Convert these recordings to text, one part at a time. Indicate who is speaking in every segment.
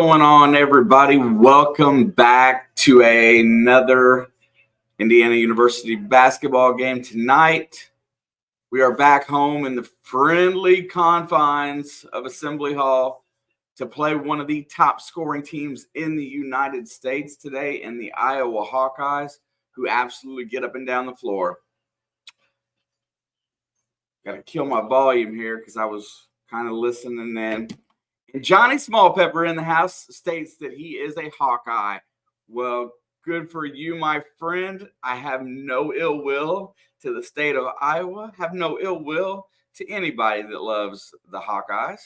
Speaker 1: going on, everybody? Welcome back to another Indiana University basketball game tonight. We are back home in the friendly confines of Assembly Hall to play one of the top scoring teams in the United States today in the Iowa Hawkeyes, who absolutely get up and down the floor. Got to kill my volume here because I was kind of listening in. And Johnny Smallpepper in the house states that he is a Hawkeye. Well, good for you, my friend. I have no ill will to the state of Iowa. Have no ill will to anybody that loves the Hawkeyes.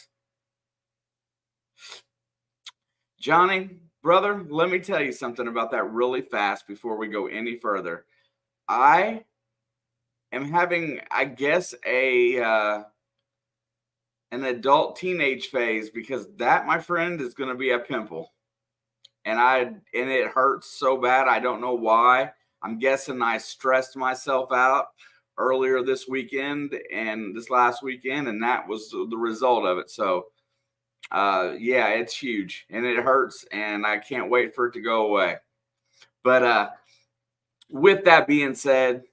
Speaker 1: Johnny, brother, let me tell you something about that really fast before we go any further. I am having, I guess, an adult teenage phase, because that, my friend, is going to be a pimple. And it hurts so bad. I don't know why. I'm guessing I stressed myself out earlier this weekend and this last weekend, and that was the result of it. So, yeah, it's huge and it hurts, and I can't wait for it to go away. But with that being said,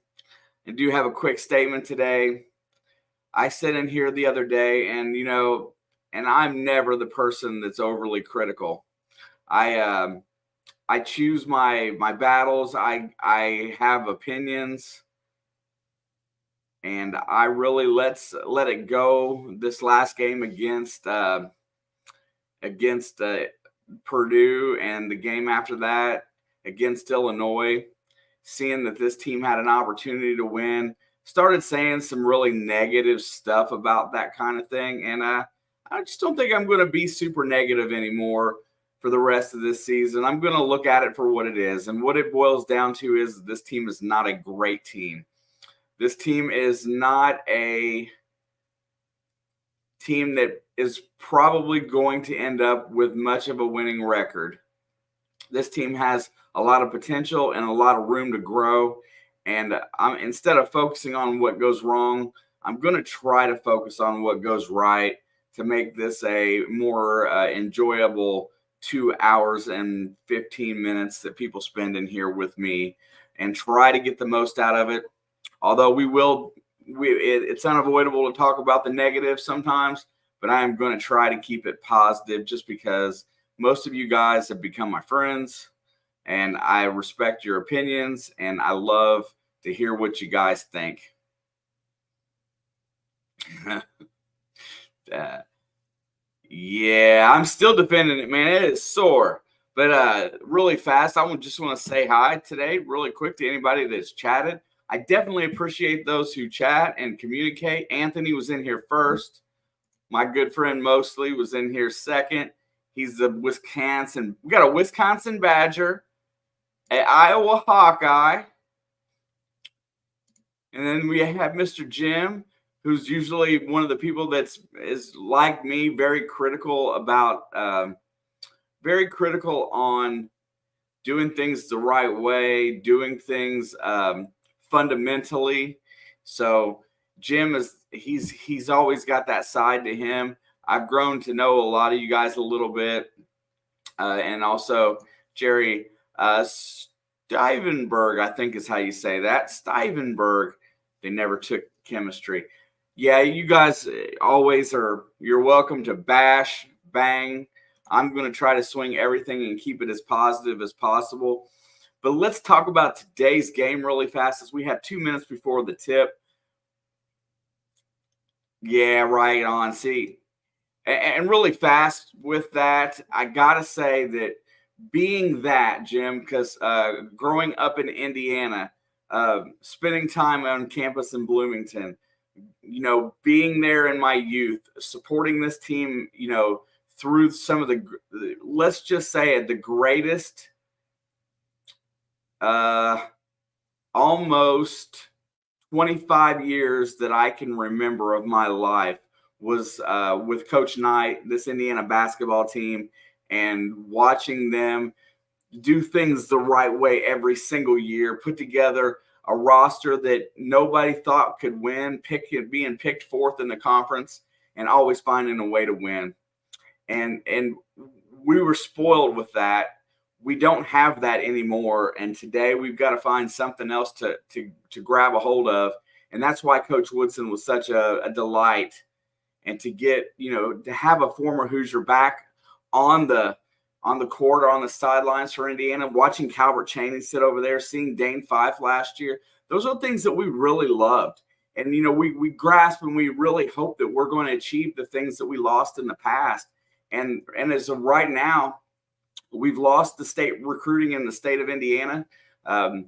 Speaker 1: I do have a quick statement today. I sat in here the other day, and and I'm never the person that's overly critical. I choose my battles. I have opinions, and I really let it go this last game against Purdue, and the game after that against Illinois, seeing that this team had an opportunity to win. Started saying some really negative stuff about that kind of thing. And I just don't think I'm going to be super negative anymore for the rest of this season. I'm going to look at it for what it is. And what it boils down to is this team is not a great team. This team is not a team that is probably going to end up with much of a winning record. This team has a lot of potential and a lot of room to grow. And instead of focusing on what goes wrong, I'm going to try to focus on what goes right to make this a more enjoyable 2 hours and 15 minutes that people spend in here with me, and try to get the most out of it. Although it's unavoidable to talk about the negative sometimes, but I am going to try to keep it positive, just because most of you guys have become my friends. And I respect your opinions, and I love to hear what you guys think. Yeah, I'm still defending it, man. It is sore. But really fast, I just want to say hi today really quick to anybody that's chatted. I definitely appreciate those who chat and communicate. Anthony was in here first. My good friend Mosley was in here second. He's the Wisconsin. We got a Wisconsin Badger, an Iowa Hawkeye, and then we have Mr. Jim, who's usually one of the people that's is like me, very critical on doing things the right way, doing things fundamentally. So Jim he's always got that side to him. I've grown to know a lot of you guys a little bit, and also Jerry Stivenberg, I think is how you say that. Stivenberg. They never took chemistry. Yeah, you guys always you're welcome to bash, bang. I'm going to try to swing everything and keep it as positive as possible. But let's talk about today's game really fast, as we have 2 minutes before the tip. Yeah, right on. See, and really fast with that, I got to say that being that, Jim, because growing up in Indiana, spending time on campus in Bloomington, being there in my youth, supporting this team, through some of the, let's just say it, the greatest, almost 25 years that I can remember of my life was with Coach Knight, this Indiana basketball team, and watching them do things the right way every single year, put together a roster that nobody thought could win, being picked fourth in the conference, and always finding a way to win. And we were spoiled with that. We don't have that anymore. And today we've got to find something else to grab a hold of. And that's why Coach Woodson was such a delight. And to get, to have a former Hoosier back on the court or on the sidelines for Indiana, watching Calvert Chaney sit over there, seeing Dane Fife last year, those are things that we really loved. And, we grasp and we really hope that we're going to achieve the things that we lost in the past. And as of right now, we've lost the state recruiting in the state of Indiana. I've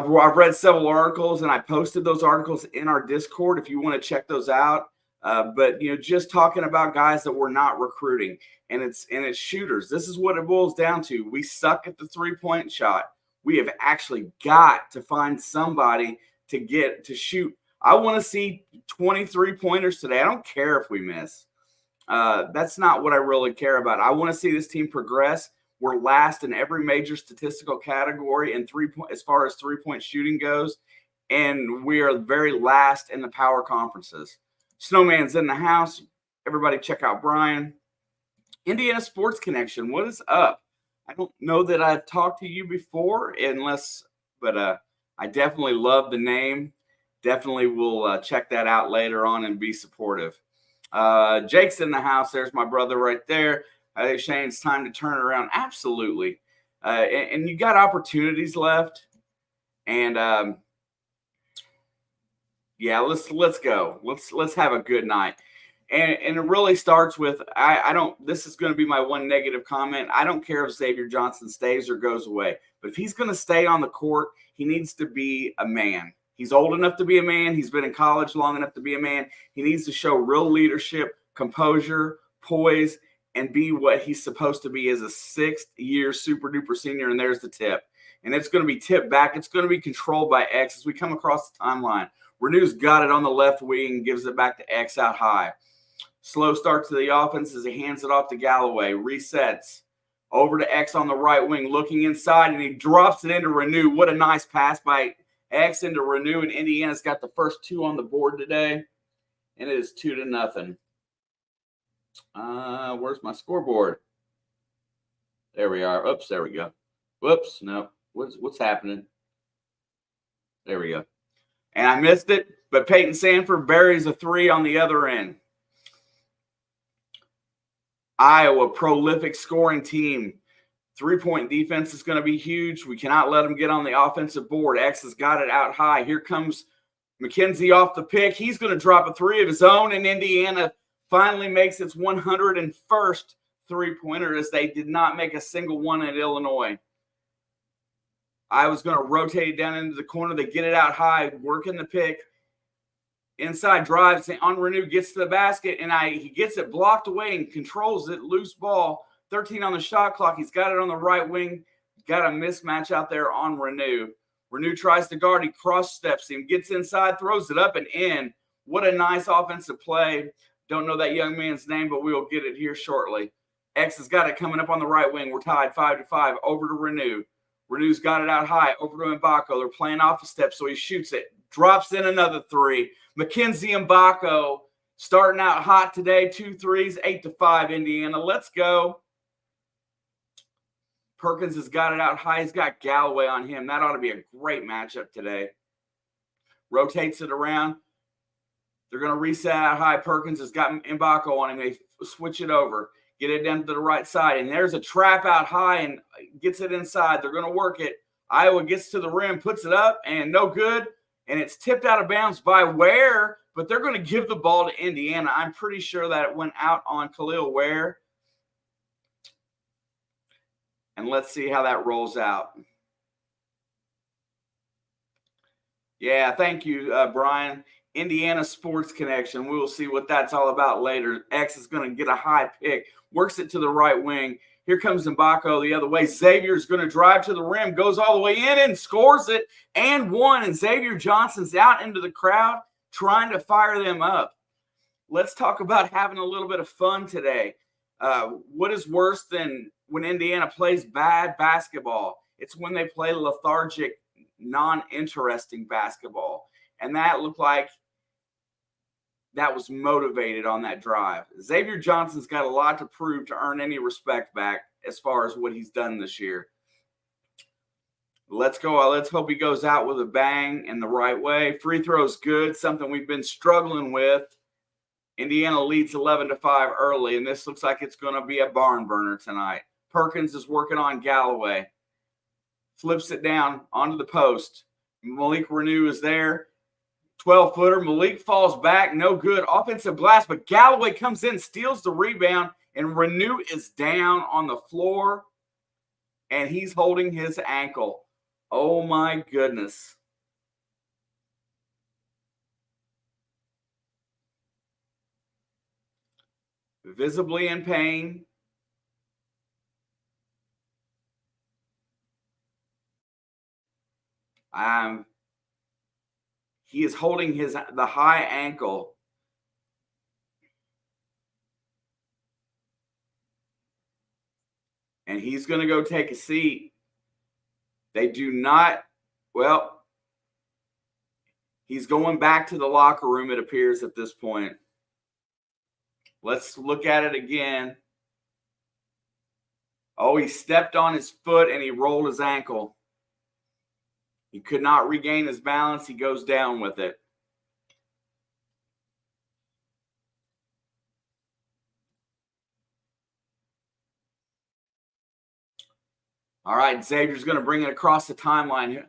Speaker 1: read several articles, and I posted those articles in our Discord if you want to check those out. But just talking about guys that we're not recruiting, and it's shooters. This is what it boils down to. We suck at the 3-point shot. We have actually got to find somebody to get to shoot. I want to see 23 pointers today. I don't care if we miss. That's not what I really care about. I want to see this team progress. We're last in every major statistical category in as far as 3-point shooting goes, and we are very last in the power conferences. Snowman's in the house. Everybody check out Brian. Indiana Sports Connection, what is up? I don't know that I've talked to you before, but I definitely love the name. Definitely will check that out later on and be supportive. Jake's in the house. There's my brother right there. I think, Shane, it's time to turn it around. Absolutely. And you got opportunities left. And let's go. Let's have a good night. And it really starts with, this is going to be my one negative comment. I don't care if Xavier Johnson stays or goes away, but if he's going to stay on the court, he needs to be a man. He's old enough to be a man. He's been in college long enough to be a man. He needs to show real leadership, composure, poise, and be what he's supposed to be as a 6th-year super-duper senior, and there's the tip. And it's going to be tipped back. It's going to be controlled by X as we come across the timeline. Renew's got it on the left wing and gives it back to X out high. Slow start to the offense as he hands it off to Galloway. Resets. Over to X on the right wing, looking inside, and he drops it into Renew. What a nice pass by X into Renew, and Indiana's got the first 2 on the board today, and it is 2-0. Where's my scoreboard? There we are. Oops, there we go. Whoops, no. What's happening? There we go. And I missed it, but Peyton Sanford buries a 3 on the other end. Iowa, prolific scoring team. 3-point defense is going to be huge. We cannot let them get on the offensive board. X has got it out high. Here comes McKenzie off the pick. He's going to drop a 3 of his own, and Indiana finally makes its 101st 3-pointer as they did not make a single one at Illinois. Iowa's going to rotate it down into the corner. They get it out high, working the pick. Inside drives on Renew, gets to the basket, and he gets it blocked away and controls it. Loose ball, 13 on the shot clock. He's got it on the right wing. Got a mismatch out there on Renew. Renew tries to guard. He cross-steps him, gets inside, throws it up and in. What a nice offensive play. Don't know that young man's name, but we will get it here shortly. X has got it coming up on the right wing. We're tied 5-5. Over to Renew. Renew's got it out high. Over to Mbako. They're playing off a step, so he shoots it. Drops in another 3. Mackenzie Mbako starting out hot today. 2 threes, 8-5, Indiana. Let's go. Perkins has got it out high. He's got Galloway on him. That ought to be a great matchup today. Rotates it around. They're going to reset out high. Perkins has got Mbako on him. They switch it over. Get it down to the right side. And there's a trap out high and gets it inside. They're going to work it. Iowa gets to the rim, puts it up, and no good. And it's tipped out of bounds by Ware, but they're going to give the ball to Indiana. I'm pretty sure that it went out on kel'el Ware. And let's see how that rolls out. Yeah, thank you, Brian. Indiana Sports Connection. We will see what that's all about later. X is going to get a high pick. Works it to the right wing. Here comes Mbako the other way. Xavier's going to drive to the rim, goes all the way in and scores it and one. And Xavier Johnson's out into the crowd trying to fire them up. Let's talk about having a little bit of fun today. What is worse than when Indiana plays bad basketball? It's when they play lethargic, non-interesting basketball. And that looked like that was motivated on that drive. Xavier Johnson's got a lot to prove to earn any respect back as far as what he's done this year. Let's go. Let's hope he goes out with a bang in the right way. Free throw's good, something we've been struggling with. Indiana leads 11-5 early, and this looks like it's going to be a barn burner tonight. Perkins is working on Galloway. Flips it down onto the post. Malik Renew is there. 12-footer. Malik falls back. No good. Offensive glass, but Galloway comes in, steals the rebound, and Renew is down on the floor, and he's holding his ankle. Oh, my goodness. Visibly in pain. He is holding the high ankle. And he's going to go take a seat. They do not, well, he's going back to the locker room, it appears, at this point. Let's look at it again. Oh, he stepped on his foot and he rolled his ankle. He could not regain his balance. He goes down with it. All right, Xavier's going to bring it across the timeline.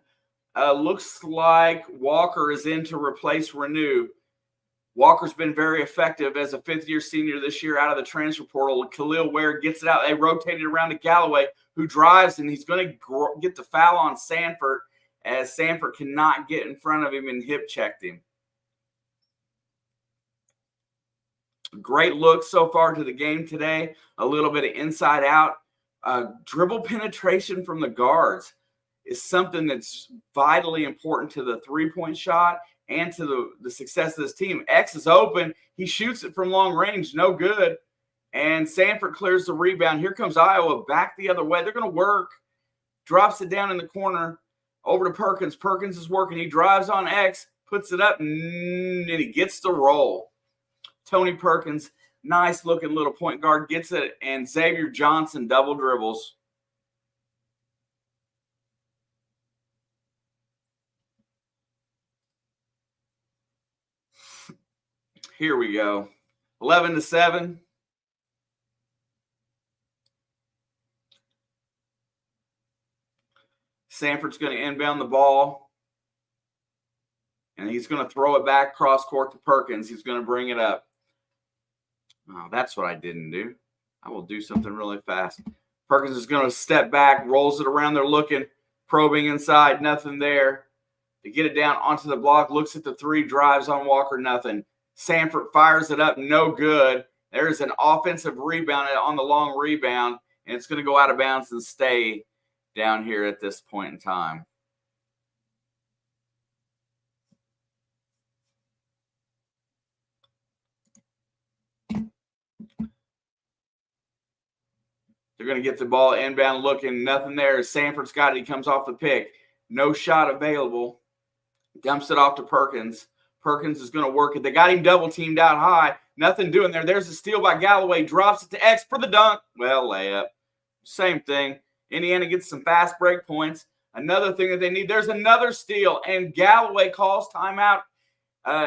Speaker 1: Looks like Walker is in to replace Renew. Walker's been very effective as a fifth-year senior this year out of the transfer portal. Kel'el Ware gets it out. They rotate it around to Galloway, who drives, and he's going to get the foul on Sanford, as Sanford cannot get in front of him and hip-checked him. Great look so far to the game today. A little bit of inside-out. Dribble penetration from the guards is something that's vitally important to the three-point shot and to the success of this team. X is open. He shoots it from long range. No good. And Sanford clears the rebound. Here comes Iowa back the other way. They're going to work. Drops it down in the corner over to Perkins. Perkins is working. He drives on X, puts it up, and he gets the roll. Tony Perkins, nice-looking little point guard, gets it, and Xavier Johnson double dribbles. Here we go. 11-7. Sanford's going to inbound the ball. And he's going to throw it back cross court to Perkins. He's going to bring it up. Oh, that's what I didn't do. I will do something really fast. Perkins is going to step back, rolls it around. They're looking, probing inside, nothing there. To get it down onto the block, looks at the three, drives on Walker, nothing. Sanford fires it up, no good. There's an offensive rebound on the long rebound, and it's going to go out of bounds and stay down here at this point in time. They're going to get the ball inbound looking, nothing there. Sanford's got it. He comes off the pick. No shot available. Dumps it off to Perkins. Perkins is going to work it. They got him double teamed out high. Nothing doing there. There's a steal by Galloway. Drops it to X for the dunk. Well, layup. Same thing. Indiana gets some fast break points. Another thing that they need. There's another steal, and Galloway calls timeout.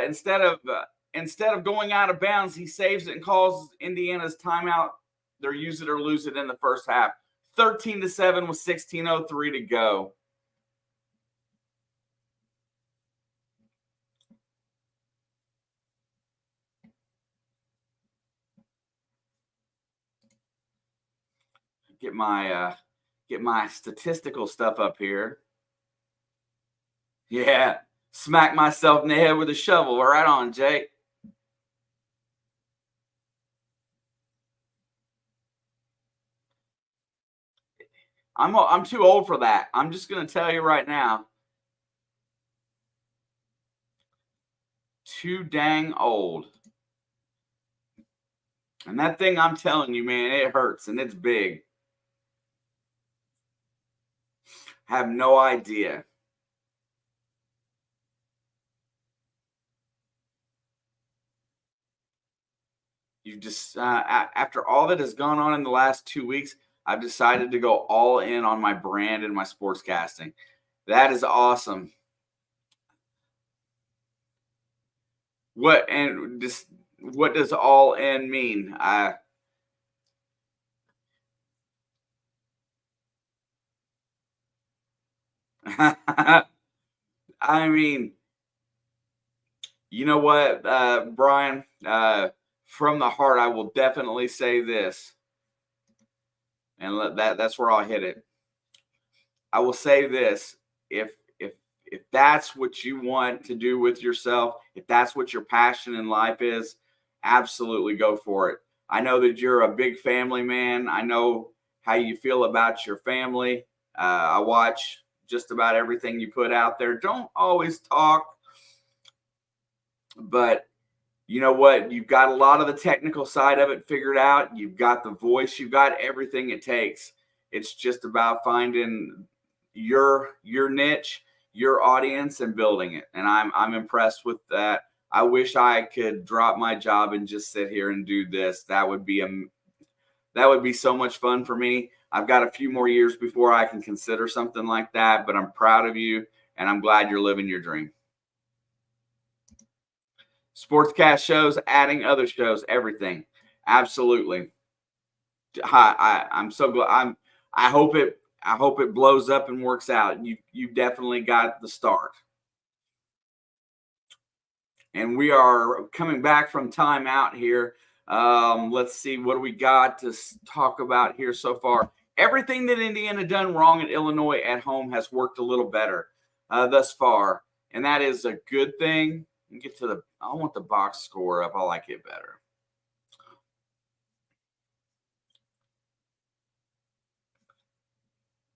Speaker 1: Instead of going out of bounds, he saves it and calls Indiana's timeout. They're use it or lose it in the first half. 13-7 with 16:03 to go. Get my statistical stuff up here. Yeah, smack myself in the head with a shovel. Right on, Jake. I'm too old for that. I'm just going to tell you right now. Too dang old. And that thing, I'm telling you, man, it hurts and it's big. Have no idea. You just after all that has gone on in the last 2 weeks, I've decided to go all in on my brand and my sportscasting. That is awesome. What does all in mean? I mean, you know what, Brian? From the heart, I will definitely say this, and that's where I'll hit it. I will say this: if that's what you want to do with yourself, if that's what your passion in life is, absolutely go for it. I know that you're a big family man. I know how you feel about your family. I watch just about everything you put out there. Don't always talk, but you know what? You've got a lot of the technical side of it figured out. You've got the voice. You've got everything it takes. It's just about finding your niche, your audience, and building it. And I'm impressed with that. I wish I could drop my job and just sit here and do this. That would be so much fun for me. I've got a few more years before I can consider something like that, but I'm proud of you and I'm glad you're living your dream. Sportscast shows, adding other shows, everything. Absolutely. I'm so glad. I hope it blows up and works out. You definitely got the start. And we are coming back from timeout here. Let's see, what do we got to talk about here so far? Everything that Indiana done wrong at Illinois at home has worked a little better thus far, and that is a good thing. I want the box score up. I like it better.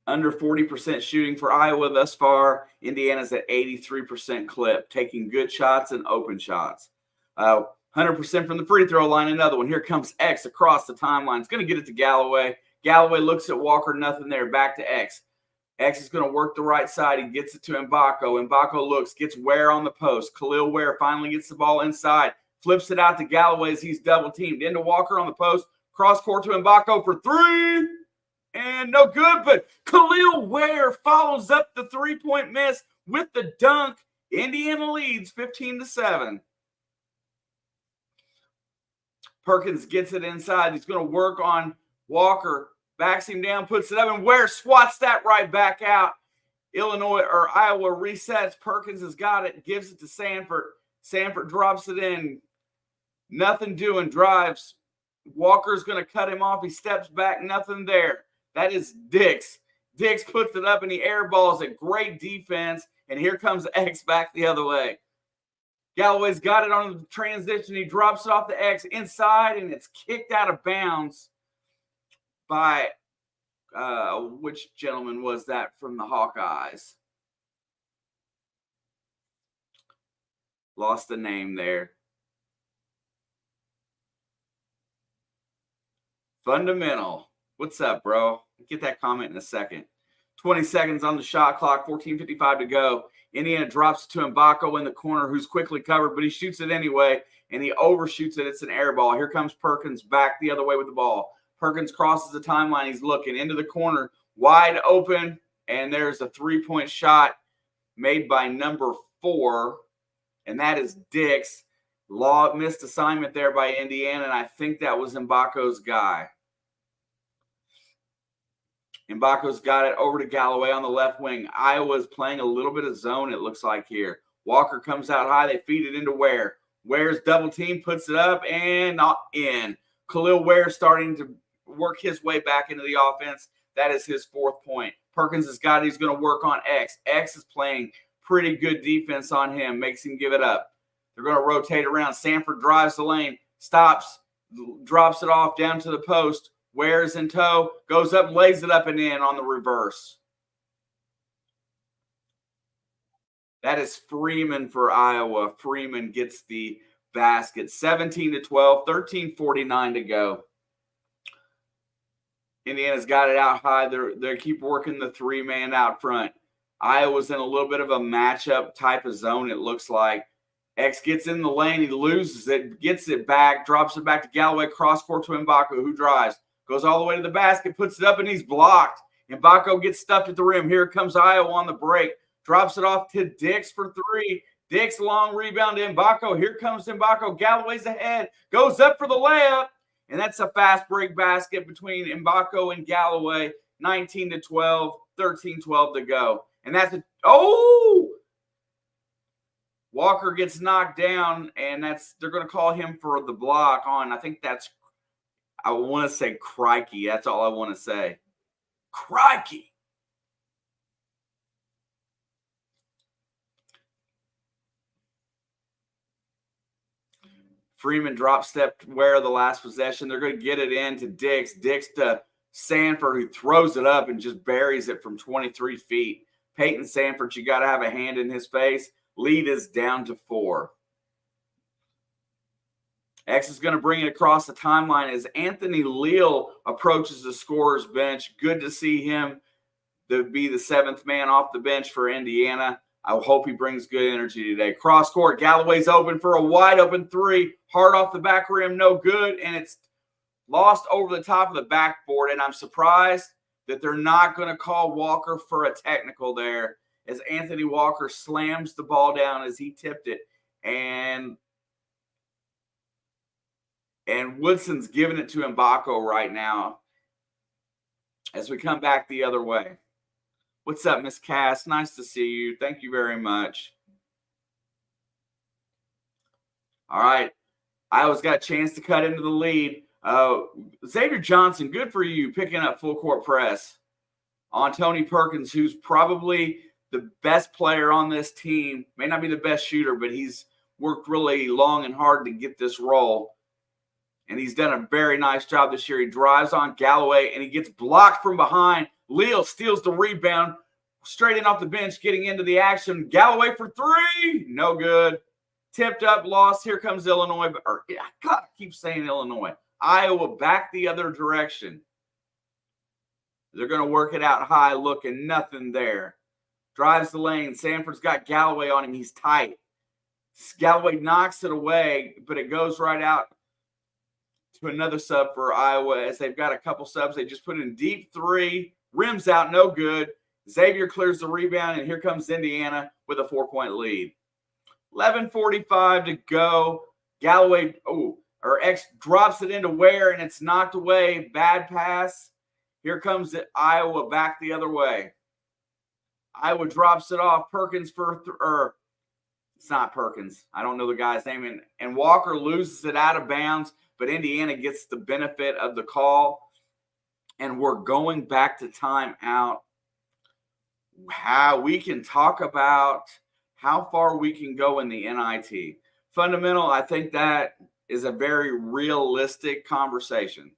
Speaker 1: Under 40% shooting for Iowa thus far. Indiana's at 83% clip, taking good shots and open shots. 100% from the free throw line. Another one. Here comes X across the timeline. It's going to get it to Galloway. Galloway looks at Walker. Nothing there. Back to X. X is going to work the right side. He gets it to Mbako. Mbako looks, gets Ware on the post. Kel'el Ware finally gets the ball inside. Flips it out to Galloway as he's double teamed. Into Walker on the post. Cross court to Mbako for three. And no good, but Kel'el Ware follows up the three-point miss with the dunk. Indiana leads 15-7. Perkins gets it inside. He's going to work on Walker. Backs him down, puts it up, and Ware swats that right back out. Iowa resets. Perkins has got it, gives it to Sanford. Sanford drops it in. Nothing doing, drives. Walker's going to cut him off. He steps back, nothing there. That is Dix. Dix puts it up and he airballs it. Great defense. And here comes X back the other way. Galloway's got it on the transition. He drops it off the X inside, and it's kicked out of bounds by which gentleman was that from the Hawkeyes? Lost the name there. Fundamental. What's up, bro? Get that comment in a second. 20 seconds on the shot clock, 14:55 to go. Indiana drops it to Mbako in the corner, who's quickly covered, but he shoots it anyway, and he overshoots it. It's an air ball. Here comes Perkins back the other way with the ball. Perkins crosses the timeline. He's looking into the corner, wide open, and there's a three-point shot made by number 4, and that is Dix. Missed assignment there by Indiana, and I think that was Mbako's guy. Mbako's got it over to Galloway on the left wing. Iowa's playing a little bit of zone, it looks like here. Walker comes out high. They feed it into Ware. Ware's double team, puts it up, and not in. Kel'el Ware starting to work his way back into the offense. That is his 4th point. Perkins has got it. He's going to work on X. X is playing pretty good defense on him, makes him give it up. They're going to rotate around. Sanford drives the lane, stops, drops it off down to the post. Ware's in tow, goes up, lays it up and in on the reverse. That is Freeman for Iowa. Freeman gets the basket. 17-12, 13:49 to go. Indiana's got it out high. They keep working the 3-man out front. Iowa's in a little bit of a matchup type of zone, it looks like. X gets in the lane. He loses it, gets it back, drops it back to Galloway, cross court to Mbako, who drives, goes all the way to the basket, puts it up, and he's blocked. Mbako gets stuffed at the rim. Here comes Iowa on the break. Drops it off to Dix for three. Dix, long rebound to Mbako. Here comes Mbako. Galloway's ahead. Goes up for the layup. And that's a fast break basket between Mbako and Galloway. 19-12, 13-12 to go. And that's a – oh! Walker gets knocked down, and they're going to call him for the block on. I think that's – I want to say crikey. That's all I want to say. Crikey. Freeman drop step where the last possession. They're going to get it in to Dix. Dix to Sanford, who throws it up and just buries it from 23 feet. Peyton Sanford, you got to have a hand in his face. Lead is down to 4. X is going to bring it across the timeline as Anthony Leal approaches the scorer's bench. Good to see him to be the 7th man off the bench for Indiana. I hope he brings good energy today. Cross court, Galloway's open for a wide open 3. Hard off the back rim, no good. And it's lost over the top of the backboard. And I'm surprised that they're not going to call Walker for a technical there as Anthony Walker slams the ball down as he tipped it. And Woodson's giving it to Mbako right now as we come back the other way. What's up, Miss Cass? Nice to see you. Thank you very much. All right. Iowa's got a chance to cut into the lead. Xavier Johnson, good for you, picking up full court press on Tony Perkins, who's probably the best player on this team. May not be the best shooter, but he's worked really long and hard to get this role. And he's done a very nice job this year. He drives on Galloway, and he gets blocked from behind. Leal steals the rebound, straight in off the bench, getting into the action. Galloway for 3. No good. Tipped up, lost. Here comes Illinois. I keep saying Illinois. Iowa back the other direction. They're going to work it out high, looking nothing there. Drives the lane. Sanford's got Galloway on him. He's tight. Galloway knocks it away, but it goes right out to another sub for Iowa as they've got a couple subs. They just put in deep 3. Rims out, no good. Xavier clears the rebound, and here comes Indiana with a 4-point lead. 11:45 to go. Galloway, X drops it into Ware, and it's knocked away. Bad pass. Here comes Iowa back the other way. Iowa drops it off. Perkins it's not Perkins. I don't know the guy's name. And Walker loses it out of bounds, but Indiana gets the benefit of the call. And we're going back to timeout. How we can talk about how far we can go in the NIT. Fundamental, I think that is a very realistic conversation.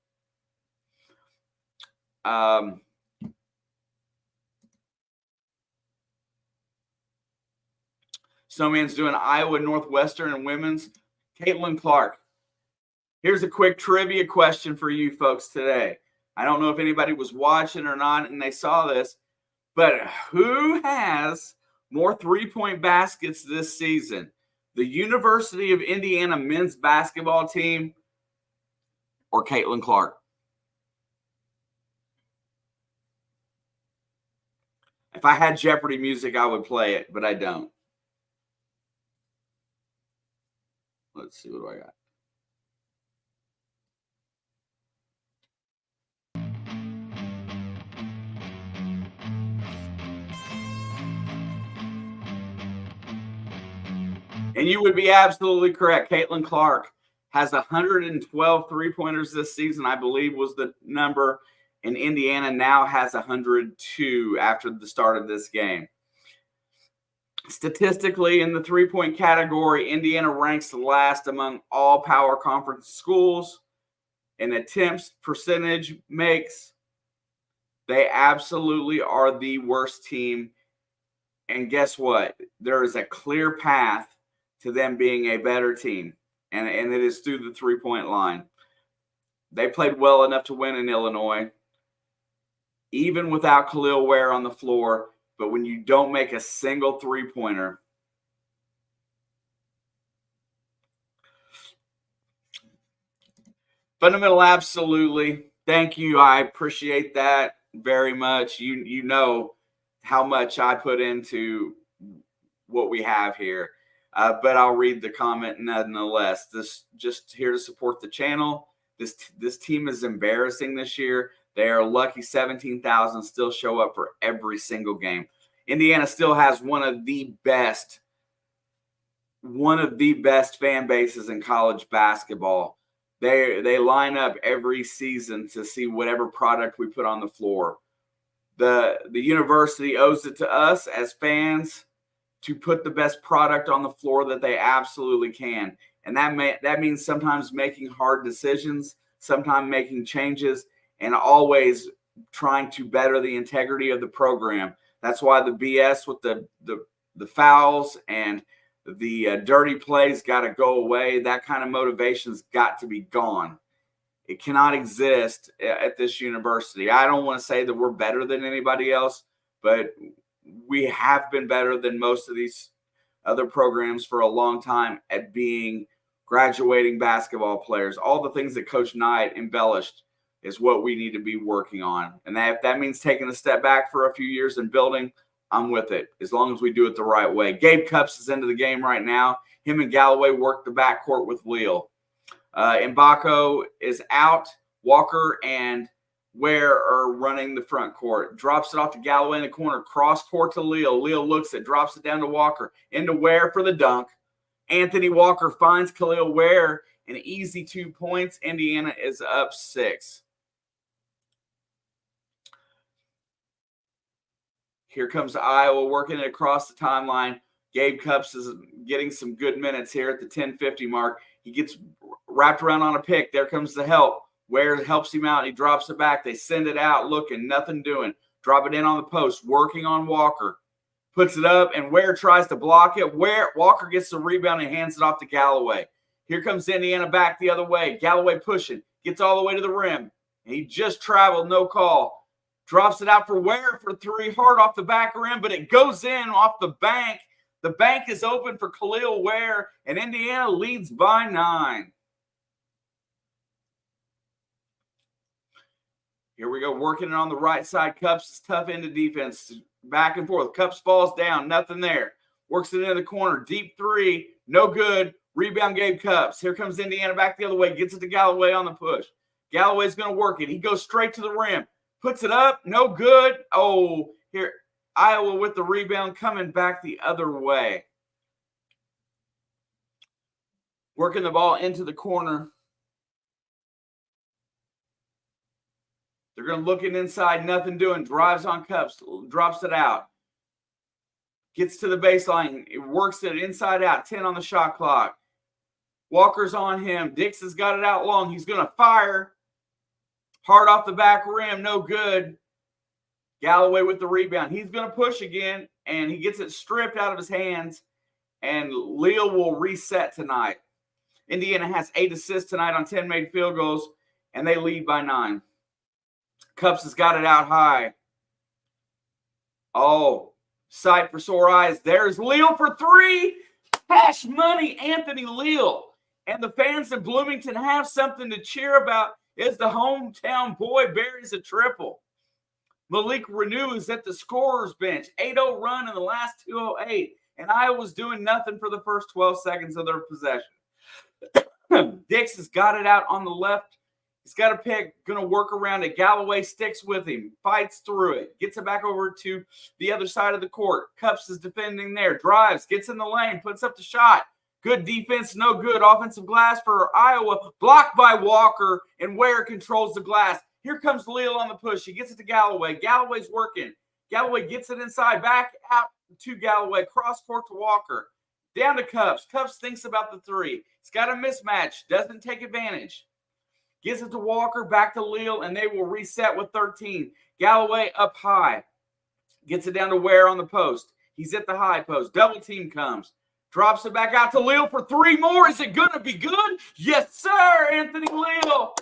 Speaker 1: Snowman's doing Iowa Northwestern and women's. Caitlin Clark. Here's a quick trivia question for you folks today. I don't know if anybody was watching or not and they saw this, but who has more 3-point baskets this season? The University of Indiana men's basketball team or Caitlin Clark? If I had Jeopardy music, I would play it, but I don't. Let's see, what do I got? And you would be absolutely correct. Caitlin Clark has 112 3-pointers this season, I believe was the number. And Indiana now has 102 after the start of this game. Statistically, in the 3-point category, Indiana ranks last among all power conference schools. In attempts percentage makes, they absolutely are the worst team. And guess what? There is a clear path to them being a better team, and it is through the 3-point line. They played well enough to win in Illinois, even without Kel'el Ware on the floor. But when you don't make a single 3-pointer, Fundamental, absolutely. Thank you. I appreciate that very much. You know how much I put into what we have here. But I'll read the comment nonetheless. This just here to support the channel. This team is embarrassing this year. They are lucky 17,000 still show up for every single game. Indiana still has one of the best fan bases in college basketball. They line up every season to see whatever product we put on the floor. The university owes it to us as fans to put the best product on the floor that they absolutely can. And that means sometimes making hard decisions, sometimes making changes, and always trying to better the integrity of the program. That's why the BS with the fouls and the dirty plays got to go away. That kind of motivation's got to be gone. It cannot exist at this university. I don't want to say that we're better than anybody else, but we have been better than most of these other programs for a long time at being graduating basketball players. All the things that Coach Knight embellished is what we need to be working on. And if that means taking a step back for a few years and building, I'm with it, as long as we do it the right way. Gabe Cupps is into the game right now. Him and Galloway work the backcourt with Leal. Mbako is out. Walker and Ware are running the front court. Drops it off to Galloway in the corner. Cross court to Leal. Leal looks it, drops it down to Walker. Into Ware for the dunk. Anthony Walker finds Kel'el Ware. An easy 2 points. Indiana is up 6. Here comes Iowa working it across the timeline. Gabe Cupps is getting some good minutes here at the 10:50 mark. He gets wrapped around on a pick. There comes the help. Ware helps him out. He drops it back. They send it out looking, nothing doing. Drop it in on the post, working on Walker. Puts it up, and Ware tries to block it. Walker gets the rebound and hands it off to Galloway. Here comes Indiana back the other way. Galloway pushing. Gets all the way to the rim. And he just traveled, no call. Drops it out for Ware for 3, hard off the back rim, but it goes in off the bank. The bank is open for Kel'el Ware, and Indiana leads by 9. Here we go, working it on the right side. Cupps is tough into defense. Back and forth. Cupps falls down, nothing there. Works it in the corner. Deep 3, no good. Rebound Gabe Cupps. Here comes Indiana back the other way. Gets it to Galloway on the push. Galloway's going to work it. He goes straight to the rim. Puts it up, no good. Oh, here, Iowa with the rebound coming back the other way. Working the ball into the corner. They're going to look it inside, nothing doing. Drives on Cupps, drops it out. Gets to the baseline, it works it inside out, 10 on the shot clock. Walker's on him. Dix has got it out long. He's going to fire. Hard off the back rim, no good. Galloway with the rebound. He's going to push again, and he gets it stripped out of his hands, and Leal will reset tonight. Indiana has 8 assists tonight on 10 made field goals, and they lead by 9. Cupps has got it out high. Oh, sight for sore eyes. There's Leal for 3. Cash money, Anthony Leal. And the fans in Bloomington have something to cheer about as the hometown boy buries a triple. Malik Renew is at the scorer's bench. 8-0 run in the last 2:08. And Iowa's doing nothing for the first 12 seconds of their possession. Dix has got it out on the left. He's got a pick, going to work around it. Galloway sticks with him, fights through it, gets it back over to the other side of the court. Cupps is defending there, drives, gets in the lane, puts up the shot. Good defense, no good. Offensive glass for Iowa, blocked by Walker, and Ware controls the glass. Here comes Leal on the push. He gets it to Galloway. Galloway's working. Galloway gets it inside, back out to Galloway, cross court to Walker. Down to Cupps. Cupps thinks about the 3. He's got a mismatch, doesn't take advantage. Gives it to Walker, back to Leal, and they will reset with 13. Galloway up high. Gets it down to Ware on the post. He's at the high post. Double team comes. Drops it back out to Leal for 3 more. Is it going to be good? Yes, sir, Anthony Leal.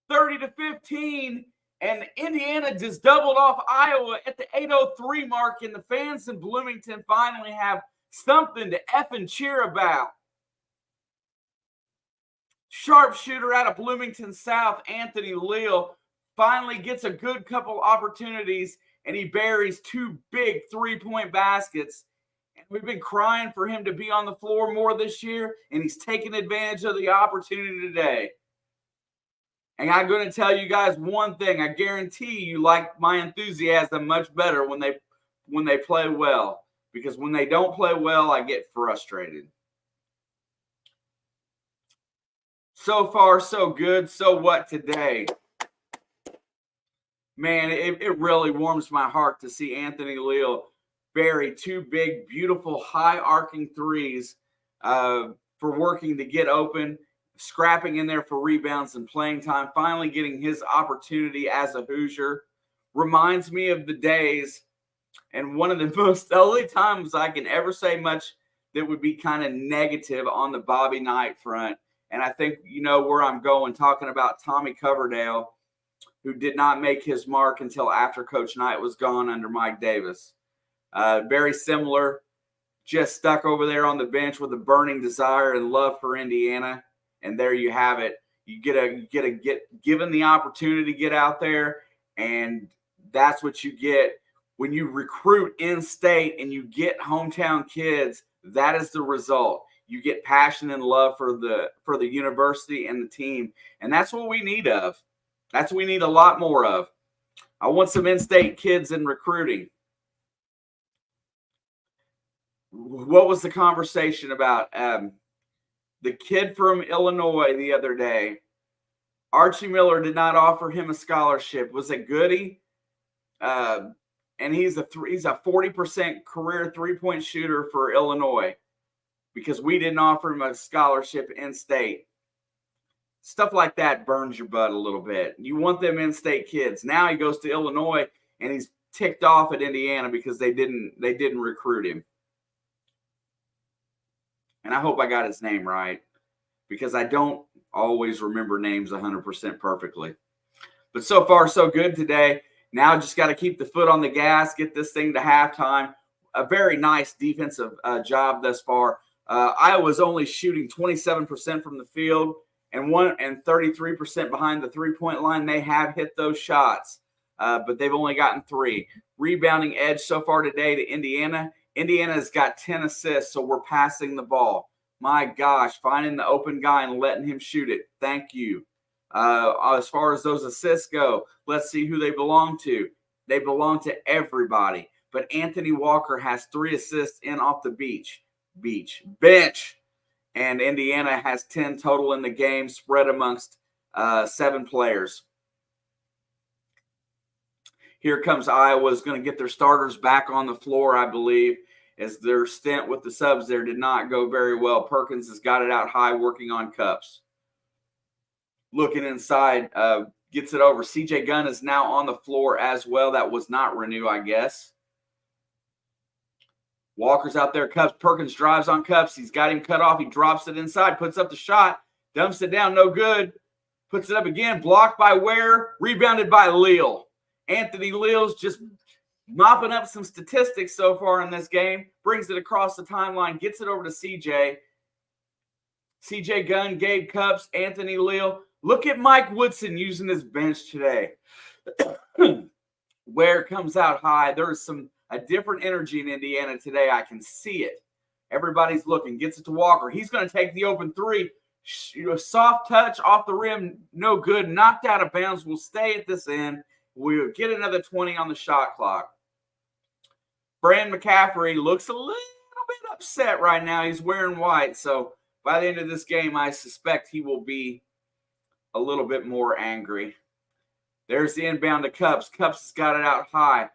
Speaker 1: 30-15. And Indiana just doubled off Iowa at the 8:03 mark, and the fans in Bloomington finally have something to effing cheer about. Sharpshooter out of Bloomington South, Anthony Leal, finally gets a good couple opportunities, and he buries 2 big 3-point baskets. And we've been crying for him to be on the floor more this year, and he's taking advantage of the opportunity today. And I'm going to tell you guys one thing. I guarantee you like my enthusiasm much better when they play well. Because when they don't play well, I get frustrated. So far, so good. So what today? Man, it really warms my heart to see Anthony Leal bury 2 big, beautiful, high-arcing threes for working to get open, scrapping in there for rebounds and playing time, finally getting his opportunity as a Hoosier. Reminds me of the days, and one of the only times I can ever say much that would be kind of negative on the Bobby Knight front. And I think you know where I'm going, talking about Tommy Coverdale, who did not make his mark until after Coach Knight was gone under Mike Davis. Very similar, just stuck over there on the bench with a burning desire and love for Indiana. And there you have it. You get given the opportunity to get out there, and that's what you get when you recruit in-state and you get hometown kids. That is the result. You get passion and love for the university and the team, and that's what we need of. That's what we need a lot more of. I want some in-state kids in recruiting. What was the conversation about? The kid from Illinois the other day, Archie Miller did not offer him a scholarship. Was it Goody? And he's a 40% career 3-point shooter for Illinois because we didn't offer him a scholarship in-state. Stuff like that burns your butt a little bit. You want them in-state kids. Now he goes to Illinois and he's ticked off at Indiana because they didn't recruit him. And I hope I got his name right because I don't always remember names 100% perfectly. But so far, so good today. Now just got to keep the foot on the gas, get this thing to halftime. A very nice defensive job thus far. Iowa's only shooting 27% from the field and 33% behind the 3-point line. They have hit those shots, but they've only gotten 3. Rebounding edge so far today to Indiana. Indiana's got 10 assists, so we're passing the ball. My gosh, finding the open guy and letting him shoot it. Thank you. As far as those assists go, let's see who they belong to. They belong to everybody. But Anthony Walker has 3 assists in off the bench. And Indiana has 10 total in the game, spread amongst 7 players. Here comes Iowa's going to get their starters back on the floor, I believe, as their stint with the subs there did not go very well. Perkins has got it out high, working on cups. Looking inside, gets it over. CJ Gunn is now on the floor as well. That was not Renew, I guess. Walker's out there, cups. Perkins drives on cups. He's got him cut off. He drops it inside, puts up the shot, dumps it down, no good. Puts it up again, blocked by Ware, rebounded by Leal. Anthony Leal's just mopping up some statistics so far in this game. Brings it across the timeline, gets it over to CJ. CJ Gunn, Gabe Cups, Anthony Leal. Look at Mike Woodson using his bench today. Ware comes out high. There's a different energy in Indiana today. I can see it. Everybody's looking. Gets it to Walker. He's going to take the open 3. Soft touch off the rim. No good. Knocked out of bounds. We'll stay at this end. We'll get another 20 on the shot clock. Brand McCaffrey looks a little bit upset right now. He's wearing white. So by the end of this game, I suspect he will be a little bit more angry. There's the inbound to Cups. Cups has got it out high.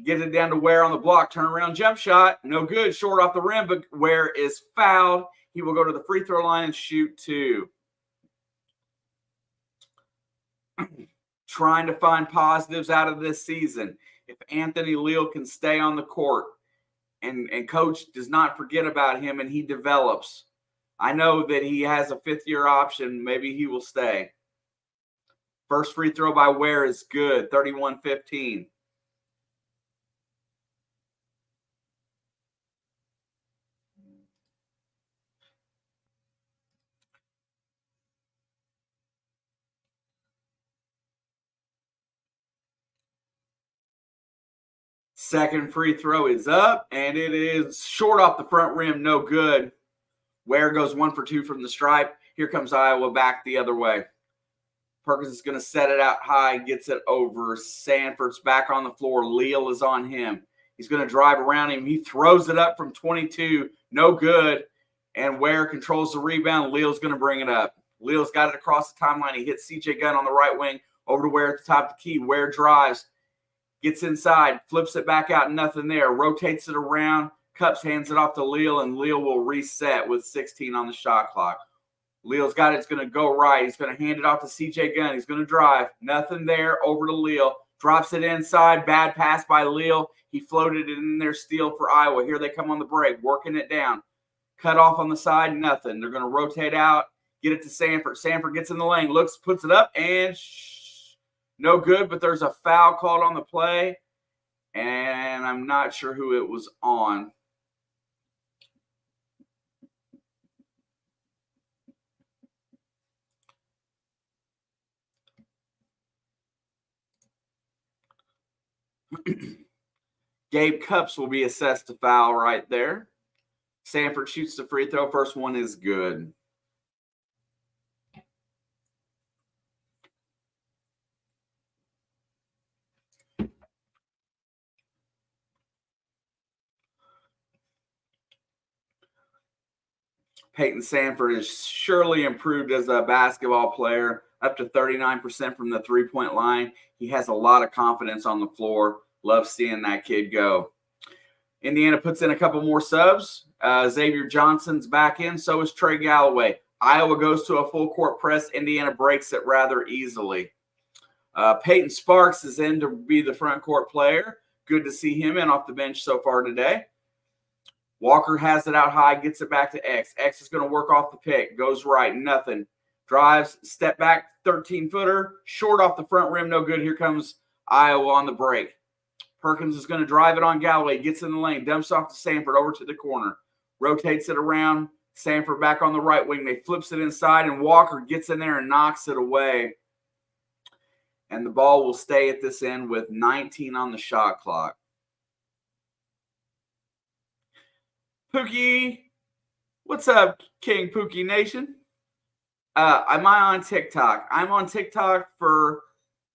Speaker 1: Get it down to Ware on the block. Turn around jump shot. No good. Short off the rim, but Ware is fouled. He will go to the free throw line and shoot 2. Trying to find positives out of this season. If Anthony Leal can stay on the court and coach does not forget about him and he develops, I know that he has a 5th-year option. Maybe he will stay. First free throw by Ware is good, 31-15. Second free throw is up, and it is short off the front rim, no good. Ware goes 1 for 2 from the stripe. Here comes Iowa back the other way. Perkins is going to set it out high, gets it over. Sanford's back on the floor. Leal is on him. He's going to drive around him. He throws it up from 22, no good. And Ware controls the rebound. Leal's going to bring it up. Leal's got it across the timeline. He hits CJ Gunn on the right wing, over to Ware at the top of the key. Ware drives, gets inside, flips it back out, nothing there. Rotates it around. Cups hands it off to Leal, and Leal will reset with 16 on the shot clock. Leal's got it. It's going to go right. He's going to hand it off to CJ Gunn. He's going to drive. Nothing there. Over to Leal. Drops it inside. Bad pass by Leal. He floated it in there. Steal for Iowa. Here they come on the break. Working it down. Cut off on the side. Nothing. They're going to rotate out. Get it to Sanford. Sanford gets in the lane. Looks, puts it up, and no good. But there's a foul called on the play, and I'm not sure who it was on. Gabe Cups will be assessed a foul right there. Sanford shoots the free throw. First one is good. Peyton Sanford has surely improved as a basketball player, up to 39% from the three-point line. He has a lot of confidence on the floor. Love seeing that kid go. Indiana puts in a couple more subs. Xavier Johnson's back in. So is Trey Galloway. Iowa goes to a full court press. Indiana breaks it rather easily. Peyton Sparks is in to be the front court player. Good to see him in off the bench so far today. Walker has it out high, gets it back to X. X is going to work off the pick. Goes right, nothing. Drives, step back, 13-footer. Short off the front rim, no good. Here comes Iowa on the break. Perkins is going to drive it on Galloway. Gets in the lane, dumps off to Sanford over to the corner. Rotates it around. Sanford back on the right wing. They flips it inside, and Walker gets in there and knocks it away. And the ball will stay at this end with 19 on the shot clock. Pookie, what's up, King Pookie Nation? Am I on TikTok? I'm on TikTok for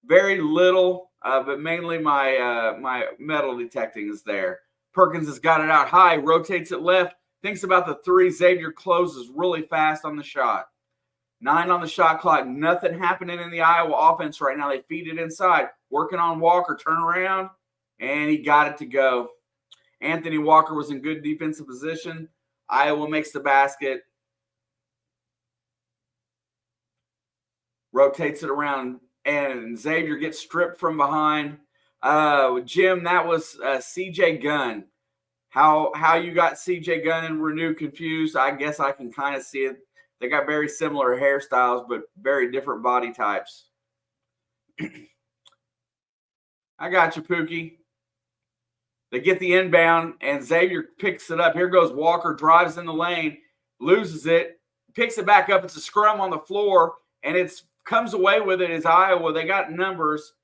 Speaker 1: very little, but mainly my metal detecting is there. Perkins has got it out high, rotates it left, thinks about the three. Xavier closes really fast on the shot. 9 on the shot clock. Nothing happening in the Iowa offense right now. They feed it inside, working on Walker, turn around, and he got it to go. Anthony Walker was in good defensive position. Iowa makes the basket. Rotates it around, and Xavier gets stripped from behind. Jim, that was CJ Gunn. How you got CJ Gunn and Renew confused, I guess I can kind of see it. They got very similar hairstyles, but very different body types. I got you, Pookie. They get the inbound, and Xavier picks it up. Here goes Walker, drives in the lane, loses it, picks it back up. It's a scrum on the floor, and it comes away with it as Iowa. They got numbers.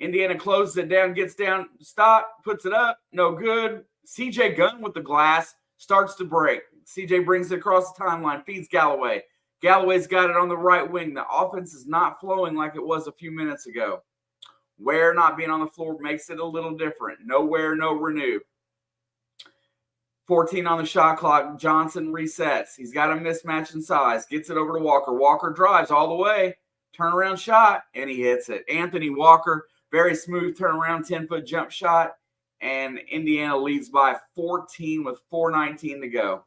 Speaker 1: Indiana closes it down, gets down, stop, puts it up, no good. CJ Gunn with the glass, starts to break. CJ brings it across the timeline, feeds Galloway. Galloway's got it on the right wing. The offense is not flowing like it was a few minutes ago. Ware not being on the floor makes it a little different. No Ware, no Renew. 14 on the shot clock. Johnson resets. He's got a mismatch in size. Gets it over to Walker. Walker drives all the way. Turnaround shot, and he hits it. Anthony Walker, very smooth turnaround, 10-foot jump shot. And Indiana leads by 14 with 4:19 to go.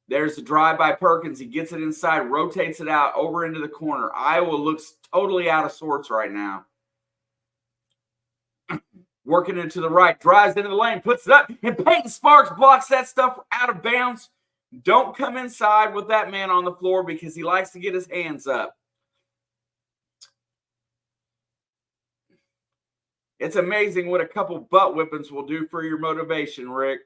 Speaker 1: There's the drive by Perkins. He gets it inside, rotates it out over into the corner. Iowa looks totally out of sorts right now. Working into the right, drives into the lane, puts it up, and Peyton Sparks blocks that stuff out of bounds. Don't come inside with that man on the floor because he likes to get his hands up. It's amazing what a couple butt whippings will do for your motivation, Rick.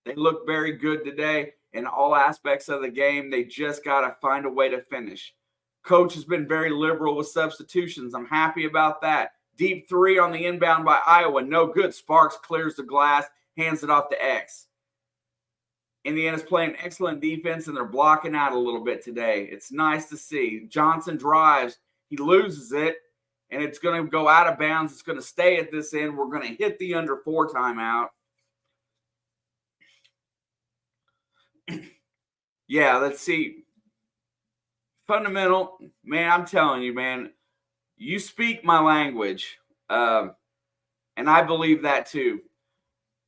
Speaker 1: They look very good today in all aspects of the game. They just got to find a way to finish. Coach has been very liberal with substitutions. I'm happy about that. Deep three on the inbound by Iowa. No good. Sparks clears the glass, hands it off to X. Indiana's playing excellent defense, and they're blocking out a little bit today. It's nice to see. Johnson drives. He loses it, and it's going to go out of bounds. It's going to stay at this end. We're going to hit the under 4 timeout. Yeah, let's see. Fundamental, man, I'm telling you, man, you speak my language, and I believe that too.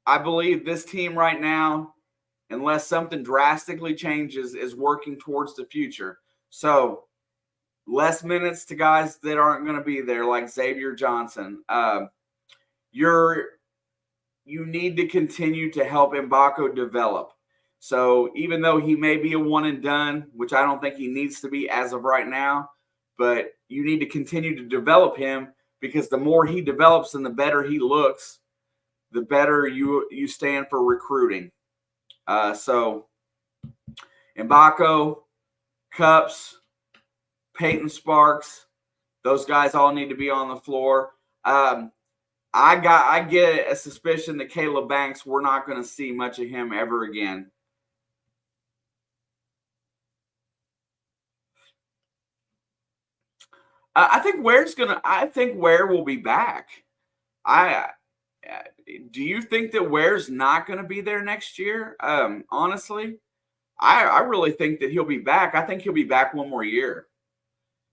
Speaker 1: I believe this team right now, unless something drastically changes, is working towards the future. So less minutes to guys that aren't going to be there, like Xavier Johnson. You need to continue to help Mbako develop. So even though he may be a one and done, which I don't think he needs to be as of right now, but you need to continue to develop him, because the more he develops and the better he looks, the better you stand for recruiting. So Mbako, Cups, Peyton Sparks, those guys all need to be on the floor. I get a suspicion that Caleb Banks, we're not going to see much of him ever again. I think Ware will be back. Do you think that Ware's not going to be there next year? Honestly, I really think that he'll be back. I think he'll be back one more year.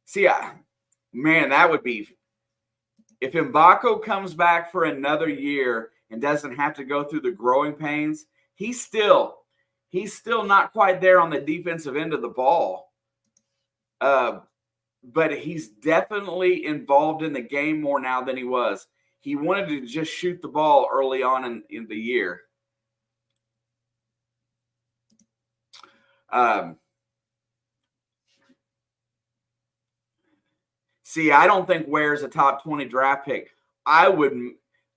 Speaker 1: See, man, that would be, if Mbako comes back for another year and doesn't have to go through the growing pains, he's still not quite there on the defensive end of the ball. But he's definitely involved in the game more now than he was. He wanted to just shoot the ball early on in the year. See, I don't think Ware's a top 20 draft pick.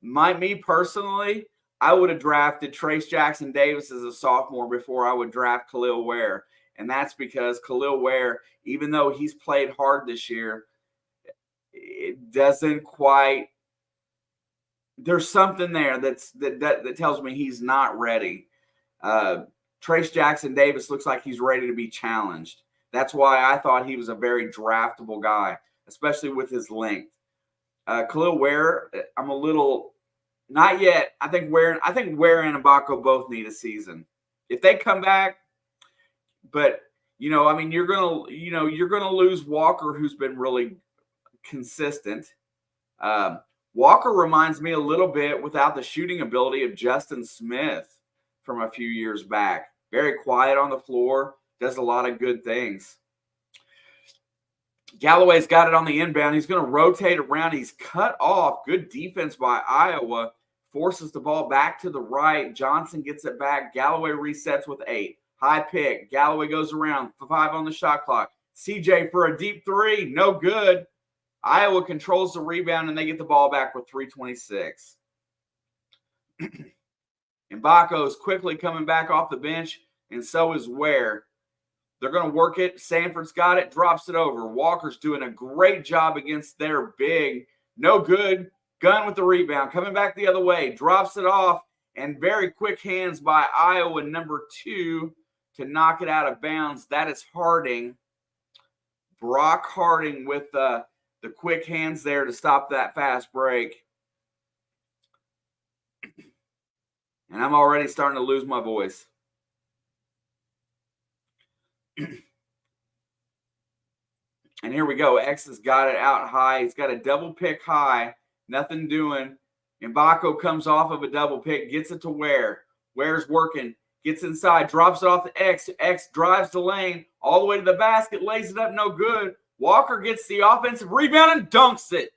Speaker 1: Me personally, I would have drafted Trace Jackson Davis as a sophomore before I would draft Kel'el Ware. And that's because Kel'el Ware, even though he's played hard this year, it doesn't quite – there's something there that tells me he's not ready. Trace Jackson Davis looks like he's ready to be challenged. That's why I thought he was a very draftable guy, especially with his length. Kel'el Ware, I'm a little – not yet. I think Ware and Mbako both need a season. If they come back – but, I mean, you're gonna lose Walker, who's been really consistent. Walker reminds me a little bit, without the shooting ability, of Justin Smith from a few years back. Very quiet on the floor, does a lot of good things. Galloway's got it on the inbound. He's going to rotate around. He's cut off. Good defense by Iowa. Forces the ball back to the right. Johnson gets it back. Galloway resets with 8. High pick. Galloway goes around. 5 on the shot clock. CJ for a deep 3. No good. Iowa controls the rebound, and they get the ball back with 3:26. Mbako is quickly coming back off the bench, and so is Ware. They're going to work it. Sanford's got it. Drops it over. Walker's doing a great job against their big. No good. Gunn with the rebound. Coming back the other way. Drops it off, and very quick hands by Iowa, number 2. To knock it out of bounds. That is Harding. Brock Harding with the quick hands there to stop that fast break. And I'm already starting to lose my voice. And here we go. X has got it out high. He's got a double pick high. Nothing doing. Mbako comes off of a double pick. Gets it to Ware. Ware's working. Gets inside, drops it off to X. X drives the lane all the way to the basket, lays it up, no good. Walker gets the offensive rebound and dunks it.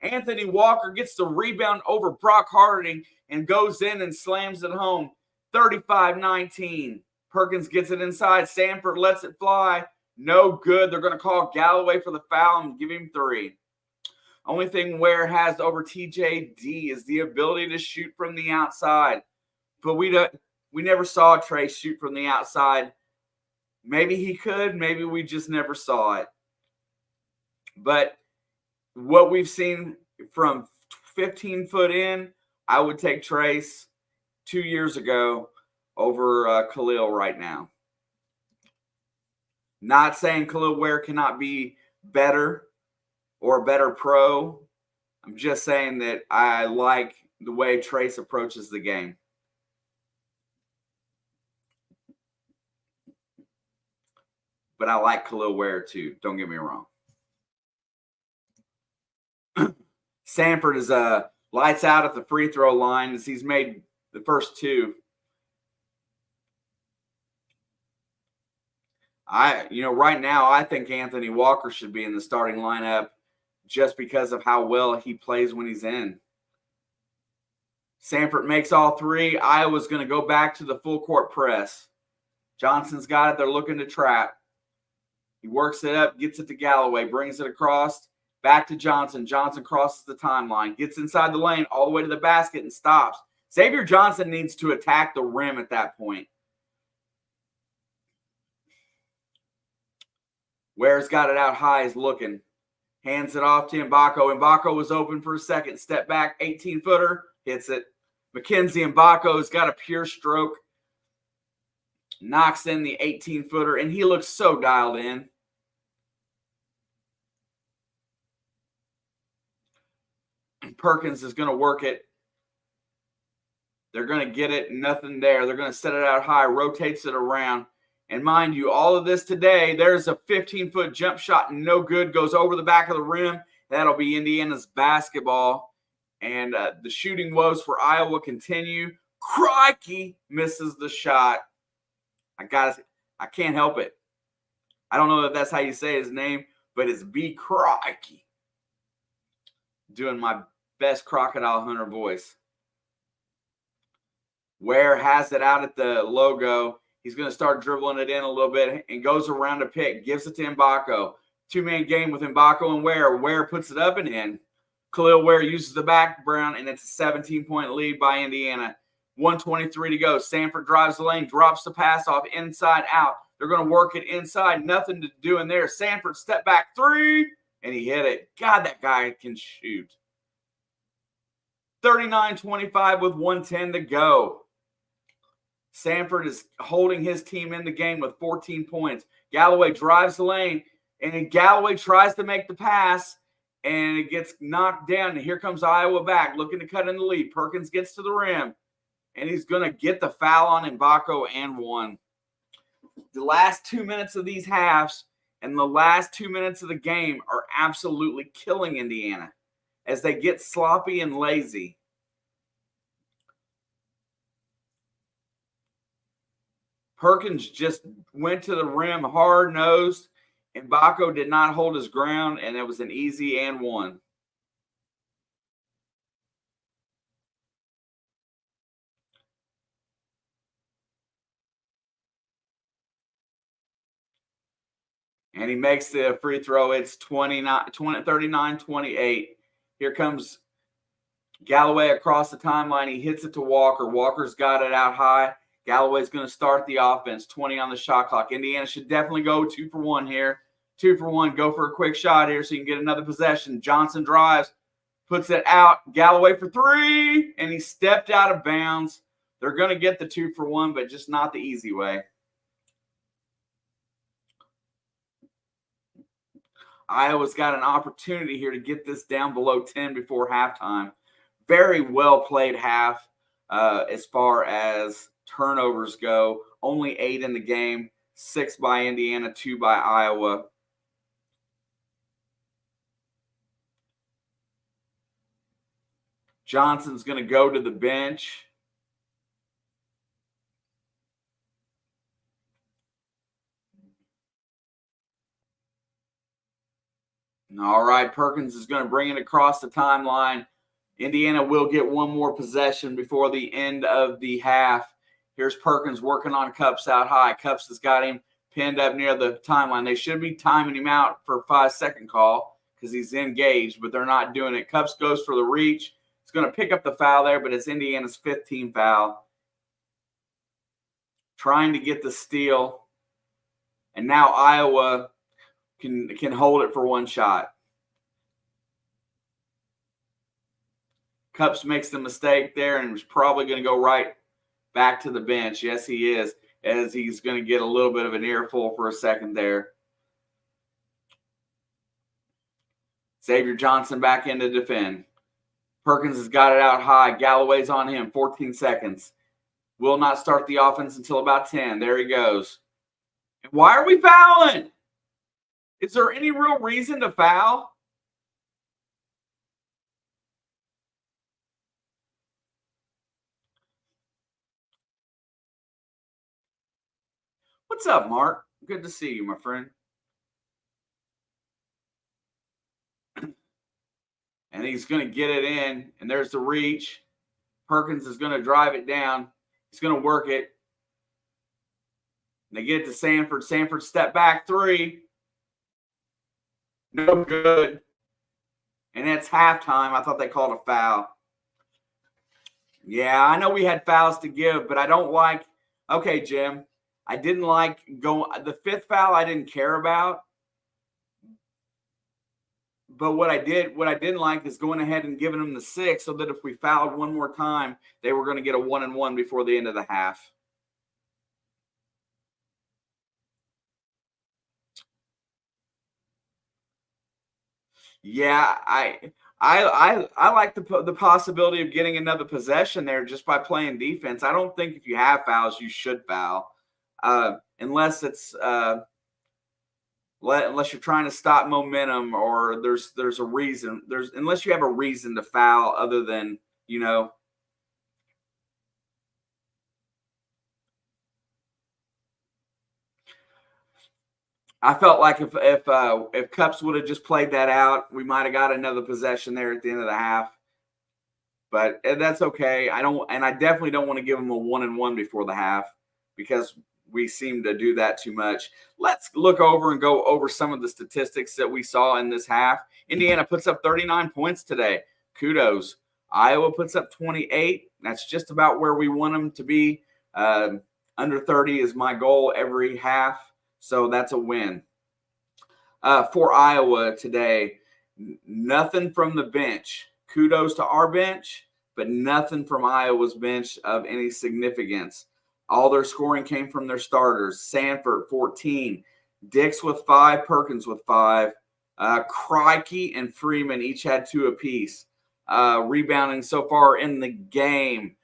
Speaker 1: Anthony Walker gets the rebound over Brock Harding and goes in and slams it home. 35-19. Perkins gets it inside. Sanford lets it fly. No good. They're going to call Galloway for the foul and give him 3. Only thing Ware has over TJD is the ability to shoot from the outside. But we never saw Trace shoot from the outside. Maybe he could. Maybe we just never saw it. But what we've seen from 15 foot in, I would take Trace 2 years ago over kel'el right now. Not saying kel'el Ware cannot be better or a better pro. I'm just saying that I like the way Trace approaches the game. But I like kel'el Ware too. Don't get me wrong. Sanford is lights out at the free throw line as he's made the first two. Right now, I think Anthony Walker should be in the starting lineup just because of how well he plays when he's in. Sanford makes all three. Iowa's going to go back to the full court press. Johnson's got it. They're looking to trap. He works it up, gets it to Galloway, brings it across, back to Johnson. Johnson crosses the timeline, gets inside the lane, all the way to the basket, and stops. Xavier Johnson needs to attack the rim at that point. Ware's got it out high, is looking. Hands it off to Mbako. Mbako was open for a second. Step back, 18-footer, hits it. Mackenzie Mbako's got a pure stroke. Knocks in the 18-footer, and he looks so dialed in. Perkins is going to work it. They're going to get it. Nothing there. They're going to set it out high, rotates it around. And mind you, all of this today, there's a 15-foot jump shot, no good, goes over the back of the rim. That'll be Indiana's basketball. And the shooting woes for Iowa continue. Crikey misses the shot. I can't help it. I don't know if that's how you say his name, but it's B. Crikey. Doing my best Crocodile Hunter voice. Ware has it out at the logo. He's going to start dribbling it in a little bit and goes around a pick, gives it to Mbako. Two-man game with Mbako and Ware. Ware puts it up and in. kel'el Ware uses the background, and it's a 17-point lead by Indiana. 1:23 to go. Sanford drives the lane, drops the pass off inside out. They're going to work it inside. Nothing to do in there. Sanford step back three, and he hit it. God, that guy can shoot. 39-25 with 1:10 to go. Sanford is holding his team in the game with 14 points. Galloway drives the lane, and Galloway tries to make the pass, and it gets knocked down. And here comes Iowa back, looking to cut in the lead. Perkins gets to the rim, and he's going to get the foul on Mbako and one. The last 2 minutes of these halves and the last 2 minutes of the game are absolutely killing Indiana as they get sloppy and lazy. Perkins just went to the rim hard-nosed. Mbako did not hold his ground, and it was an easy and one. And he makes the free throw. It's 39-28. Here comes Galloway across the timeline. He hits it to Walker. Walker's got it out high. Galloway's going to start the offense. 20 on the shot clock. Indiana should definitely go 2 for 1 here. 2 for 1. Go for a quick shot here so you can get another possession. Johnson drives, puts it out. Galloway for three, and he stepped out of bounds. They're going to get the 2 for 1, but just not the easy way. Iowa's got an opportunity here to get this down below 10 before halftime. Very well played half as far as turnovers go. Only 8 in the game. 6 by Indiana, 2 by Iowa. Johnson's going to go to the bench. All right, Perkins is going to bring it across the timeline. Indiana will get one more possession before the end of the half. Here's Perkins working on Cups out high. Cups has got him pinned up near the timeline. They should be timing him out for a 5-second call because he's engaged, but they're not doing it. Cups goes for the reach. It's going to pick up the foul there, but it's Indiana's 15th foul. Trying to get the steal. And now Iowa can hold it for one shot. Cups makes the mistake there and is probably going to go right back to the bench. Yes, he is, as he's going to get a little bit of an earful for a second there. Xavier Johnson back in to defend. Perkins has got it out high. Galloway's on him, 14 seconds. Will not start the offense until about 10. There he goes. Why are we fouling? Is there any real reason to foul? What's up, Mark? Good to see you, my friend. And he's going to get it in, and there's the reach. Perkins is going to drive it down. He's going to work it. They get it to Sanford. Sanford step back three. No good. And it's halftime. I thought they called a foul. Yeah, I know we had fouls to give, but I don't like – okay, Jim. I didn't like going – the fifth foul I didn't care about. But what I didn't like is going ahead and giving them the 6 so that if we fouled one more time, they were going to get a 1-and-1 before the end of the half. Yeah, I like the possibility of getting another possession there just by playing defense. I don't think if you have fouls, you should foul, unless it's unless you're trying to stop momentum or there's a reason. Unless you have a reason to foul other than, you know. I felt like if Cups would have just played that out, we might have got another possession there at the end of the half. But that's okay. I definitely don't want to give them a 1-and-1 before the half because we seem to do that too much. Let's look over and go over some of the statistics that we saw in this half. Indiana puts up 39 points today. Kudos. Iowa puts up 28. That's just about where we want them to be. Under 30 is my goal every half. So that's a win. For Iowa today, nothing from the bench. Kudos to our bench, but nothing from Iowa's bench of any significance. All their scoring came from their starters. Sanford, 14. Dix with 5. Perkins with 5. Crikey and Freeman each had 2 apiece. Rebounding so far in the game.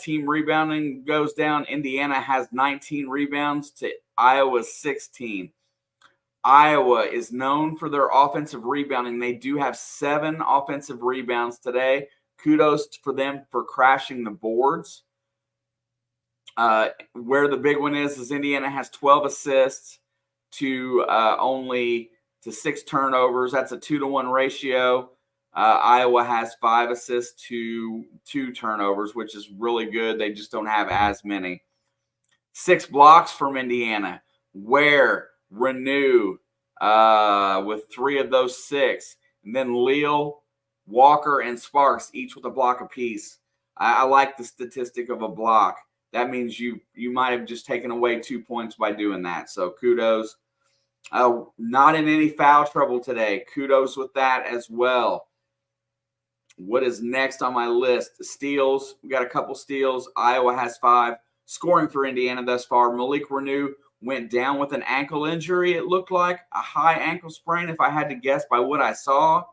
Speaker 1: Team rebounding goes down. Indiana has 19 rebounds to Iowa's 16. Iowa is known for their offensive rebounding. They do have 7 offensive rebounds today. Kudos for them for crashing the boards. Where the big one is Indiana has 12 assists to 6 turnovers. That's a 2-to-1 ratio. Iowa has 5 assists to 2 turnovers, which is really good. They just don't have as many. 6 blocks from Indiana. Ware, Renew with 3 of those 6. And then Leal, Walker, and Sparks each with a block apiece. I like the statistic of a block. That means you might have just taken away 2 points by doing that. So kudos. Not in any foul trouble today. Kudos with that as well. What is next on my list? Steals. We got a couple steals. Iowa has 5. Scoring for Indiana thus far. Malik Renew went down with an ankle injury. It looked like a high ankle sprain if I had to guess by what I saw.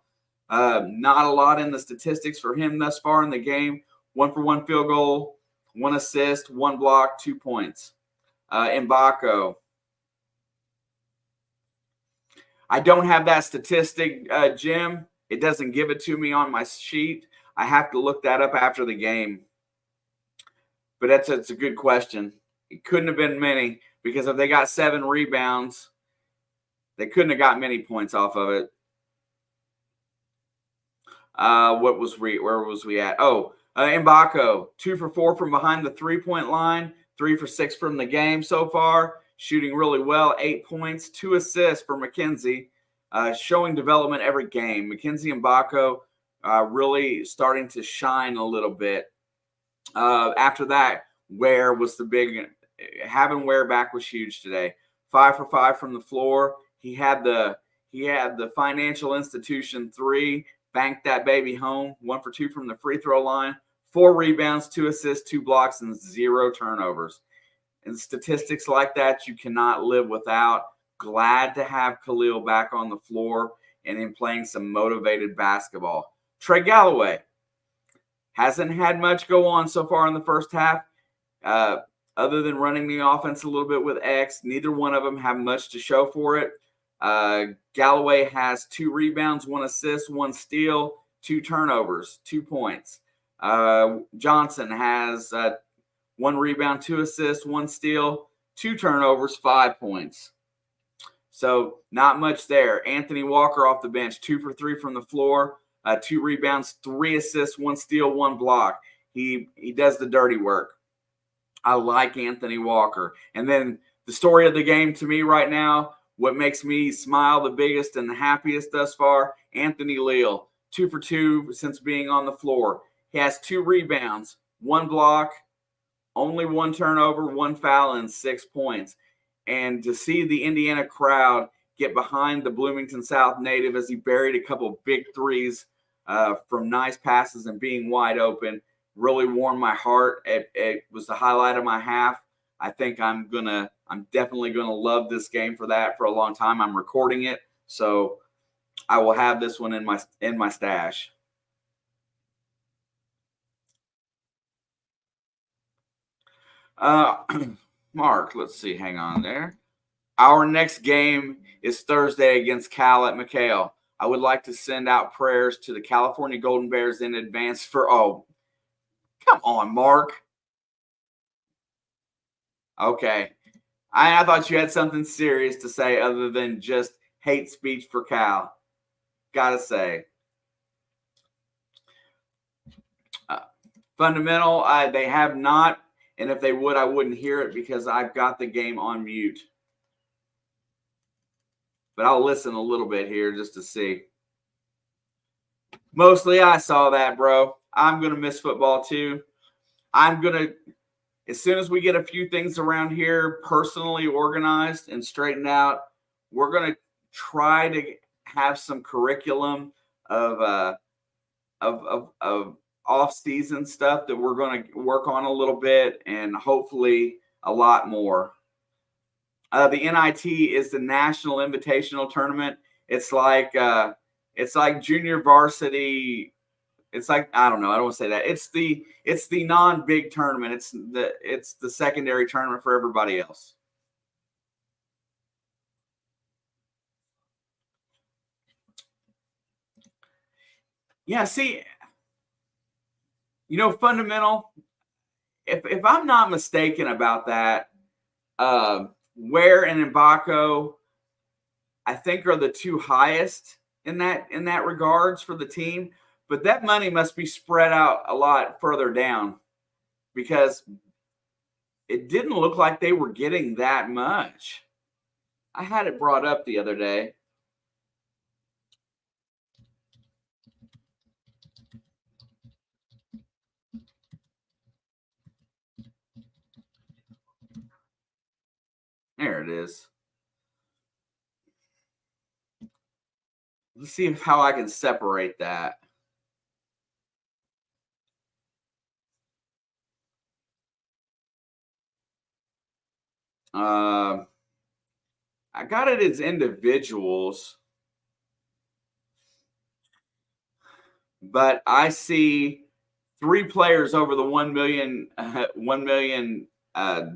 Speaker 1: Not a lot in the statistics for him thus far in the game. 1-for-1 field goal, 1 assist, 1 block, 2 points. Mbako. I don't have that statistic, Jim. It doesn't give it to me on my sheet. I have to look that up after the game. But it's a good question. It couldn't have been many because if they got 7 rebounds, they couldn't have got many points off of it. Where was we at? Mbako, 2 for 4 from behind the 3-point line, 3 for 6 from the game so far, shooting really well, 8 points, 2 assists for McKenzie, showing development every game. McKenzie Mbako really starting to shine a little bit. After that, Ware was the big. Having Ware back was huge today. 5 for 5 from the floor. He had the financial institution 3 banked that baby home. 1 for 2 from the free throw line, 4 rebounds, 2 assists, 2 blocks, and 0 turnovers. And statistics like that you cannot live without. Glad to have kel'el back on the floor and in playing some motivated basketball. Trey Galloway hasn't had much go on so far in the first half, other than running the offense a little bit with X. Neither one of them have much to show for it. Galloway has 2 rebounds, 1 assist, 1 steal, 2 turnovers, 2 points. Johnson has 1 rebound, 2 assists, 1 steal, 2 turnovers, 5 points. So not much there. Anthony Walker off the bench, 2 for 3 from the floor, 2 rebounds, 3 assists, 1 steal, 1 block. He does the dirty work. I like Anthony Walker. And then the story of the game to me right now, what makes me smile the biggest and the happiest thus far, Anthony Leal, 2 for 2 since being on the floor. He has 2 rebounds, 1 block, only 1 turnover, 1 foul, and 6 points. And to see the Indiana crowd get behind the Bloomington South native as he buried a couple of big threes from nice passes and being wide open really warmed my heart. It was the highlight of my half. I think I'm definitely gonna love this game for that for a long time. I'm recording it, so I will have this one in my stash. Mark, let's see. Hang on there. Our next game is Thursday against Cal at McHale. I would like to send out prayers to the California Golden Bears in advance for, come on, Mark. Okay. I thought you had something serious to say other than just hate speech for Cal. Gotta say. Fundamental, they have not, and if they would, I wouldn't hear it because I've got the game on mute. But I'll listen a little bit here just to see. Mostly I saw that, bro. I'm going to miss football too. I'm going to, as soon as we get a few things around here personally organized and straightened out, we're going to try to have some curriculum of off-season stuff that we're going to work on a little bit and hopefully a lot more. The NIT is the National Invitational Tournament. It's like junior varsity. It's like, I don't know. I don't want to say that. It's the non-big tournament. It's the secondary tournament for everybody else. Yeah, see, fundamental. If I'm not mistaken about that, Ware and Mbako, I think, are the 2 highest in that regards for the team. But that money must be spread out a lot further down because it didn't look like they were getting that much. I had it brought up the other day. There it is. Let's see how I can separate that. I got it as individuals, but I see 3 players over the $1 million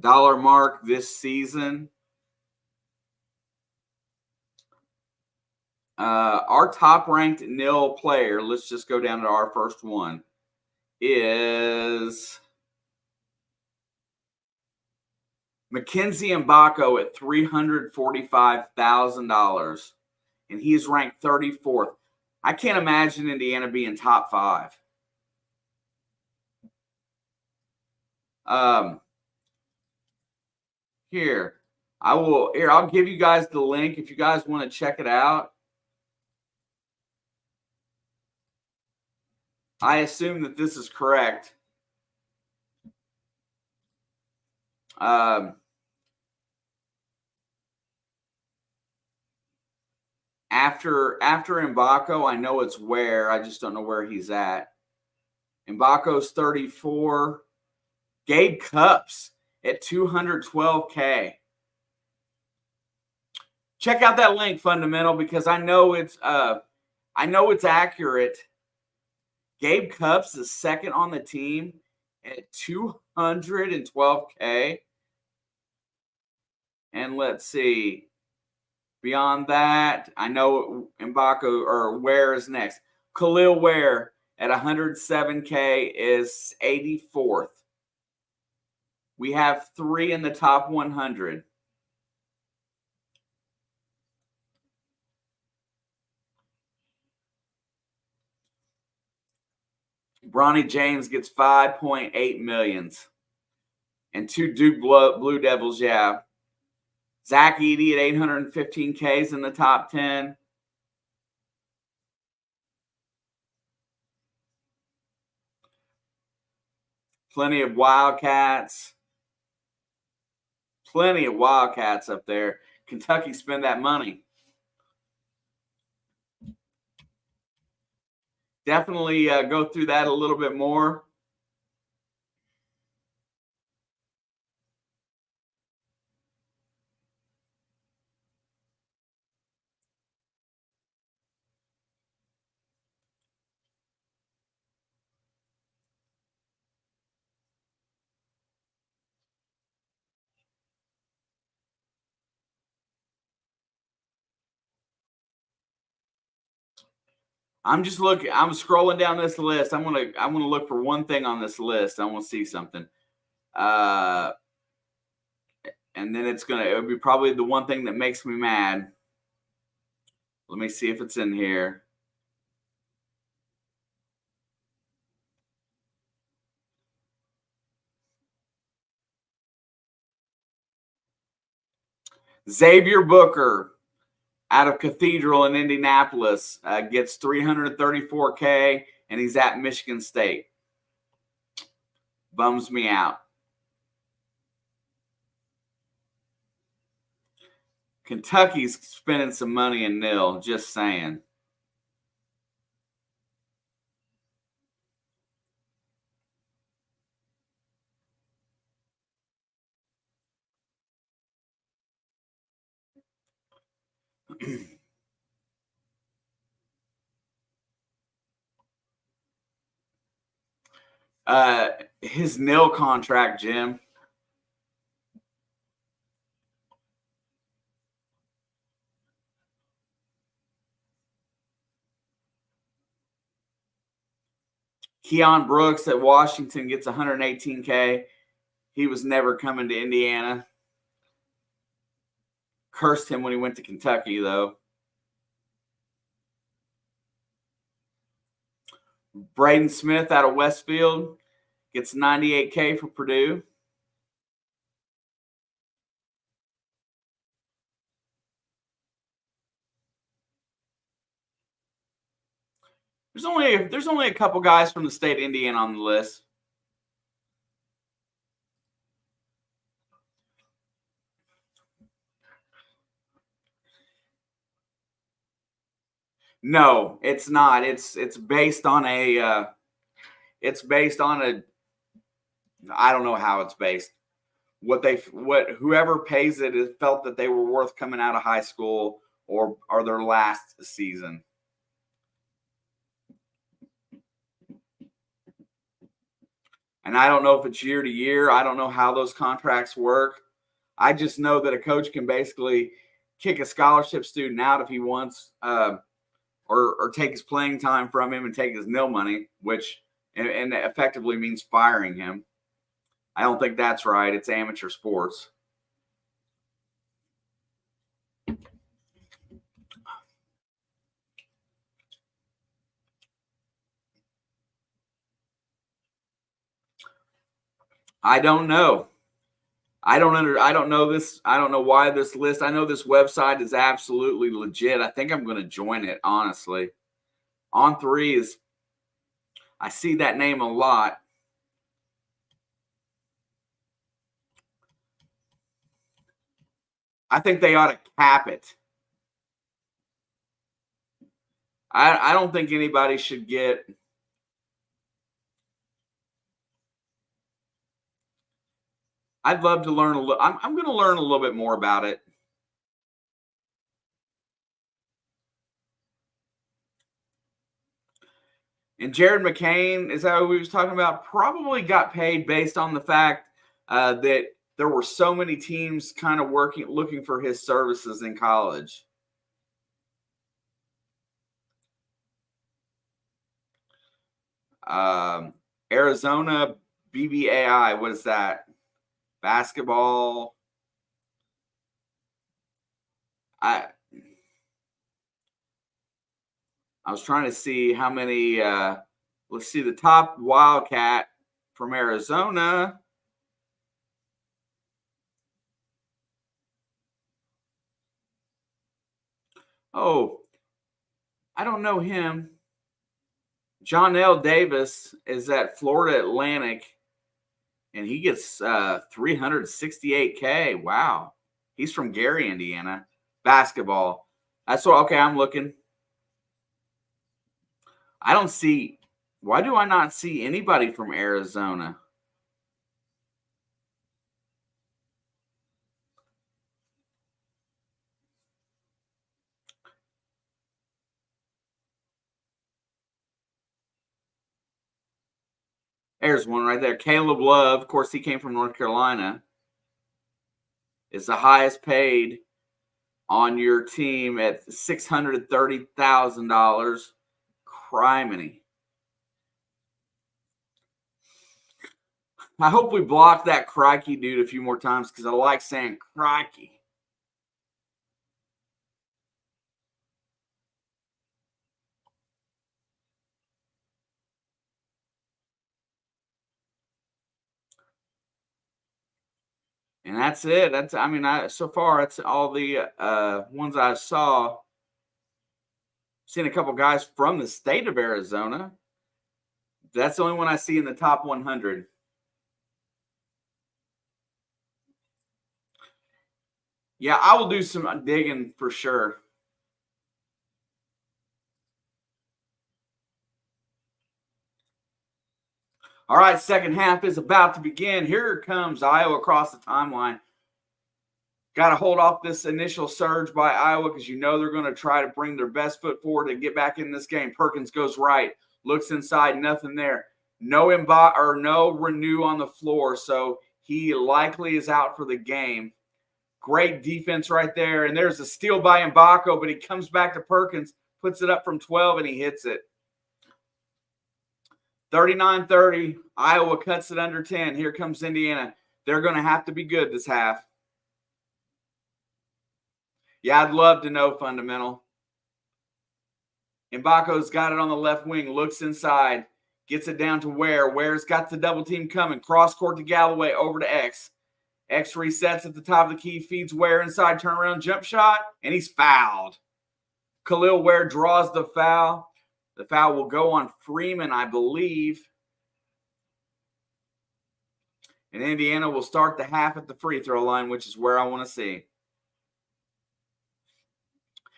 Speaker 1: dollar mark this season. Our top ranked nil player, let's just go down to our first one, is Mackenzie Mbako at $345,000, and he's ranked 34th. I can't imagine Indiana being top 5. I'll give you guys the link if you guys want to check it out. I assume that this is correct. After Mbako, I know it's where. I just don't know where he's at. Mbako's 34. Gabe Cups at 212K. Check out that link, Fundamental, because I know it's accurate. Gabe Cups is second on the team at 212K. And let's see. Beyond that, I know Mbako or Ware is next. Kel'el Ware at 107K is 84th. We have 3 in the top 100. Bronny James gets 5.8 millions. And 2 Duke Blue Devils, yeah. Zach Edey at 815K is in the top 10. Plenty of Wildcats. Plenty of Wildcats up there. Kentucky spend that money. Definitely go through that a little bit more. I'm just looking. I'm scrolling down this list. I'm gonna look for one thing on this list. I want to see something. And then it'll be probably the one thing that makes me mad. Let me see if it's in here. Xavier Booker out of Cathedral in Indianapolis gets 334K, and he's at Michigan State. Bums me out. Kentucky's spending some money in nil, just saying. His nil contract, Jim. Keon Brooks at Washington gets 118K. He was never coming to Indiana. Cursed him when he went to Kentucky, though. Braden Smith out of Westfield gets 98K for Purdue. There's only a couple guys from the state of Indiana on the list. No, it's not. It's based on a. I don't know how it's based. Whoever pays it felt that they were worth coming out of high school or their last season. And I don't know if it's year to year. I don't know how those contracts work. I just know that a coach can basically kick a scholarship student out if he wants, or take his playing time from him and take his nil money, which and effectively means firing him. I don't think that's right. It's amateur sports. I don't know. I don't know this. I don't know why this list. I know this website is absolutely legit. I think I'm going to join it, honestly. On3 is, I see that name a lot. I think they ought to cap it. I don't think anybody should get. I'd love to learn a little. I'm going to learn a little bit more about it. And Jared McCain, is that what we was talking about? Probably got paid based on the fact that there were so many teams kind of looking for his services in college. Arizona BBAI, what is that? Basketball. I was trying to see how many. Let's see the top Wildcat from Arizona. Oh, I don't know him. John L. Davis is at Florida Atlantic, and he gets $368K. Wow. He's from Gary, Indiana. Basketball. That's what, okay, I'm looking. I don't see, why do I not see anybody from Arizona? There's one right there. Caleb Love, of course, he came from North Carolina, is the highest paid on your team at $630,000. Criminy. I hope we block that crikey dude a few more times because I like saying crikey. And that's it. So far, that's all the ones I saw. Seen a couple guys from the state of Arizona. That's the only one I see in the top 100. Yeah, I will do some digging for sure. All right, second half is about to begin. Here comes Iowa across the timeline. Got to hold off this initial surge by Iowa because you know they're going to try to bring their best foot forward and get back in this game. Perkins goes right, looks inside, nothing there. No renew on the floor, so he likely is out for the game. Great defense right there, and there's a steal by Mbako, but he comes back to Perkins, puts it up from 12, and he hits it. 39-30, Iowa cuts it under 10. Here comes Indiana. They're going to have to be good this half. Yeah, I'd love to know fundamental. Mbako's got it on the left wing, looks inside, gets it down to Ware. Ware's got the double team coming. Cross court to Galloway, over to X. X resets at the top of the key, feeds Ware inside, turnaround jump shot, and he's fouled. Kel'el Ware draws the foul. The foul will go on Freeman, I believe. And Indiana will start the half at the free throw line, which is where I want to see.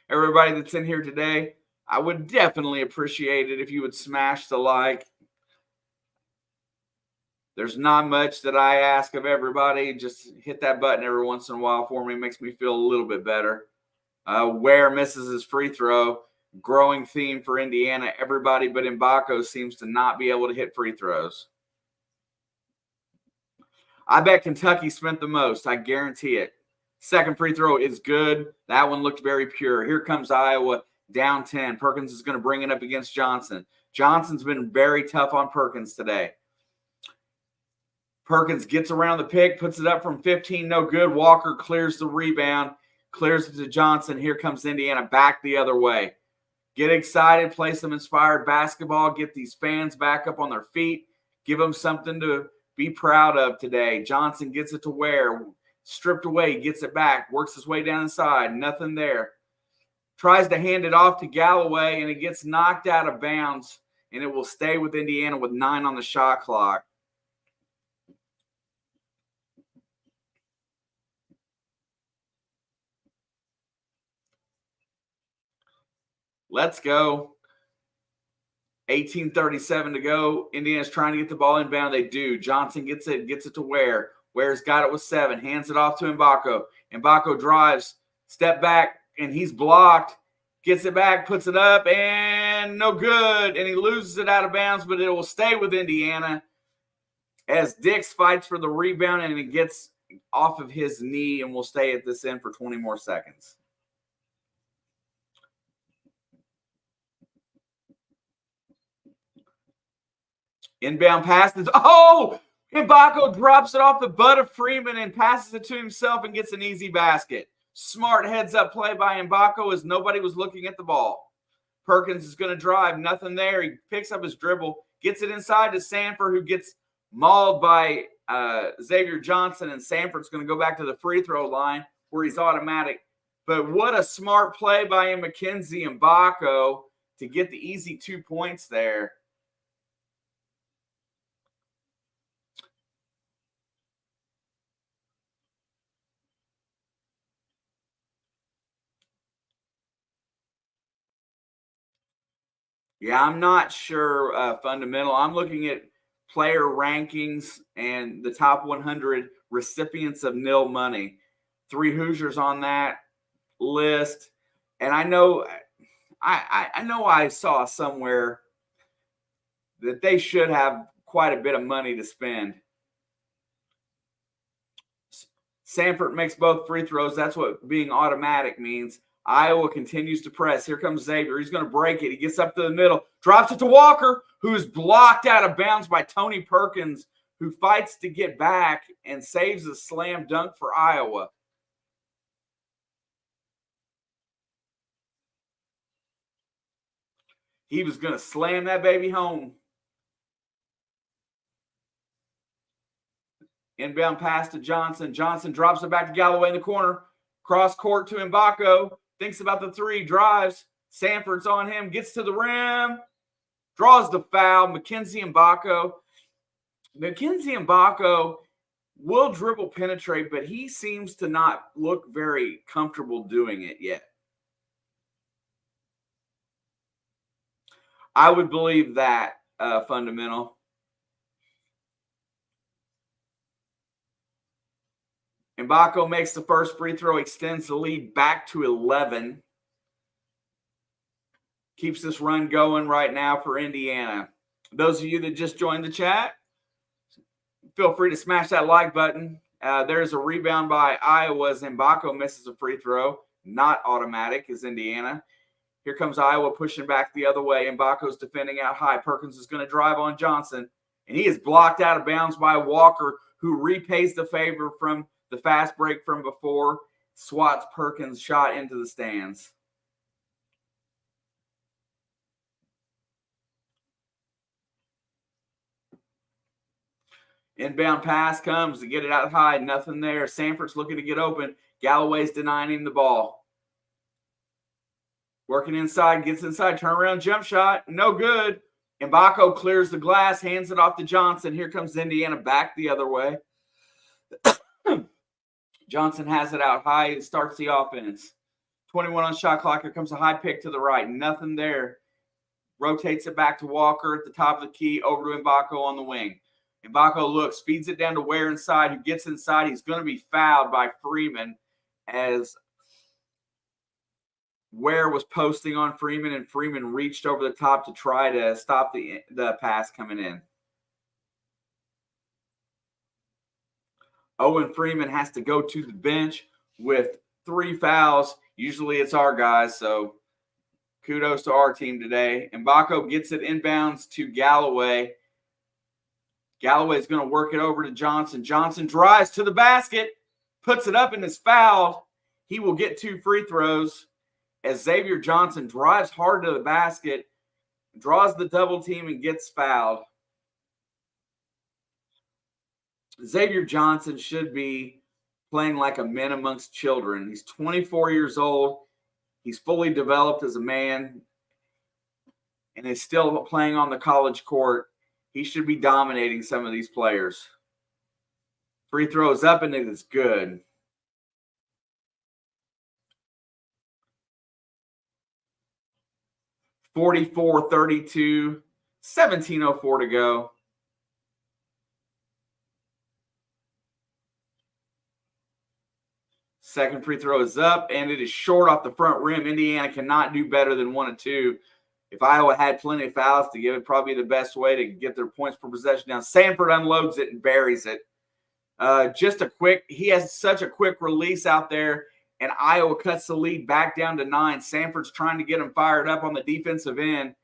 Speaker 1: Everybody that's in here today, I would definitely appreciate it if you would smash the like. There's not much that I ask of everybody. Just hit that button every once in a while for me. It makes me feel a little bit better. Ware misses his free throw. Growing theme for Indiana. Everybody but Mbako seems to not be able to hit free throws. I bet Kentucky spent the most. I guarantee it. Second free throw is good. That one looked very pure. Here comes Iowa down 10. Perkins is going to bring it up against Johnson. Johnson's been very tough on Perkins today. Perkins gets around the pick, puts it up from 15, no good. Walker clears the rebound, clears it to Johnson. Here comes Indiana back the other way. Get excited, play some inspired basketball, get these fans back up on their feet, give them something to be proud of today. Johnson gets it to Ware, stripped away, gets it back, works his way down inside, nothing there. Tries to hand it off to Galloway, and it gets knocked out of bounds, and it will stay with Indiana with 9 on the shot clock. Let's go. 18:37 to go. Indiana's trying to get the ball inbound. They do. Johnson gets it to Ware. Ware's got it with 7. Hands it off to Mbako. Mbako drives, step back, and he's blocked. Gets it back, puts it up, and no good. And he loses it out of bounds, but it will stay with Indiana as Dix fights for the rebound, and it gets off of his knee and will stay at this end for 20 more seconds. Inbound passes. Oh! Mbako drops it off the butt of Freeman and passes it to himself and gets an easy basket. Smart heads-up play by Mbako as nobody was looking at the ball. Perkins is going to drive. Nothing there. He picks up his dribble, gets it inside to Sanford, who gets mauled by Xavier Johnson, and Sanford's going to go back to the free throw line where he's automatic. But what a smart play by Mackenzie Mbako to get the easy 2 points there. Yeah, I'm not sure fundamental. I'm looking at player rankings and the top 100 recipients of nil money. 3 Hoosiers on that list. And I know I saw somewhere that they should have quite a bit of money to spend. Sanford makes both free throws. That's what being automatic means. Iowa continues to press. Here comes Xavier. He's going to break it. He gets up to the middle, drops it to Walker, who is blocked out of bounds by Tony Perkins, who fights to get back and saves a slam dunk for Iowa. He was going to slam that baby home. Inbound pass to Johnson. Johnson drops it back to Galloway in the corner. Cross court to Mbako. Thinks about the 3, drives. Sanford's on him, gets to the rim, draws the foul. Mackenzie Mbako will dribble penetrate, but he seems to not look very comfortable doing it yet. I would believe that fundamental. Mbako makes the first free throw, extends the lead back to 11. Keeps this run going right now for Indiana. Those of you that just joined the chat, feel free to smash that like button. There's a rebound by Iowa as Mbako misses a free throw. Not automatic as Indiana. Here comes Iowa pushing back the other way. Mbako's defending out high. Perkins is going to drive on Johnson, and he is blocked out of bounds by Walker, who repays the favor from the fast break from before, swats Perkins' shot into the stands. Inbound pass comes to get it out high. Nothing there. Sanford's looking to get open. Galloway's denying him the ball. Working inside, gets inside, turnaround jump shot. No good. Mbako clears the glass, hands it off to Johnson. Here comes Indiana back the other way. Johnson has it out high. It starts the offense. 21 on shot clock. Here comes a high pick to the right. Nothing there. Rotates it back to Walker at the top of the key. Over to Mbako on the wing. Mbako looks, feeds it down to Ware inside, who gets inside. He's going to be fouled by Freeman as Ware was posting on Freeman, and Freeman reached over the top to try to stop the pass coming in. Owen Freeman has to go to the bench with 3 fouls. Usually it's our guys, so kudos to our team today. Mbako gets it inbounds to Galloway. Galloway's going to work it over to Johnson. Johnson drives to the basket, puts it up, and is fouled. He will get 2 free throws as Xavier Johnson drives hard to the basket, draws the double team, and gets fouled. Xavier Johnson should be playing like a man amongst children. He's 24 years old. He's fully developed as a man and is still playing on the college court. He should be dominating some of these players. Free throws up, and it is good. (44-32). 17:04 to go. Second free throw is up, and it is short off the front rim. Indiana cannot do better than 1 and 2. If Iowa had plenty of fouls to give it, probably the best way to get their points per possession down. Sanford unloads it and buries it. He has such a quick release out there, and Iowa cuts the lead back down to 9. Sanford's trying to get him fired up on the defensive end.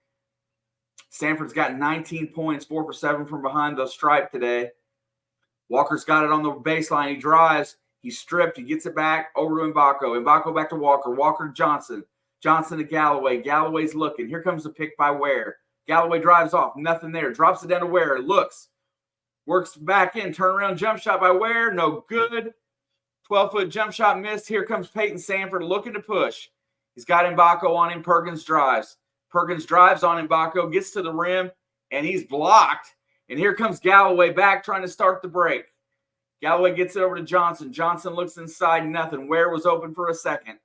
Speaker 1: Sanford's got 19 points, 4 for 7 from behind the stripe today. Walker's got it on the baseline. He drives. He's stripped. He gets it back over to Mbako. Mbako back to Walker. Walker to Johnson. Johnson to Galloway. Galloway's looking. Here comes the pick by Ware. Galloway drives off. Nothing there. Drops it down to Ware. Looks. Works back in. Turnaround jump shot by Ware. No good. 12-foot jump shot missed. Here comes Peyton Sanford looking to push. He's got Mbako on him. Perkins drives. Perkins drives on Mbako. Gets to the rim. And he's blocked. And here comes Galloway back trying to start the break. Galloway gets it over to Johnson. Johnson looks inside, nothing. Ware was open for a second.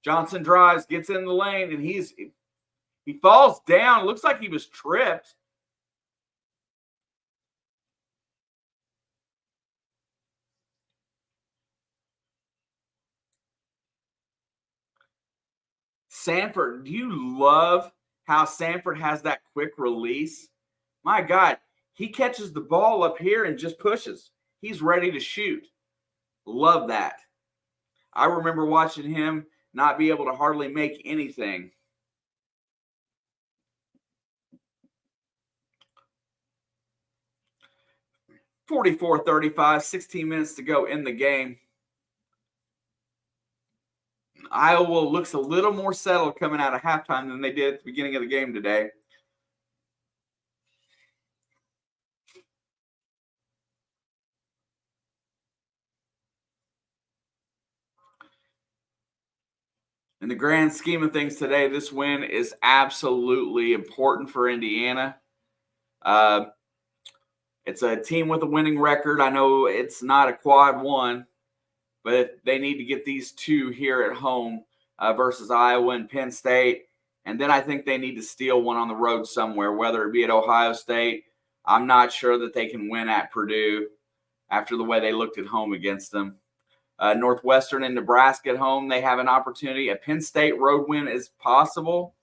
Speaker 1: Johnson drives, gets in the lane, and he falls down. Looks like he was tripped. Sanford, do you love how Sanford has that quick release? My God, he catches the ball up here and just pushes. He's ready to shoot. Love that. I remember watching him not be able to hardly make anything. (44-35), 16 minutes to go in the game. Iowa looks a little more settled coming out of halftime than they did at the beginning of the game today. In the grand scheme of things today, this win is absolutely important for Indiana. It's a team with a winning record. I know it's not a quad one, but they need to get these two here at home versus Iowa and Penn State. And then I think they need to steal one on the road somewhere, whether it be at Ohio State. I'm not sure that they can win at Purdue after the way they looked at home against them. Northwestern and Nebraska at home, they have an opportunity. A Penn State road win is possible.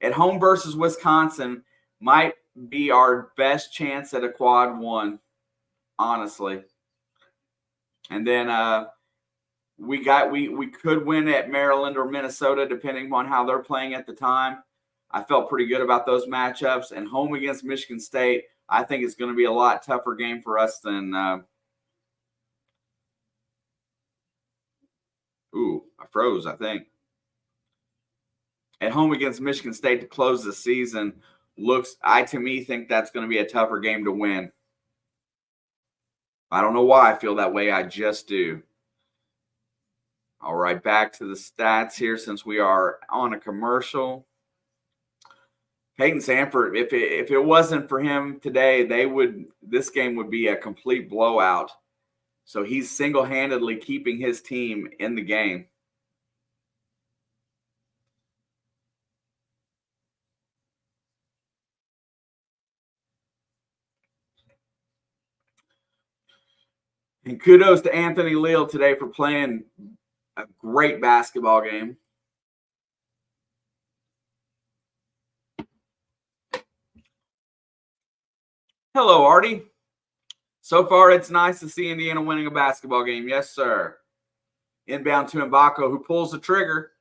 Speaker 1: At home versus Wisconsin might be our best chance at a quad one, honestly. And then we could win at Maryland or Minnesota, depending on how they're playing at the time. I felt pretty good about those matchups. And home against Michigan State, I think it's going to be a lot tougher game for us than I froze, I think. At home against Michigan State to close the season to me think that's going to be a tougher game to win. I don't know why I feel that way. I just do. All right, back to the stats here since we are on a commercial. Peyton Sanford, if it wasn't for him today, this game would be a complete blowout. So he's single-handedly keeping his team in the game. And kudos to Anthony Leal today for playing a great basketball game. Hello, Artie. So far, it's nice to see Indiana winning a basketball game. Yes, sir. Inbound to Mbako, who pulls the trigger.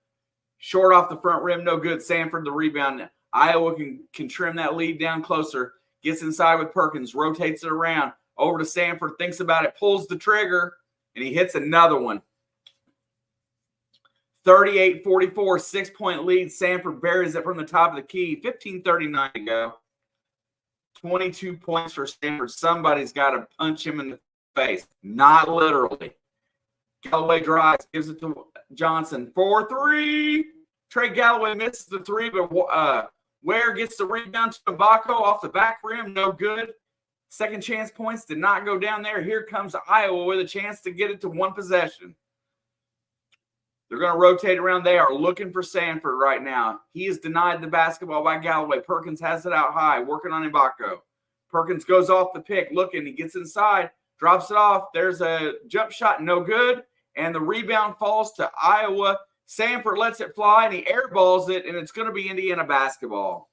Speaker 1: Short off the front rim, no good. Sanford, the rebound. Iowa can trim that lead down closer. Gets inside with Perkins, rotates it around. Over to Sanford, thinks about it, pulls the trigger, and he hits another one. 38-44, 6-point lead. Sanford buries it from the top of the key. 15:39 to go. 22 points for Sanford. Somebody's got to punch him in the face. Not literally. Galloway drives, gives it to Johnson. 4-3. Trey Galloway misses the three, but Ware gets the rebound to Mbako off the back rim. No good. Second chance points did not go down there. Here comes Iowa with a chance to get it to one possession. They're going to rotate around. They are looking for Sanford right now. He is denied the basketball by Galloway. Perkins has it out high, working on Mbako. Perkins goes off the pick, looking. He gets inside, drops it off. There's a jump shot, no good. And the rebound falls to Iowa. Sanford lets it fly, and he airballs it, and it's going to be Indiana basketball.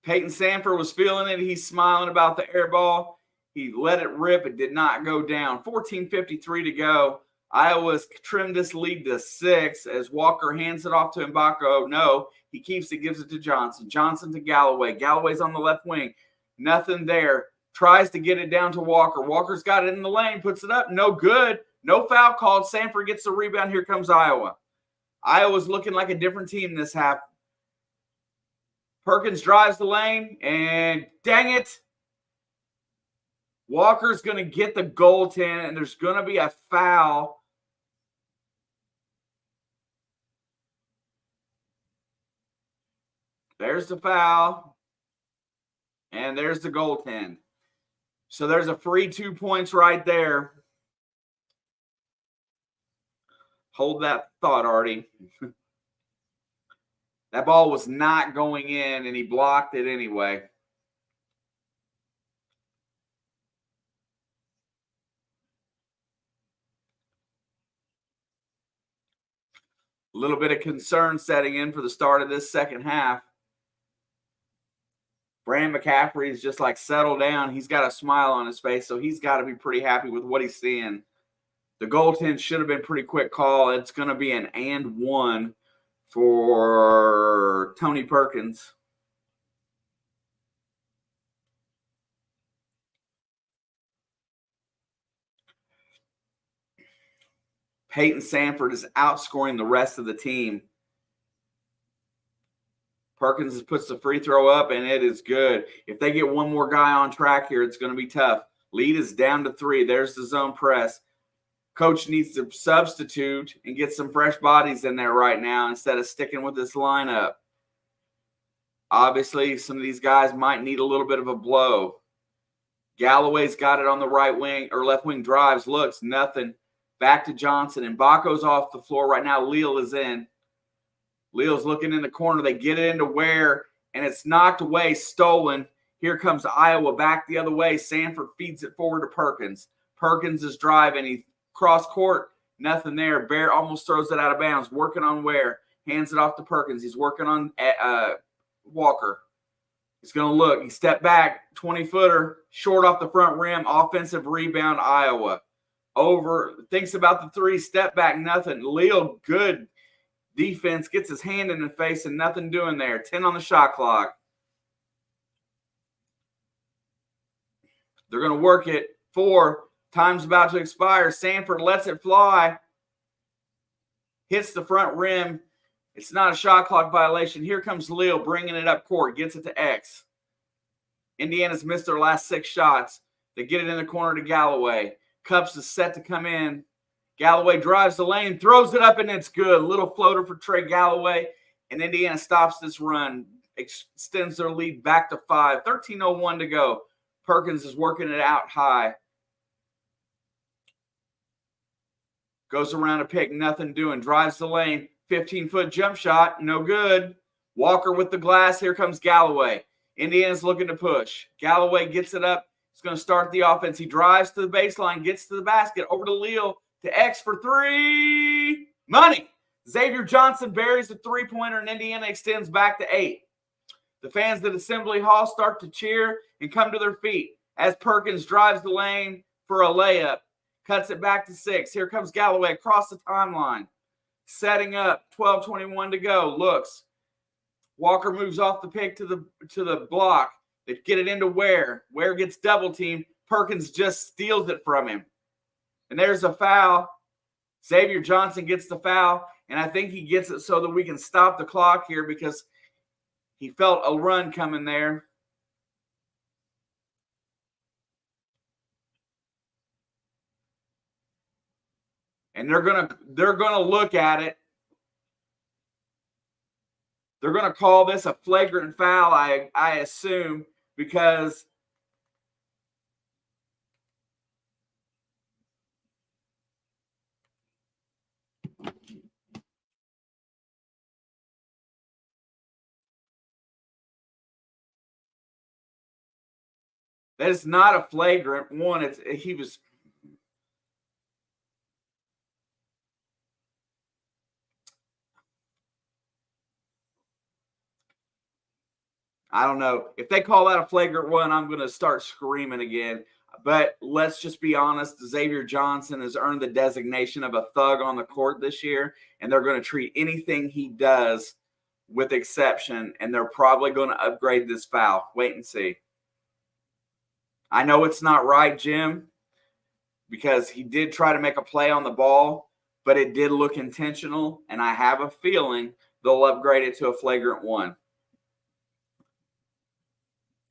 Speaker 1: Peyton Sanford was feeling it. He's smiling about the air ball. He let it rip. It did not go down. 14:53 to go. Iowa's trimmed this lead to 6 as Walker hands it off to Mbako. No, he keeps it, gives it to Johnson. Johnson to Galloway. Galloway's on the left wing. Nothing there. Tries to get it down to Walker. Walker's got it in the lane, puts it up. No good. No foul called. Sanford gets the rebound. Here comes Iowa. Iowa's looking like a different team this half. Perkins drives the lane, and dang it, Walker's going to get the goaltend, and there's going to be a foul. There's the foul, and there's the goaltend. So there's a free 2 points right there. Hold that thought, Artie. That ball was not going in, and he blocked it anyway. A little bit of concern setting in for the start of this second half. Brandon McCaffrey is just like settled down. He's got a smile on his face, so he's got to be pretty happy with what he's seeing. The goaltend should have been pretty quick call. It's going to be an and one for Tony Perkins. Peyton Sanford is outscoring the rest of the team. Perkins puts the free throw up, and it is good. If they get one more guy on track here, it's going to be tough. Lead is down to 3. There's the zone press. Coach needs to substitute and get some fresh bodies in there right now instead of sticking with this lineup. Obviously, some of these guys might need a little bit of a blow. Galloway's got it on the right wing or left wing, drives, looks, nothing. Back to Johnson. And Baco's off the floor right now. Leal is in. Leal's looking in the corner. They get it into Ware, and it's knocked away, stolen. Here comes Iowa back the other way. Sanford feeds it forward to Perkins. Perkins is driving. He cross court, nothing there. Bear almost throws it out of bounds. Working on Ware. Hands it off to Perkins. He's working on Walker. He's going to look. He stepped back, 20-footer, short off the front rim. Offensive rebound, Iowa. Over, thinks about the 3, step back, nothing. Leal, good defense, gets his hand in the face and nothing doing there. 10 on the shot clock. They're going to work it. 4. Time's about to expire. Sanford lets it fly. Hits the front rim. It's not a shot clock violation. Here comes Leal bringing it up court. Gets it to X. Indiana's missed their last 6 shots. They get it in the corner to Galloway. Cups is set to come in. Galloway drives the lane, throws it up, and it's good. Little floater for Trey Galloway. And Indiana stops this run. Extends their lead back to 5. 13:01 to go. Perkins is working it out high. Goes around a pick, nothing doing. Drives the lane, 15-foot jump shot, no good. Walker with the glass. Here comes Galloway. Indiana's looking to push. Galloway gets it up. He's going to start the offense. He drives to the baseline, gets to the basket, over to Leal, to X for 3. Money. Xavier Johnson buries the three-pointer, and Indiana extends back to 8. The fans at Assembly Hall start to cheer and come to their feet as Perkins drives the lane for a layup. Cuts it back to 6. Here comes Galloway across the timeline. Setting up, 12:21 to go. Looks. Walker moves off the pick to the block. They get it into Ware. Ware gets double teamed. Perkins just steals it from him. And there's a foul. Xavier Johnson gets the foul. And I think he gets it so that we can stop the clock here because he felt a run coming there. And they're gonna look at it. They're gonna call this a flagrant foul, I assume, because That is not a flagrant one. He was. I don't know. If they call that a flagrant one, I'm going to start screaming again. But let's just be honest. Xavier Johnson has earned the designation of a thug on the court this year, and they're going to treat anything he does with exception, and they're probably going to upgrade this foul. Wait and see. I know it's not right, Jim, because he did try to make a play on the ball, but it did look intentional, and I have a feeling they'll upgrade it to a flagrant one.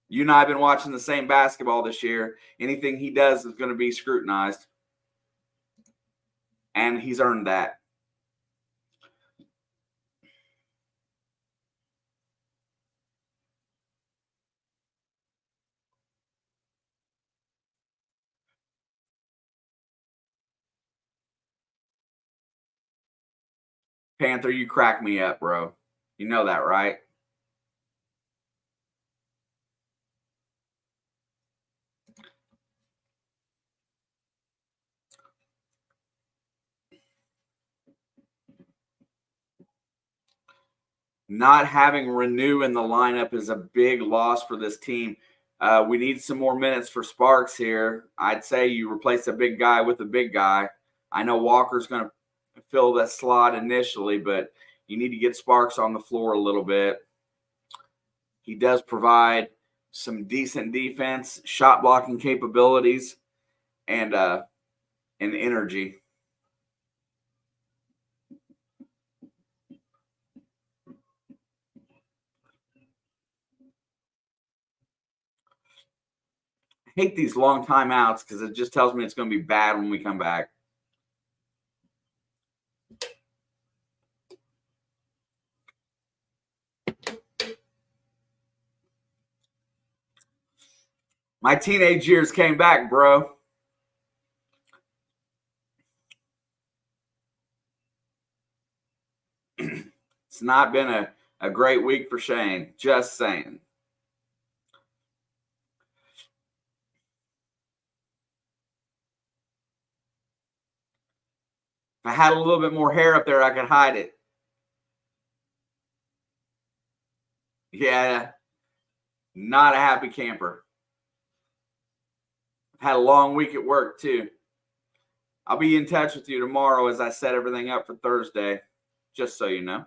Speaker 1: You and I have been watching the same basketball this year. Anything he does is going to be scrutinized. And he's earned that. Panther, you crack me up, bro. You know that, right? Not having Renew in the lineup is a big loss for this team. We need some more minutes for Sparks here. I'd say you replace a big guy with a big guy. I know Walker's going to fill that slot initially, but you need to get Sparks on the floor a little bit. He does provide some decent defense, shot blocking capabilities, and energy. I hate these long timeouts because it just tells me it's going to be bad when we come back. My teenage years came back, bro. It's not been a great week for Shane. Just saying. If I had a little bit more hair up there, I could hide it. Yeah, not a happy camper. I've had a long week at work, too. I'll be in touch with you tomorrow as I set everything up for Thursday, just so you know.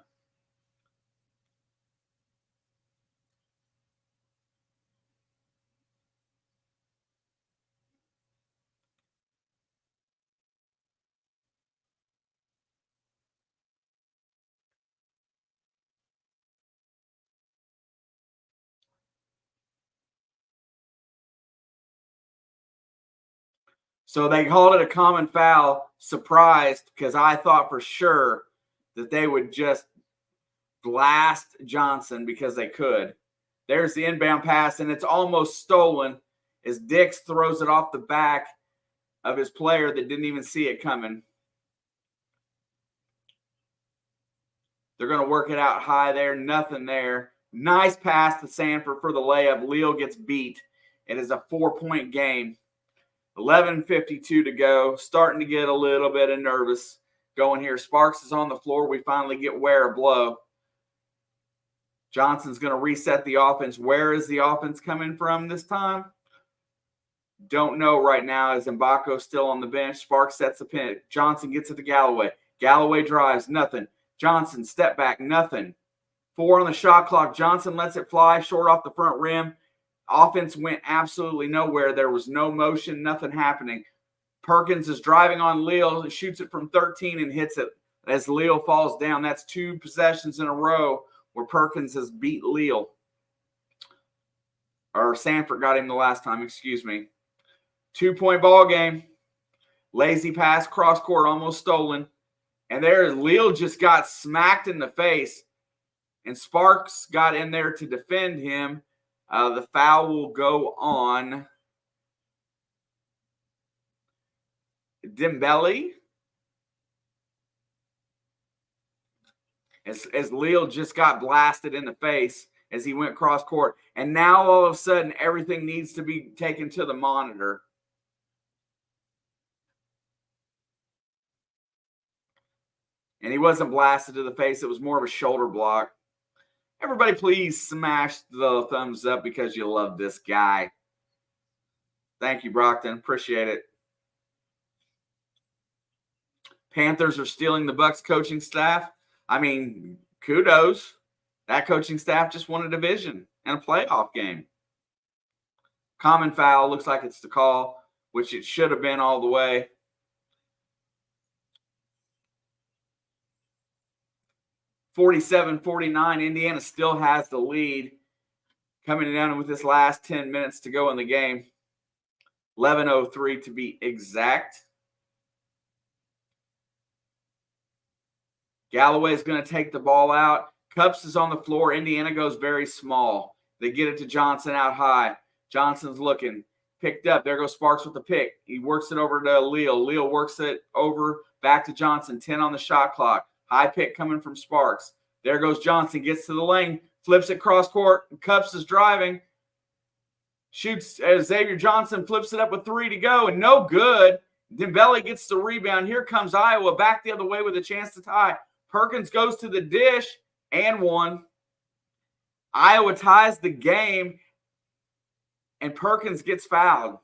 Speaker 1: So they called it a common foul, surprised, because I thought for sure that they would just blast Johnson because they could. There's the inbound pass, and it's almost stolen as Dix throws it off the back of his player that didn't even see it coming. They're going to work it out high there. Nothing there. Nice pass to Sanford for the layup. Leal gets beat. It is a 4-point game. 11:52 to go. Starting to get a little bit of nervous going here. Sparks is on the floor. We finally get Ware a blow. Johnson's going to reset the offense. Where is the offense coming from this time? Don't know right now. Is Mbako still on the bench? Sparks sets the pin. Johnson gets it to Galloway. Galloway drives. Nothing. Johnson, step back. Nothing. 4 on the shot clock. Johnson lets it fly short off the front rim. Offense went absolutely nowhere. There was no motion, nothing happening. Perkins is driving on Leal, shoots it from 13 and hits it as Leal falls down. That's 2 possessions in a row where Perkins has beat Leal. Or Sanford got him the last time, excuse me. 2-point ball game. Lazy pass, cross court, almost stolen. And there, Leal just got smacked in the face. And Sparks got in there to defend him. The foul will go on Dembele. As Leal just got blasted in the face. as he went cross court. And now all of a sudden, everything needs to be taken to the monitor. And he wasn't blasted to the face. It was more of a shoulder block. Everybody, please smash the thumbs up because you love this guy. Thank you, Brockton. Appreciate it. Panthers are stealing the Bucks coaching staff. I mean, kudos. That coaching staff just won a division and a playoff game. Common foul. Looks like it's the call, which it should have been all the way. (47-49). Indiana still has the lead. Coming down with this last 10 minutes to go in the game. 11:03 to be exact. Galloway is going to take the ball out. Cups is on the floor. Indiana goes very small. They get it to Johnson out high. Johnson's looking. Picked up. There goes Sparks with the pick. He works it over to Leal. Leal works it over back to Johnson. 10 on the shot clock. High pick coming from Sparks. There goes Johnson. Gets to the lane. Flips it cross court. Cups is driving. Shoots as Xavier Johnson flips it up with 3 to go. And no good. Dembele gets the rebound. Here comes Iowa back the other way with a chance to tie. Perkins goes to the dish and one. Iowa ties the game. And Perkins gets fouled.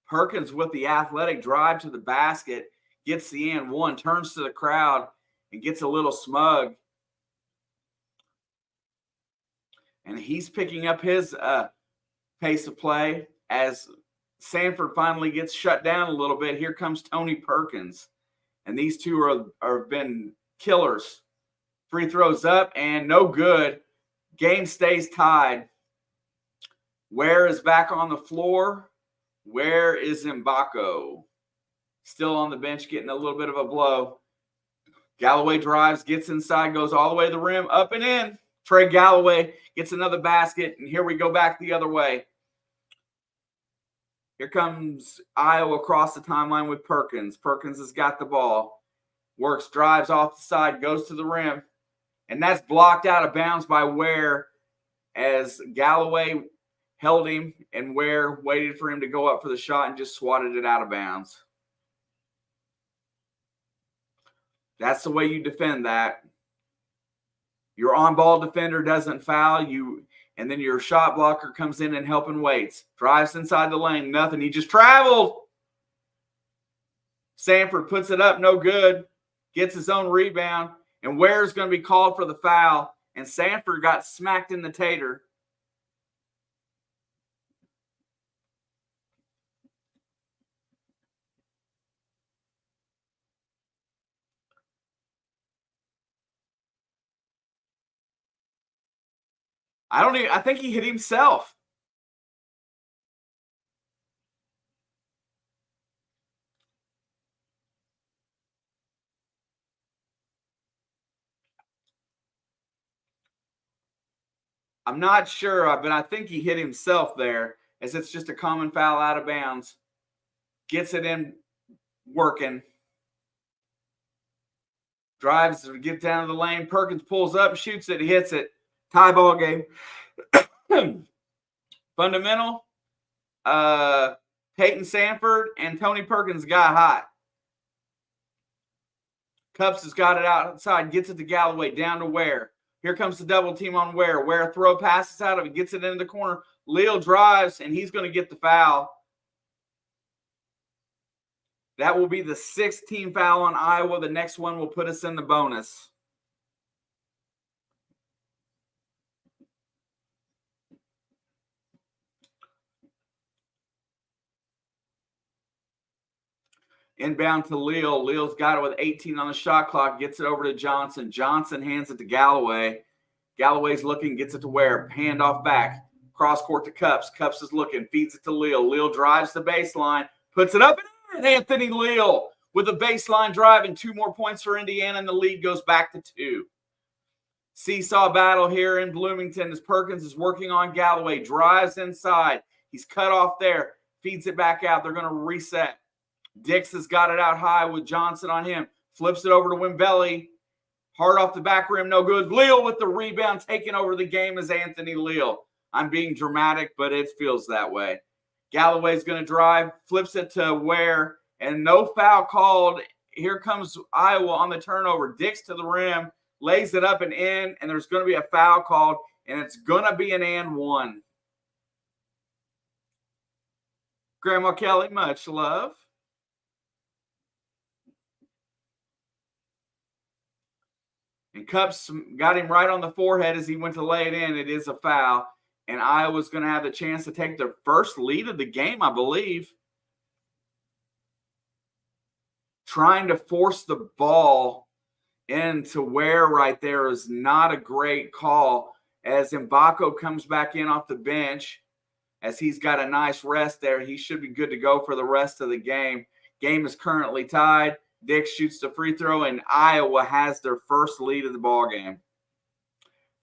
Speaker 1: Perkins with the athletic drive to the basket, gets the and one, turns to the crowd, and gets a little smug. And he's picking up his pace of play as Sanford finally gets shut down a little bit. Here comes Tony Perkins. And these two are been killers. Free throws up and no good. Game stays tied. Ware is back on the floor. Where is Mbako? Still on the bench, getting a little bit of a blow. Galloway drives, gets inside, goes all the way to the rim, up and in. Trey Galloway gets another basket, and here we go back the other way. Here comes Iowa across the timeline with Perkins. Perkins has got the ball. Works, drives off the side, goes to the rim. And that's blocked out of bounds by Ware as Galloway held him, and Ware waited for him to go up for the shot and just swatted it out of bounds. That's the way you defend that. Your on-ball defender doesn't foul you, and then your shot blocker comes in and helping waits. Drives inside the lane, nothing. He just traveled. Sanford puts it up, no good. Gets his own rebound, and Ware's going to be called for the foul, and Sanford got smacked in the tater. I think he hit himself. I'm not sure, but I think he hit himself there, as it's just a common foul out of bounds. Gets it in working. Drives to get down to the lane. Perkins pulls up, shoots it, hits it. Tie ball game. Fundamental. Peyton Sanford and Tony Perkins got hot. Cups has got it outside, gets it to Galloway, down to Ware. Here comes the double team on Ware. Ware throw passes out of it, gets it into the corner. Leal drives, and he's going to get the foul. That will be the 6th team foul on Iowa. The next one will put us in the bonus. Inbound to Leal. Leal's got it with 18 on the shot clock. Gets it over to Johnson. Johnson hands it to Galloway. Galloway's looking, gets it to Ware. Hand off back. Cross court to Cups. Cups is looking, feeds it to Leal. Leal drives the baseline, puts it up, and Anthony Leal with a baseline drive and 2 more points for Indiana, and the lead goes back to 2. Seesaw battle here in Bloomington as Perkins is working on Galloway. Drives inside. He's cut off there. Feeds it back out. They're going to reset. Dix has got it out high with Johnson on him. Flips it over to Wimbelli. Hard off the back rim, no good. Leal with the rebound, taking over the game is Anthony Leal. I'm being dramatic, but it feels that way. Galloway's going to drive, flips it to Ware, and no foul called. Here comes Iowa on the turnover. Dix to the rim, lays it up and in, and there's going to be a foul called, and it's going to be an and one. Grandma Kelly, much love. And Cups got him right on the forehead as he went to lay it in. It is a foul. And Iowa's going to have the chance to take their first lead of the game, I believe. Trying to force the ball into Ware right there is not a great call as Mbako comes back in off the bench. As he's got a nice rest there, he should be good to go for the rest of the game. Game is currently tied. Dix shoots the free throw, and Iowa has their first lead of the ball game.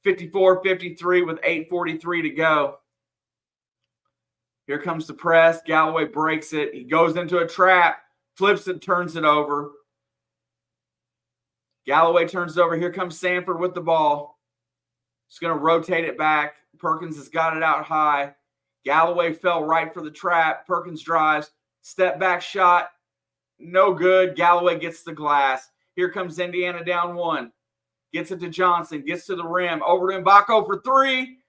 Speaker 1: 54-53 with 8:43 to go. Here comes the press. Galloway breaks it. He goes into a trap, flips it, turns it over. Galloway turns it over. Here comes Sanford with the ball. He's going to rotate it back. Perkins has got it out high. Galloway fell right for the trap. Perkins drives. Step back shot. No good. Galloway gets the glass. Here comes Indiana down one. Gets it to Johnson. Gets to the rim. Over to Mbako for three.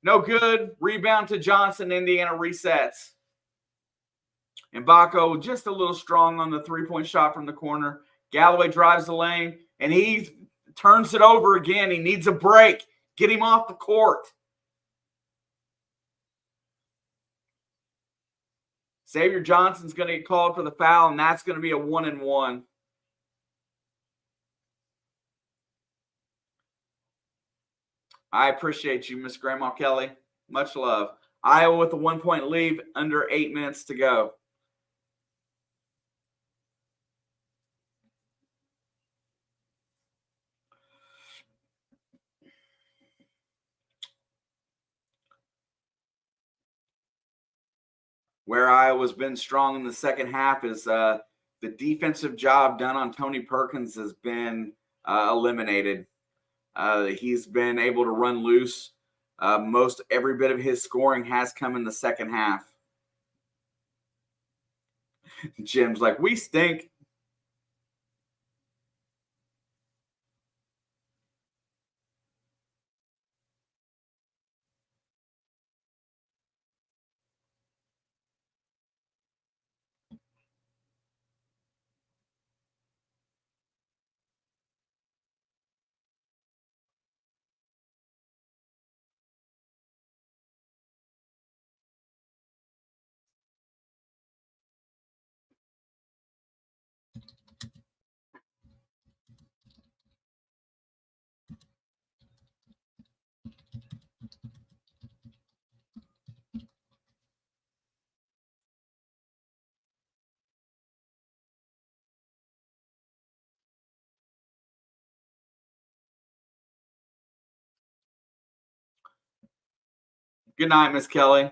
Speaker 1: No good. Rebound to Johnson. Indiana resets. Mbako just a little strong on the three-point shot from the corner. Galloway drives the lane, and he turns it over again. He needs a break. Get him off the court. Xavier Johnson's going to get called for the foul, and that's going to be a 1-and-1. I appreciate you, Miss Grandma Kelly. Much love. Iowa with a 1-point lead, under 8 minutes to go. Where Iowa's been strong in the second half is the defensive job done on Tony Perkins has been eliminated. He's been able to run loose. Most every bit of his scoring has come in the second half. Jim's like, we stink. Good night, Miss Kelly.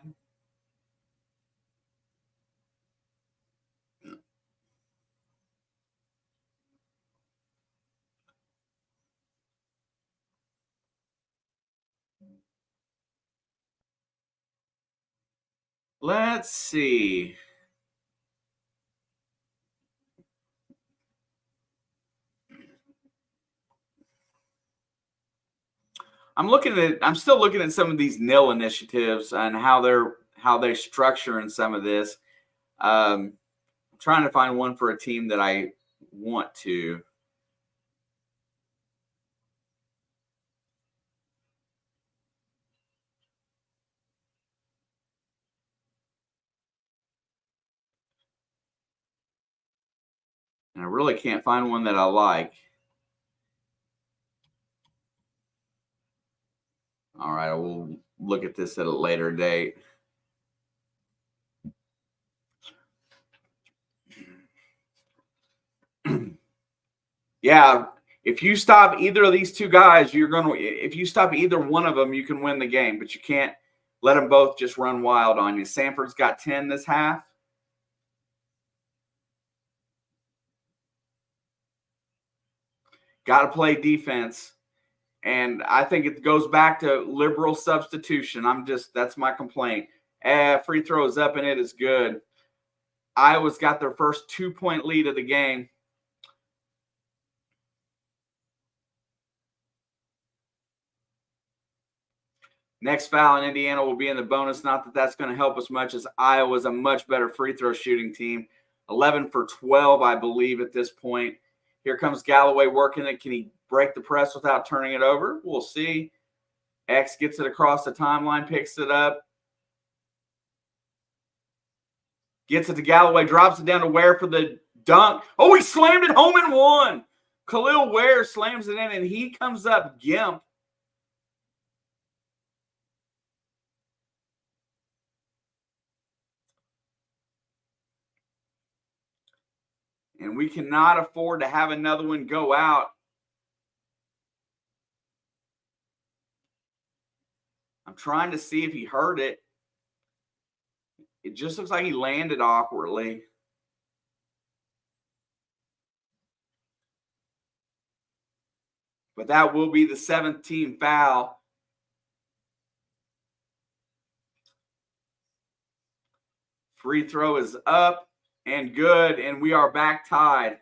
Speaker 1: Let's see. I'm still looking at some of these nil initiatives and how they structure in some of this. I'm trying to find one for a team that I want to. And I really can't find one that I like. All right, I will look at this at a later date. Yeah, If you stop either of these two guys, if you stop either one of them, you can win the game, but you can't let them both just run wild on you. Sanford's got 10 this half. Got to play defense. And I think it goes back to liberal substitution. That's my complaint. Free throw is up and it is good. Iowa's got their first 2-point lead of the game. Next foul in Indiana will be in the bonus. Not that that's going to help us much, as Iowa's a much better free throw shooting team. 11 for 12, I believe, at this point. Here comes Galloway working it. Can he break the press without turning it over? We'll see. X gets it across the timeline, picks it up. Gets it to Galloway, drops it down to Ware for the dunk. Oh, he slammed it home and one. Kel'el Ware slams it in, and he comes up gimp. And we cannot afford to have another one go out. I'm trying to see if he heard it. It just looks like he landed awkwardly. But that will be the 7th team foul. Free throw is up and good, and we are back tied.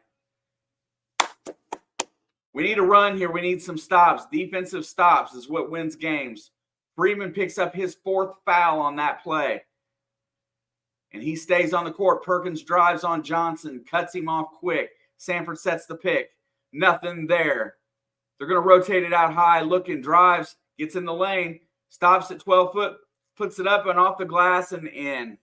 Speaker 1: We need a run here. We need some stops. Defensive stops is what wins games. Freeman picks up his 4th foul on that play. And he stays on the court. Perkins drives on Johnson, cuts him off quick. Sanford sets the pick. Nothing there. They're going to rotate it out high, looking, drives, gets in the lane, stops at 12 foot, puts it up and off the glass and in.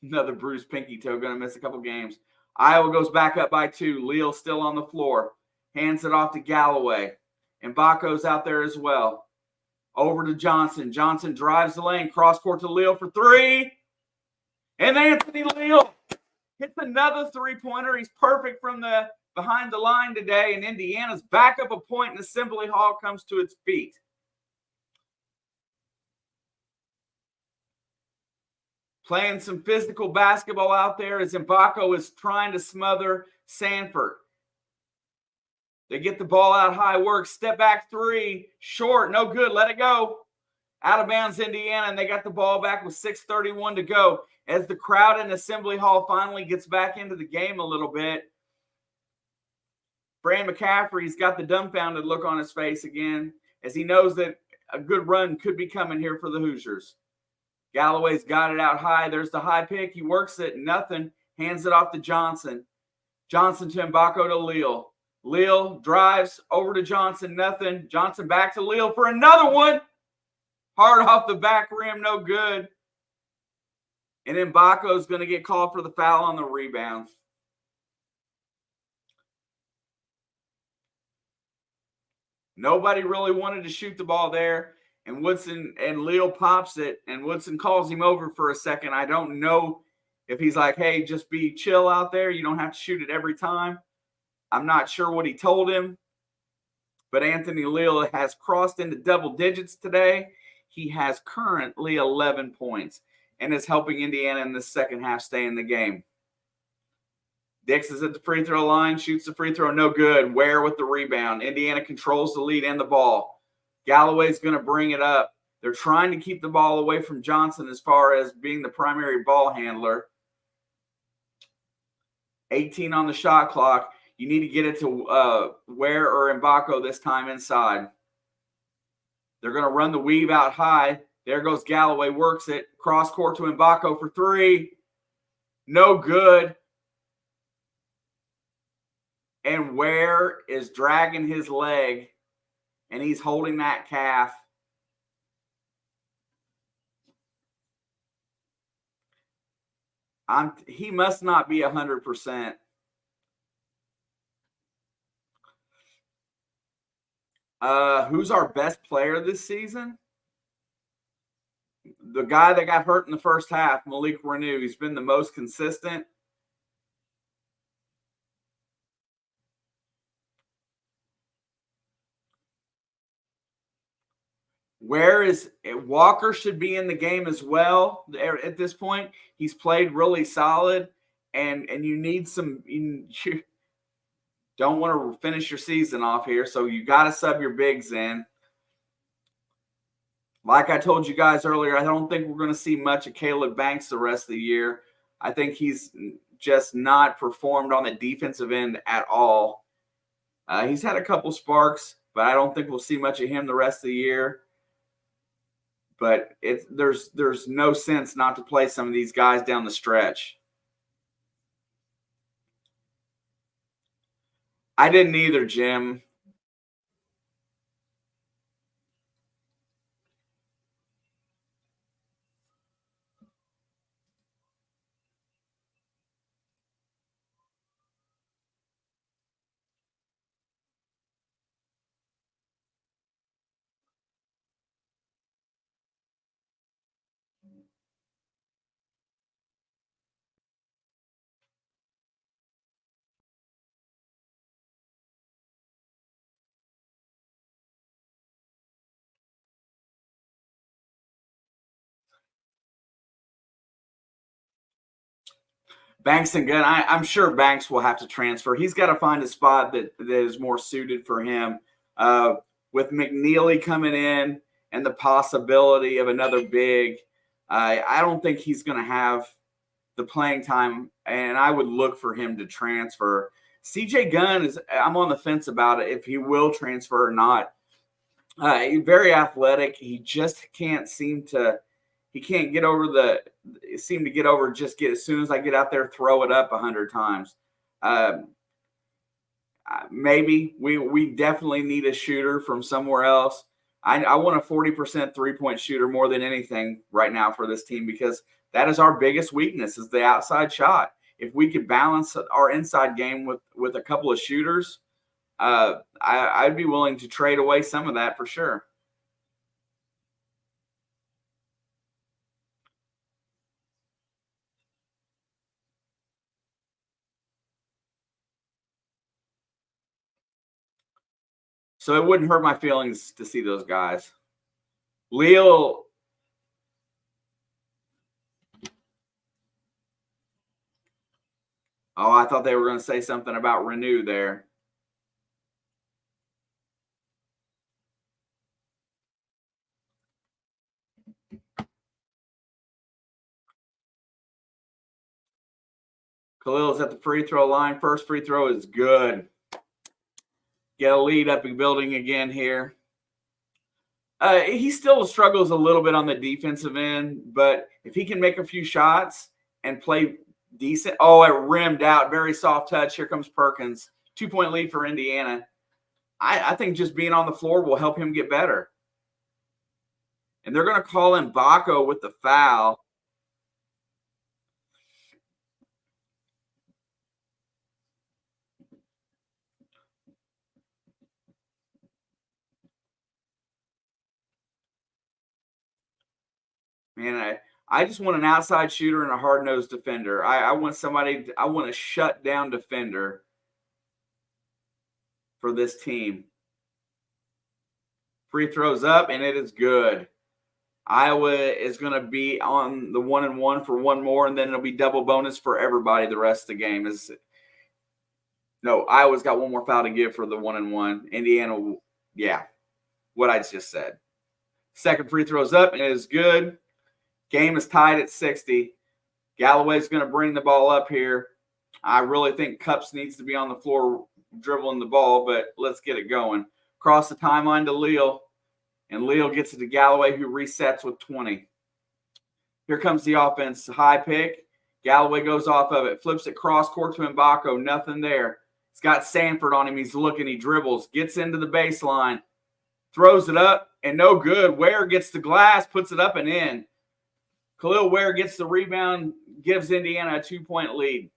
Speaker 1: Another bruised pinky toe, going to miss a couple games. Iowa goes back up by 2. Leal still on the floor. Hands it off to Galloway. And Baco's out there as well. Over to Johnson. Johnson drives the lane. Cross court to Leal for 3. And Anthony Leal hits another 3-pointer. He's perfect from the behind the line today. And Indiana's back up a point, and Assembly Hall comes to its feet. Playing some physical basketball out there as Mbako is trying to smother Sanford. They get the ball out high, work, step back 3, short, no good, let it go. Out of bounds, Indiana, and they got the ball back with 6:31 to go. As the crowd in Assembly Hall finally gets back into the game a little bit, Fran McCaffrey's got the dumbfounded look on his face again, as he knows that a good run could be coming here for the Hoosiers. Galloway's got it out high. There's the high pick. He works it. Nothing. Hands it off to Johnson. Johnson to Mbako to Leal. Leal drives over to Johnson. Nothing. Johnson back to Leal for another one. Hard off the back rim. No good. And Mbako's going to get called for the foul on the rebound. Nobody really wanted to shoot the ball there. And Woodson and Leal pops it, and Woodson calls him over for a second. I don't know if he's like, hey, just be chill out there. You don't have to shoot it every time. I'm not sure what he told him. But Anthony Leal has crossed into double digits today. He has currently 11 points and is helping Indiana in the second half stay in the game. Dix is at the free throw line, shoots the free throw, no good. Ware with the rebound. Indiana controls the lead and the ball. Galloway's going to bring it up. They're trying to keep the ball away from Johnson as far as being the primary ball handler. 18 on the shot clock. You need to get it to Ware or Mbako this time inside. They're going to run the weave out high. There goes Galloway, works it. Cross court to Mbako for 3. No good. And Ware is dragging his leg. And he's holding that calf. He must not be 100%. Who's our best player this season? The guy that got hurt in the first half, Malik Renew. He's been the most consistent. Where is Walker should be in the game as well at this point. He's played really solid, and you need some. You don't want to finish your season off here, so you got to sub your bigs in. Like I told you guys earlier, I don't think we're going to see much of Caleb Banks the rest of the year. I think he's just not performed on the defensive end at all. He's had a couple sparks, but I don't think we'll see much of him the rest of the year. But there's no sense not to play some of these guys down the stretch. I didn't either, Jim. Banks and Gunn, I'm sure Banks will have to transfer. He's got to find a spot that is more suited for him. With McNeely coming in and the possibility of another big, I don't think he's going to have the playing time, and I would look for him to transfer. CJ Gunn I'm on the fence about it if he will transfer or not. He's very athletic. He just can't he can't get over just as soon as I get out there, throw it up 100 times. Maybe we definitely need a shooter from somewhere else. I want a 40% 3-point shooter more than anything right now for this team, because that is our biggest weakness, is the outside shot. If we could balance our inside game with a couple of shooters, I'd be willing to trade away some of that for sure. So it wouldn't hurt my feelings to see those guys. Leo. Oh, I thought they were going to say something about Renew there. Kel'el's at the free throw line. First free throw is good. Get a lead up and building again here. He still struggles a little bit on the defensive end, but if he can make a few shots and play decent. Oh, it rimmed out. Very soft touch. Here comes Perkins. 2-point lead for Indiana. I think just being on the floor will help him get better. And they're going to call in Baco with the foul. Man, I just want an outside shooter and a hard-nosed defender. I want I want a shut-down defender for this team. Free throws up, and it is good. Iowa is going to be on the 1-and-1 for one more, and then it'll be double bonus for everybody the rest of the game. No, Iowa's got one more foul to give for the 1-and-1. Indiana, yeah, what I just said. Second free throw's up, and it is good. Game is tied at 60. Galloway's going to bring the ball up here. I really think Cups needs to be on the floor dribbling the ball, but let's get it going. Cross the timeline to Leal, and Leal gets it to Galloway, who resets with 20. Here comes the offense. High pick. Galloway goes off of it. Flips it cross court to Mbako. Nothing there. He's got Sanford on him. He's looking. He dribbles. Gets into the baseline. Throws it up, and no good. Ware gets the glass, puts it up and in. Kel'el Ware gets the rebound, gives Indiana a 2-point lead.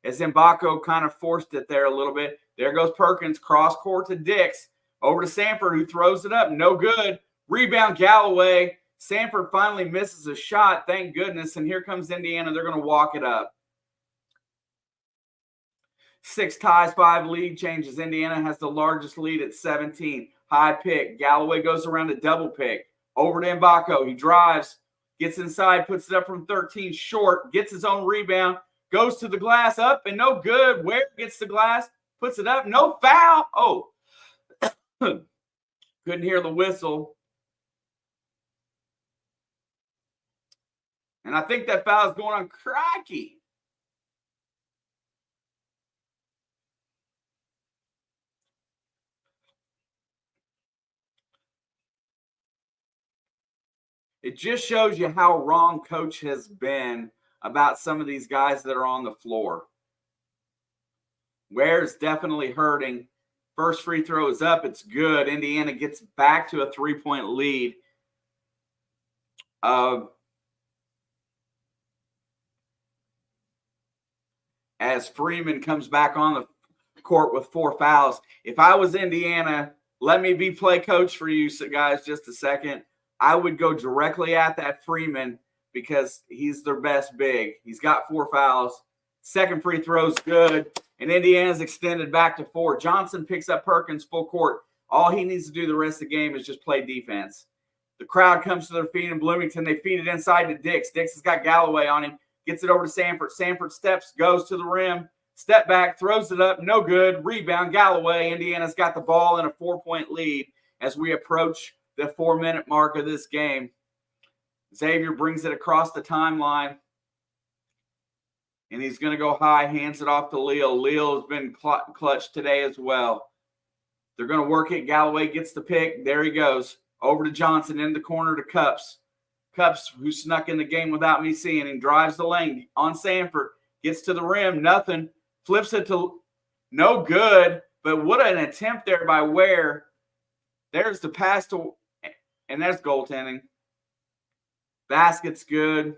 Speaker 1: As Mbako kind of forced it there a little bit. There goes Perkins, cross court to Dix. Over to Sanford, who throws it up. No good. Rebound Galloway. Sanford finally misses a shot. Thank goodness. And here comes Indiana. They're going to walk it up. 6 ties, 5 lead changes. Indiana has the largest lead at 17. High pick. Galloway goes around a double pick. Over to Mbako. He drives, gets inside, puts it up from 13 short, gets his own rebound, goes to the glass, up and no good. Ware gets the glass, puts it up, no foul. Oh, couldn't hear the whistle. And I think that foul is going on Crikey. It just shows you how wrong Coach has been about some of these guys that are on the floor. Ware's definitely hurting. First free throw is up. It's good. Indiana gets back to a 3-point lead. As Freeman comes back on the court with 4 fouls. If I was Indiana, let me be play coach for you guys just a second. I would go directly at that Freeman because he's their best big. He's got 4 fouls. Second free throw's good, and Indiana's extended back to 4. Johnson picks up Perkins full court. All he needs to do the rest of the game is just play defense. The crowd comes to their feet in Bloomington. They feed it inside to Dix. Dix has got Galloway on him. Gets it over to Sanford. Sanford steps, goes to the rim, step back, throws it up, no good. Rebound, Galloway. Indiana's got the ball in a 4-point lead as we approach the 4-minute mark of this game. Xavier brings it across the timeline, and he's going to go high, hands it off to Leal. Leal has been clutch today as well. They're going to work it. Galloway gets the pick. There he goes. Over to Johnson in the corner to Cups. Cups, who snuck in the game without me seeing him, drives the lane on Sanford, gets to the rim, nothing, flips it to no good, but what an attempt there by Ware. There's the pass to, and that's goaltending. Basket's good,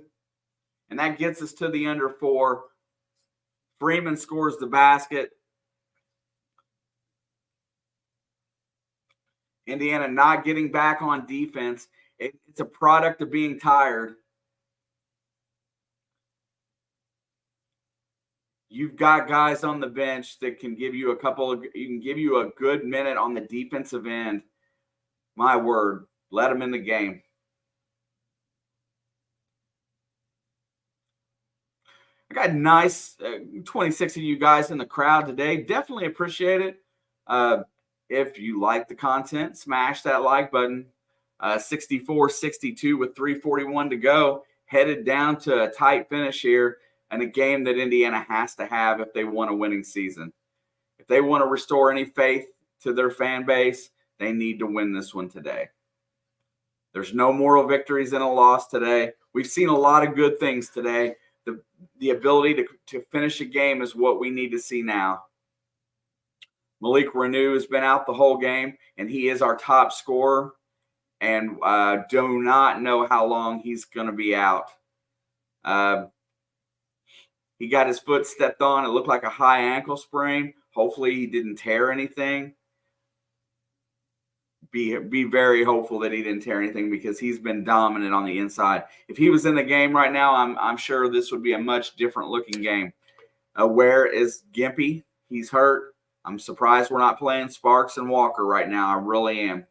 Speaker 1: and that gets us to the under 4. Freeman scores the basket. Indiana not getting back on defense. It's a product of being tired. You've got guys on the bench that can give you a good minute on the defensive end. My word, let them in the game. I got nice 26 of you guys in the crowd today. Definitely appreciate it. If you like the content, smash that like button. 64-62 with 3:41 to go. Headed down to a tight finish here and a game that Indiana has to have if they want a winning season. If they want to restore any faith to their fan base, they need to win this one today. There's no moral victories in a loss today. We've seen a lot of good things today. The ability to finish a game is what we need to see now. Malik Renew has been out the whole game, and he is our top scorer. And do not know how long he's going to be out. He got his foot stepped on. It looked like a high ankle sprain. Hopefully he didn't tear anything. Be very hopeful that he didn't tear anything because he's been dominant on the inside. If he was in the game right now, I'm sure this would be a much different looking game. Where is Gimpy? He's hurt. I'm surprised we're not playing Sparks and Walker right now. I really am.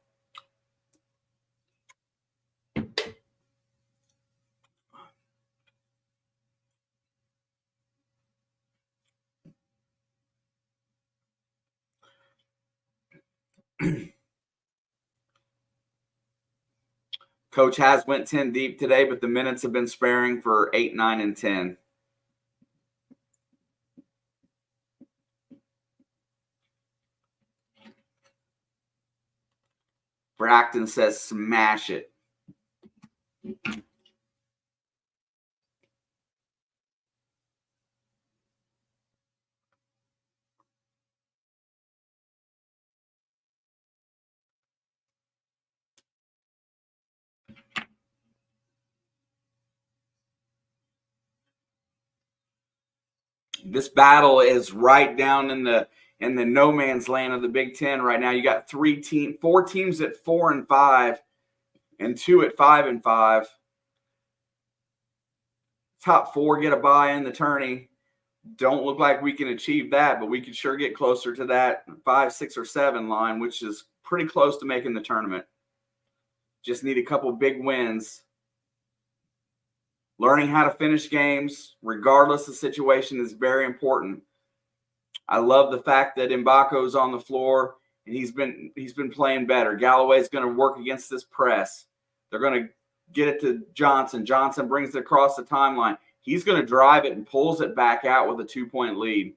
Speaker 1: Coach has went 10 deep today, but the minutes have been sparing for 8, 9, and 10. Bracton says smash it. This battle is right down in the no man's land of the Big Ten right now. You got 4 teams at 4-5, and 2 at 5-5. Top 4 get a bye in the tourney. Don't look like we can achieve that, but we could sure get closer to that 5, 6, or 7 line, which is pretty close to making the tournament. Just need a couple big wins. Learning how to finish games, regardless of situation, is very important. I love the fact that Mbako's on the floor and he's been playing better. Galloway's going to work against this press. They're going to get it to Johnson. Johnson brings it across the timeline. He's going to drive it and pulls it back out with a 2-point lead.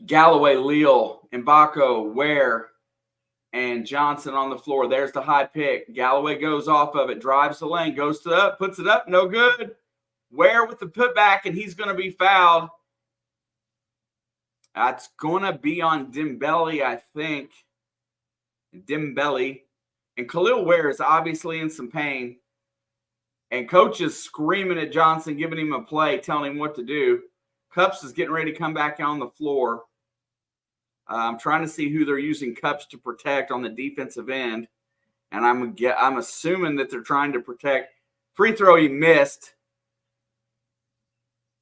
Speaker 1: Galloway, Leal, Mbako, Ware, and Johnson on the floor. There's the high pick. Galloway goes off of it, drives the lane, goes to up, puts it up, no good. Ware with the putback, and he's going to be fouled. That's going to be on Dembele, I think. Dembele. And kel'el Ware is obviously in some pain. And coach is screaming at Johnson, giving him a play, telling him what to do. Cups is getting ready to come back on the floor. I'm trying to see who they're using Cups to protect on the defensive end. And I'm assuming that they're trying to protect. Free throw he missed.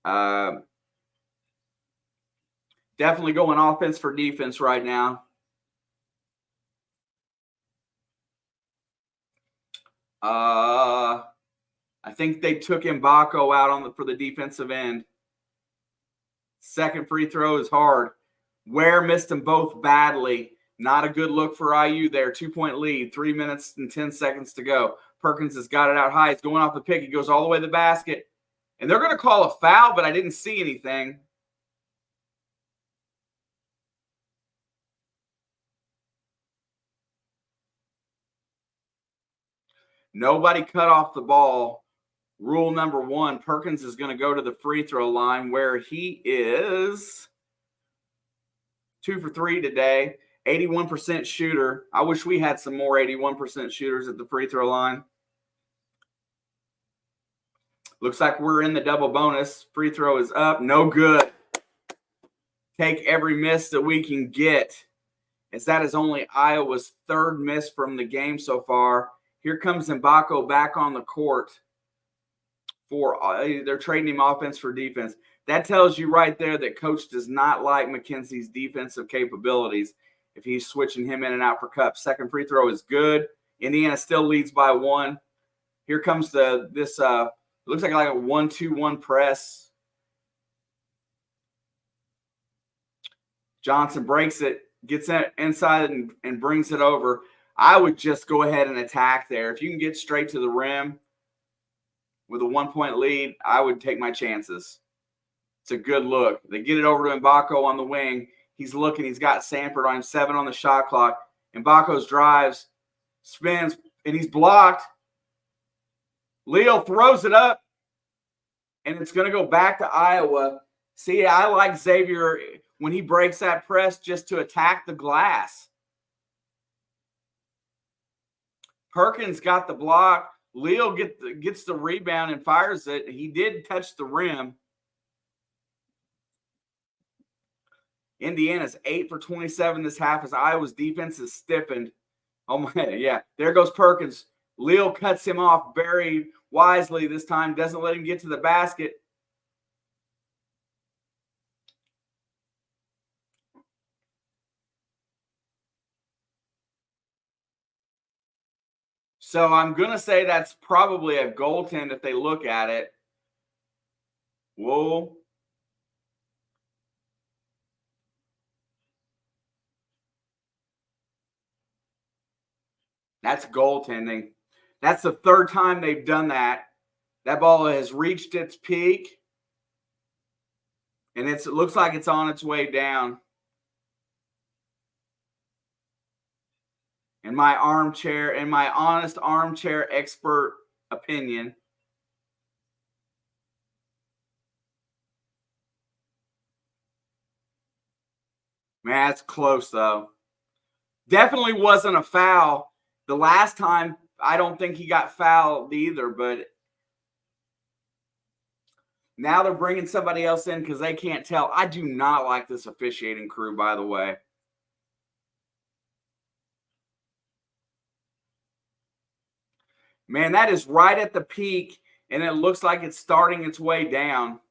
Speaker 1: Definitely going offense for defense right now. I think they took Mbako out for the defensive end. Second free throw is hard. Ware missed them both badly. Not a good look for IU there. 2-point lead, 3 minutes and 10 seconds to go. Perkins has got it out high. He's going off the pick. He goes all the way to the basket. And they're going to call a foul, but I didn't see anything. Nobody cut off the ball. Rule number 1, Perkins is going to go to the free throw line where he is 2 for 3 today. 81% shooter. I wish we had some more 81% shooters at the free throw line. Looks like we're in the double bonus. Free throw is up. No good. Take every miss that we can get, as that is only Iowa's 3rd miss from the game so far. Here comes Mbako back on the court. They're trading him offense for defense. That tells you right there that coach does not like McKenzie's defensive capabilities if he's switching him in and out for Cups. Second free throw is good. Indiana still leads by 1. Here comes this looks like a 1-2-1 press. Johnson breaks it, gets it inside and brings it over. I would just go ahead and attack there. If you can get straight to the rim with a 1-point lead, I would take my chances. It's a good look. They get it over to Mbako on the wing. He's looking. He's got Sanford on him, 7 on the shot clock. Mbako's drives, spins, and he's blocked. Leo throws it up, and it's going to go back to Iowa. See, I like Xavier when he breaks that press just to attack the glass. Perkins got the block. Leo gets the rebound and fires it. He did touch the rim. Indiana's 8 for 27 this half as Iowa's defense is stiffened. Oh, my, yeah. There goes Perkins. Leo cuts him off very wisely this time. Doesn't let him get to the basket. So I'm going to say that's probably a goaltend if they look at it. Whoa. That's goaltending. That's the 3rd time they've done that. That ball has reached its peak, and it looks like it's on its way down. In my honest armchair expert opinion, man, that's close though. Definitely wasn't a foul. The last time, I don't think he got fouled either, but now they're bringing somebody else in because they can't tell. I do not like this officiating crew, by the way. Man, that is right at the peak, and it looks like it's starting its way down.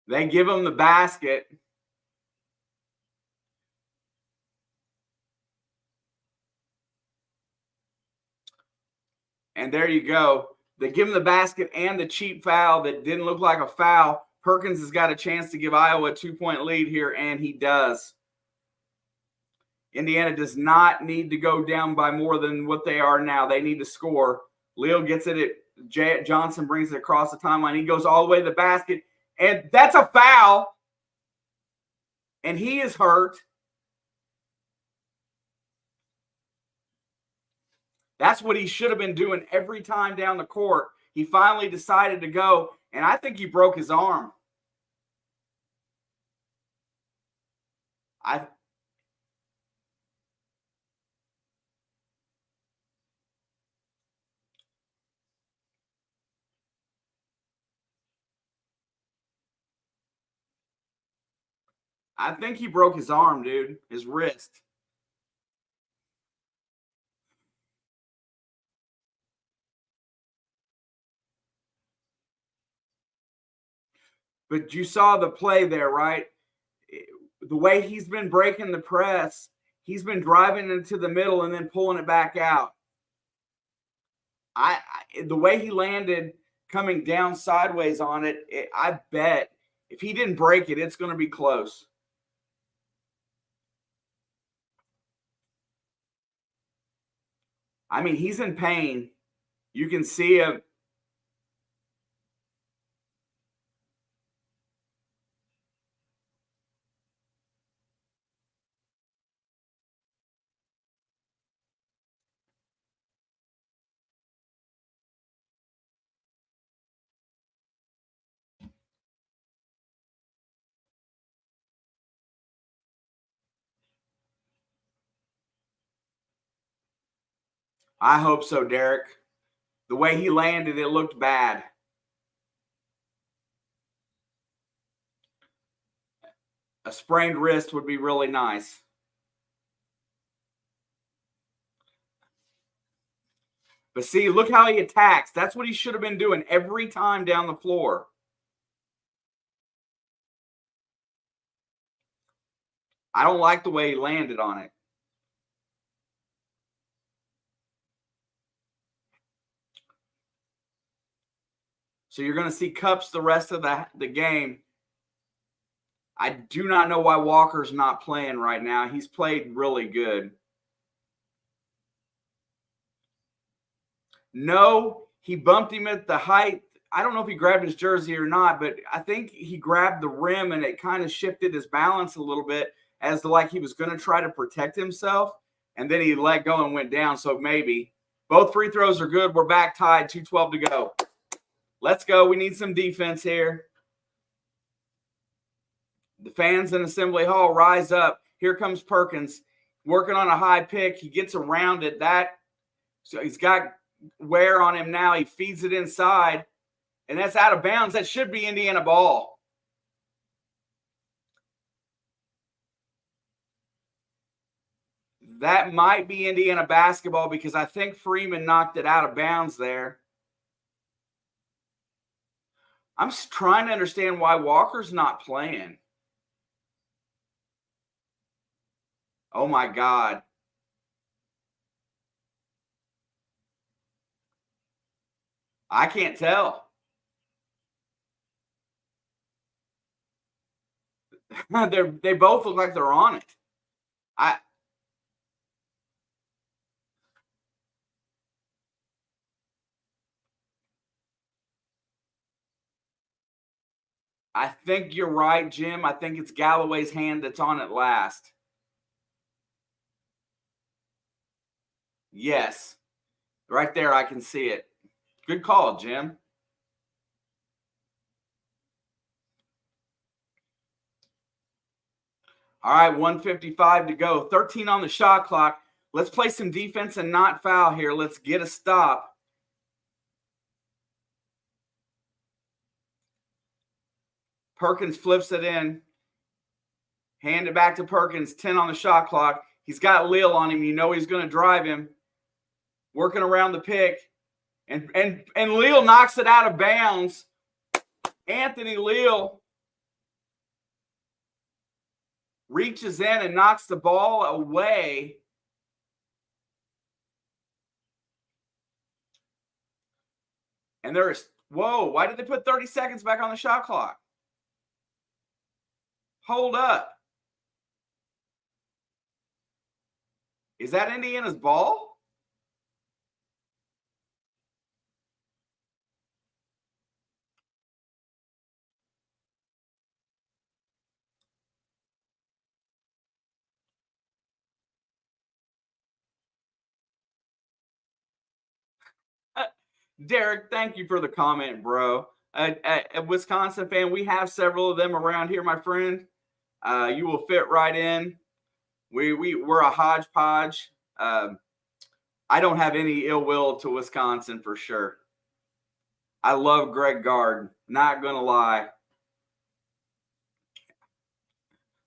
Speaker 1: They give him the basket. And there you go. They give him the basket and the cheap foul that didn't look like a foul. Perkins has got a chance to give Iowa a 2-point lead here, and he does. Indiana does not need to go down by more than what they are now. They need to score. Leal gets it. Johnson brings it across the timeline. He goes all the way to the basket, and that's a foul. And he is hurt. That's what he should have been doing every time down the court. He finally decided to go, and I think he broke his arm. I think he broke his arm, dude, his wrist. But you saw the play there, right? The way he's been breaking the press, he's been driving into the middle and then pulling it back out. The way he landed coming down sideways on it, I bet if he didn't break it, it's going to be close. I mean, he's in pain. You can see him. I hope so, Derek. The way he landed, it looked bad. A sprained wrist would be really nice. But see, look how he attacks. That's what he should have been doing every time down the floor. I don't like the way he landed on it. So you're going to see Cups the rest of the game. I do not know why Walker's not playing right now. He's played really good. No, he bumped him at the height. I don't know if he grabbed his jersey or not, but I think he grabbed the rim and it kind of shifted his balance a little bit as to like he was going to try to protect himself. And then he let go and went down. So maybe both free throws are good. We're back tied, 2:12 to go. Let's go. We need some defense here. The fans in Assembly Hall rise up. Here comes Perkins working on a high pick. He gets around it. So he's got wear on him now. He feeds it inside, and that's out of bounds. That should be Indiana ball. That might be Indiana basketball because I think Freeman knocked it out of bounds there. I'm trying to understand why Walker's not playing. Oh, my God. I can't tell. They both look like they're on it. I think you're right, Jim. I think it's Galloway's hand that's on it last. Yes. Right there, I can see it. Good call, Jim. All right, 1:55 to go. 13 on the shot clock. Let's play some defense and not foul here. Let's get a stop. Perkins flips it in. Hand it back to Perkins. 10 on the shot clock. He's got Leal on him. You know he's going to drive him. Working around the pick. And Leal knocks it out of bounds. Anthony Leal reaches in and knocks the ball away. And there's, whoa, why did they put 30 seconds back on the shot clock? Hold up. Is that Indiana's ball? Derek, thank you for the comment, bro. A Wisconsin fan, we have several of them around here, my friend. You will fit right in. We're a hodgepodge. I don't have any ill will to Wisconsin for sure. I love Greg Gard, not gonna lie.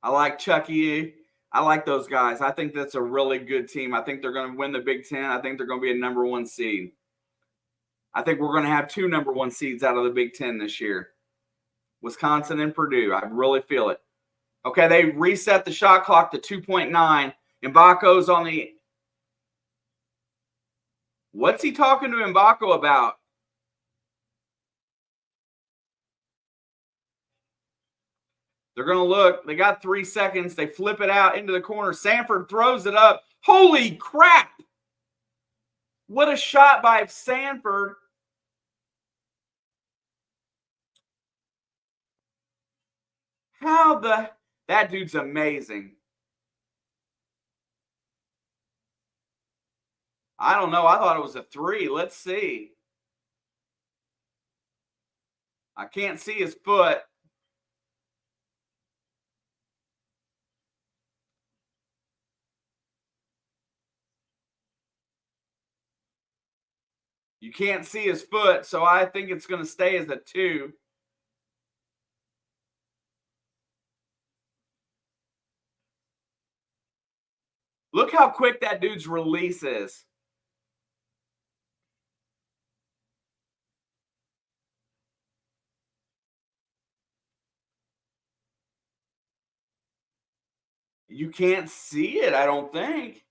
Speaker 1: I like Chucky. I like those guys. I think that's a really good team. I think they're going to win the Big Ten. I think they're going to be a number 1 seed. I think we're going to have 2 number 1 seeds out of the Big Ten this year. Wisconsin and Purdue. I really feel it. Okay, they reset the shot clock to 2.9. Mbako's on the... What's he talking to Mbako about? They're going to look. They got 3 seconds. They flip it out into the corner. Sanford throws it up. Holy crap! What a shot by Sanford. That dude's amazing. I don't know. I thought it was a 3. Let's see. I can't see his foot. You can't see his foot, so I think it's going to stay as a 2. Look how quick that dude's release is. You can't see it, I don't think.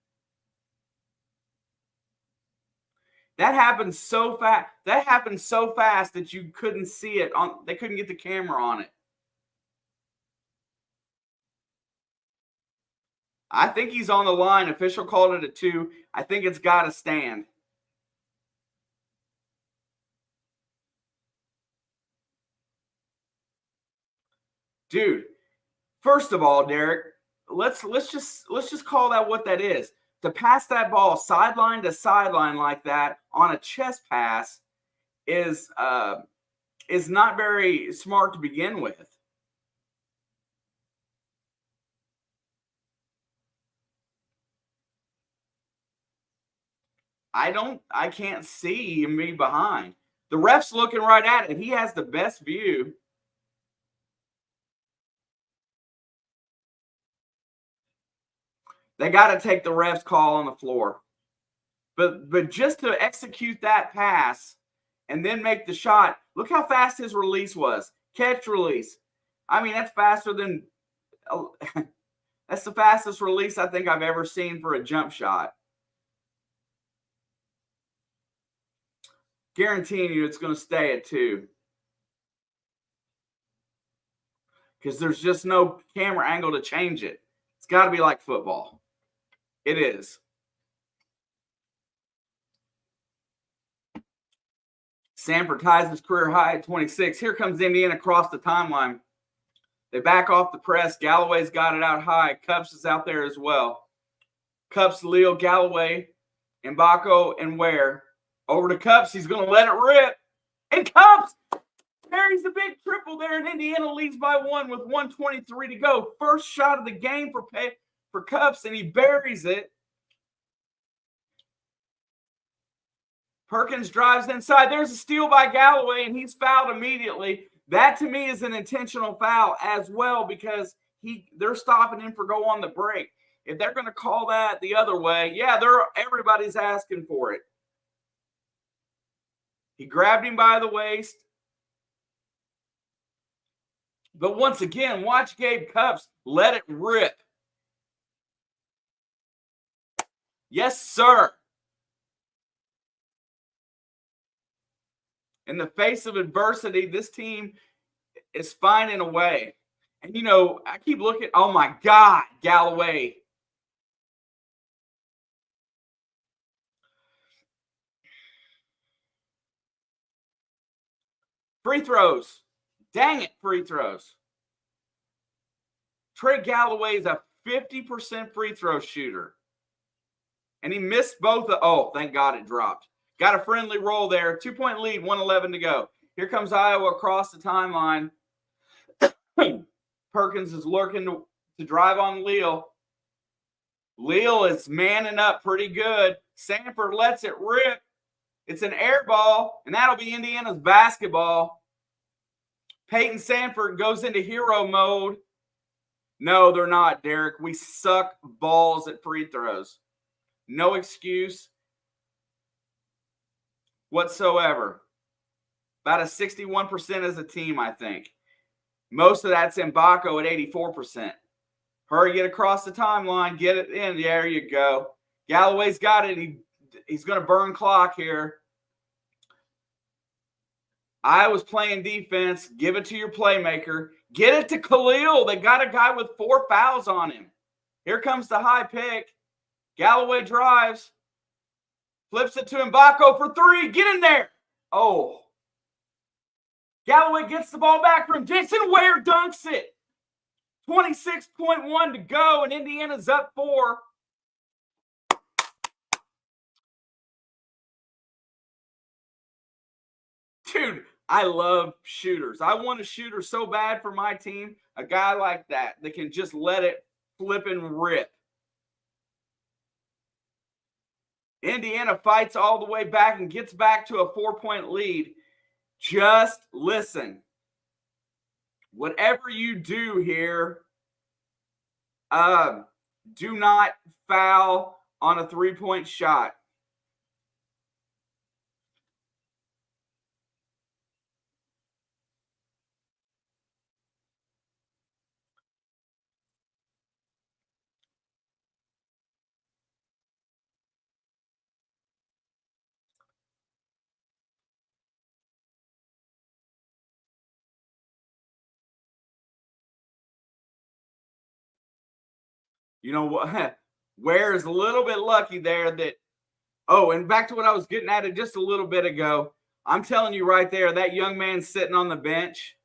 Speaker 1: That happened so fast. That happened so fast that you couldn't see it. They couldn't get the camera on it. I think he's on the line. Official called it a 2. I think it's got to stand. Dude, first of all, Derek, let's just call that what that is. To pass that ball sideline to sideline like that on a chest pass is not very smart to begin with. I can't see me behind. The ref's looking right at it. He has the best view. They got to take the ref's call on the floor. But just to execute that pass and then make the shot, look how fast his release was. Catch release. I mean, that's faster than that's the fastest release I think I've ever seen for a jump shot. Guaranteeing you it's going to stay at 2. Because there's just no camera angle to change it. It's got to be like football. It is. Sanford ties his career high at 26. Here comes Indiana across the timeline. They back off the press. Galloway's got it out high. Cups is out there as well. Cups, Leo, Galloway, Mbako, and Ware. Over to Cups. He's going to let it rip. And Cups carries the big triple there, and Indiana leads by 1 with 1:23 to go. First shot of the game for Cups, and he buries it. Perkins drives inside. There's a steal by Galloway, and he's fouled immediately. That, to me, is an intentional foul as well because they're stopping him for go on the break. If they're going to call that the other way, yeah, everybody's asking for it. He grabbed him by the waist. But once again, watch Gabe Cupps let it rip. Yes, sir. In the face of adversity, this team is finding a way. And, you know, I keep looking. Oh, my God, Galloway. Free throws. Dang it, free throws. Trey Galloway is a 50% free throw shooter. And he missed both. Oh, thank God it dropped. Got a friendly roll there. 2-point lead, 1:11 to go. Here comes Iowa across the timeline. Perkins is lurking to drive on Leal. Leal is manning up pretty good. Sanford lets it rip. It's an air ball, and that'll be Indiana's basketball. Peyton Sanford goes into hero mode. No, they're not, Derek. We suck balls at free throws. No excuse whatsoever. About a 61% as a team, I think. Most of that's Mbako at 84%. Hurry, get across the timeline, get it in. There you go. Galloway's got it. He's going to burn clock here. Iowa's playing defense. Give it to your playmaker. Get it to kel'el. They got a guy with 4 fouls on him. Here comes the high pick. Galloway drives. Flips it to Mbako for 3. Get in there. Oh. Galloway gets the ball back from Jason Ware, dunks it. 26.1 to go, and Indiana's up 4. Dude, I love shooters. I want a shooter so bad for my team. A guy like that can just let it flip and rip. Indiana fights all the way back and gets back to a 4-point lead. Just listen. Whatever you do here, do not foul on a 3-point shot. You know what? Ware is a little bit lucky there that, oh, and back to what I was getting at it just a little bit ago. I'm telling you right there, that young man sitting on the bench,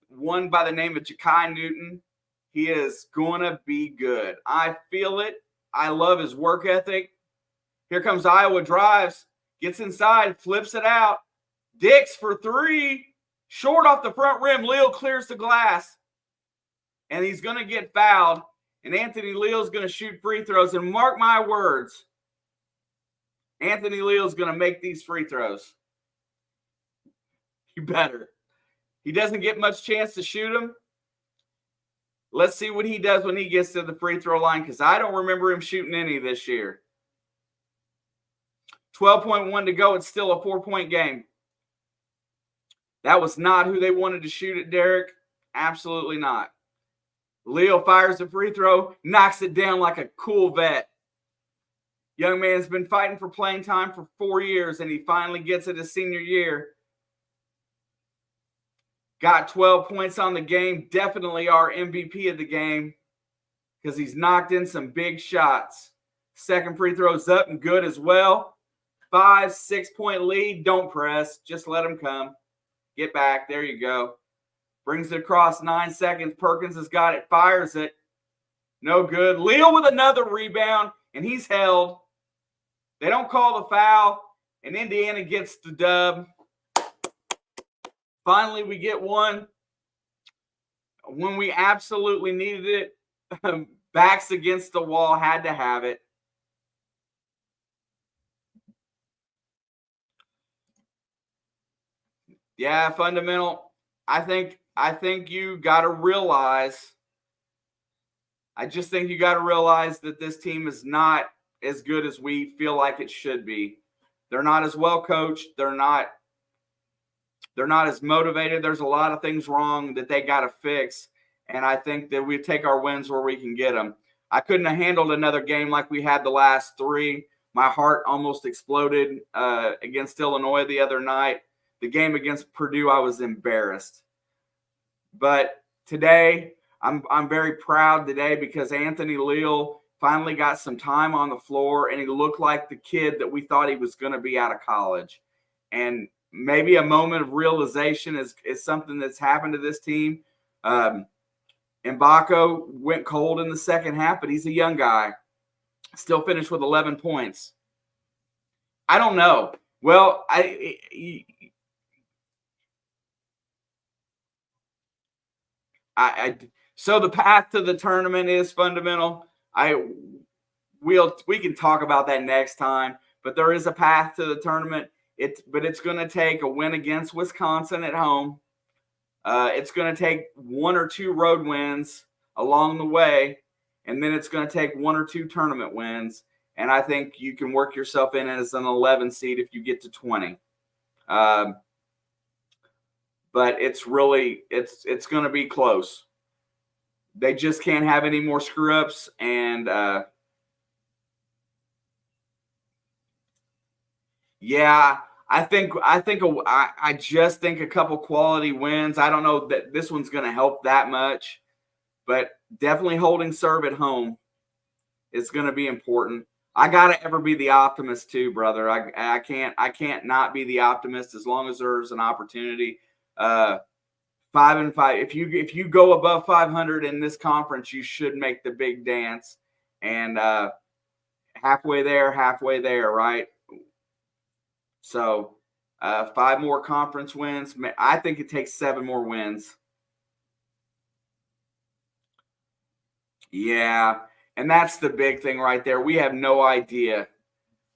Speaker 1: one by the name of Ja'Kai Newton, he is going to be good. I feel it. I love his work ethic. Here comes Iowa, drives, gets inside, flips it out. Dix for 3, short off the front rim. Leal clears the glass, and he's going to get fouled. And Anthony Leal's going to shoot free throws. And mark my words, Anthony Leal's going to make these free throws. You better. He doesn't get much chance to shoot them. Let's see what he does when he gets to the free throw line, because I don't remember him shooting any this year. 12.1 to go. It's still a 4-point game. That was not who they wanted to shoot it, Derek. Absolutely not. Leal fires the free throw, knocks it down like a cool vet. Young man's been fighting for playing time for 4 years, and he finally gets it his senior year. Got 12 points on the game. Definitely our MVP of the game because he's knocked in some big shots. Second free throw's up and good as well. 5, 6-point lead. Don't press. Just let him come. Get back. There you go. Brings it across 9 seconds. Perkins has got it. Fires it. No good. Leal with another rebound, and he's held. They don't call the foul, and Indiana gets the dub. Finally, we get one when we absolutely needed it. Backs against the wall. Had to have it. Yeah, fundamental. I think you got to realize, I just think you got to realize that this team is not as good as we feel like it should be. They're not as well coached. They're not They're not as motivated. There's a lot of things wrong that they got to fix. And I think that we take our wins where we can get them. I couldn't have handled another game like we had the last three. My heart almost exploded against Illinois the other night. The game against Purdue, I was embarrassed. But today, I'm very proud today because Anthony Leal finally got some time on the floor, and he looked like the kid that we thought he was going to be out of college. And maybe a moment of realization is something that's happened to this team. Mbako went cold in the second half, but he's a young guy. Still finished with 11 points. I don't know. Well, so the path to the tournament is fundamental. We can talk about that next time, but there is a path to the tournament. But it's going to take a win against Wisconsin at home. It's going to take one or two road wins along the way, and then it's going to take one or two tournament wins. And I think you can work yourself in as an 11 seed if you get to 20. But it's really it's going to be close. They just can't have any more screw ups, and yeah, I just think a couple quality wins. I don't know that this one's going to help that much, but definitely holding serve at home is going to be important. I got to ever be the optimist too, brother. I can't not be the optimist as long as there's an opportunity. 5-5. If you go above 500 in this conference, you should make the big dance. And halfway there, right? So 5 more conference wins. I think it takes 7 more wins. Yeah, and that's the big thing right there. We have no idea.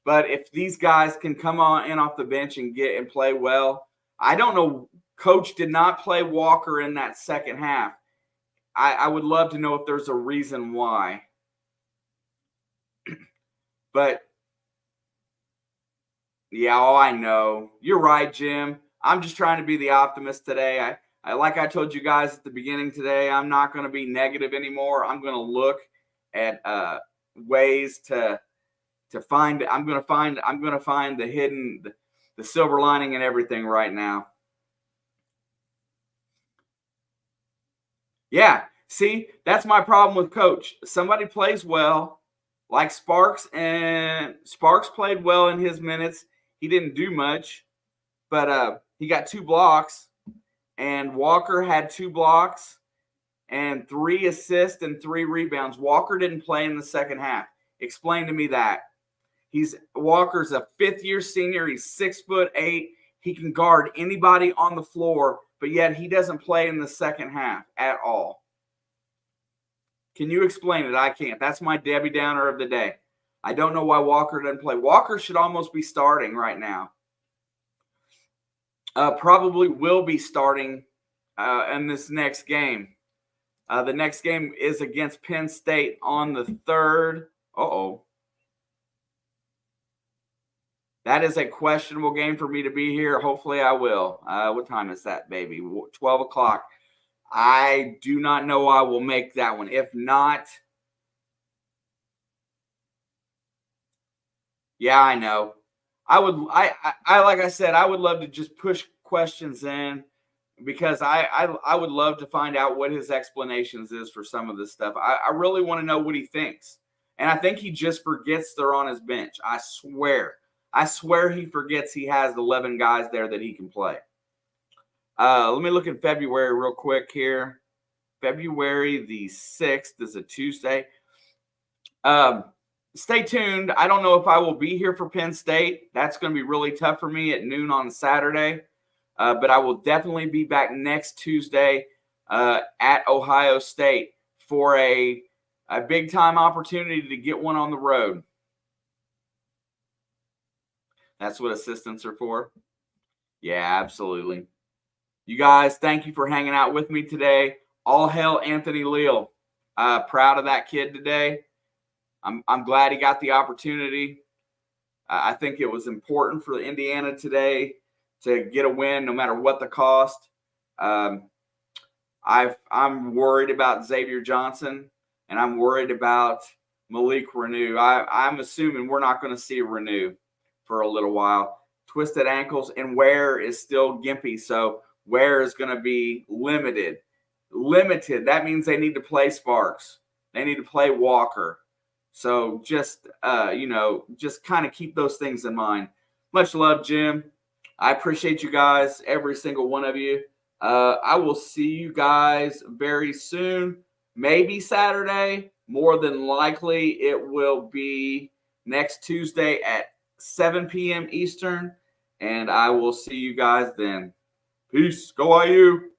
Speaker 1: But if these guys can come on in off the bench and play well, I don't know. Coach did not play Walker in that second half. I would love to know if there's a reason why. But yeah, I know. You're right, Jim. I'm just trying to be the optimist today. I like I told you guys at the beginning today, I'm not going to be negative anymore. I'm going to look at ways to find. I'm going to find the silver lining in everything right now. Yeah, see, that's my problem with Coach. Somebody plays well, like Sparks, and Sparks played well in his minutes. He didn't do much, but he got 2 blocks, and Walker had 2 blocks and 3 assists and 3 rebounds. Walker didn't play in the second half. Explain to me that. Walker's a 5th-year senior. He's 6'8". He can guard anybody on the floor, but yet he doesn't play in the second half at all. Can you explain it? I can't. That's my Debbie Downer of the day. I don't know why Walker doesn't play. Walker should almost be starting right now. Probably will be starting in this next game. The next game is against Penn State on the 3rd. Uh-oh. That is a questionable game for me to be here. Hopefully I will. What time is that, baby? 12 o'clock. I do not know I will make that one. If not, yeah, I know. I like I said, I would love to just push questions in because I would love to find out what his explanations is for some of this stuff. I really want to know what he thinks. And I think he just forgets they're on his bench. I swear he forgets he has 11 guys there that he can play. Let me look at February real quick here. February the 6th is a Tuesday. Stay tuned. I don't know if I will be here for Penn State. That's going to be really tough for me at noon on Saturday. But I will definitely be back next Tuesday at Ohio State for a big-time opportunity to get one on the road. That's what assistants are for. Yeah, absolutely. You guys, thank you for hanging out with me today. All hail Anthony Leal. Proud of that kid today. I'm glad he got the opportunity. I think it was important for Indiana today to get a win no matter what the cost. I'm worried about Xavier Johnson, and I'm worried about Malik Renew. I'm assuming we're not going to see Renew for a little while. Twisted ankles, and Ware is still gimpy, so Ware is going to be limited. That means they need to play Sparks. They need to play Walker. So just just kind of keep those things in mind. Much love, Jim. I appreciate you guys, every single one of you. I will see you guys very soon. Maybe Saturday. More than likely, it will be next Tuesday at 7 p.m. Eastern. And I will see you guys then. Peace. Go IU.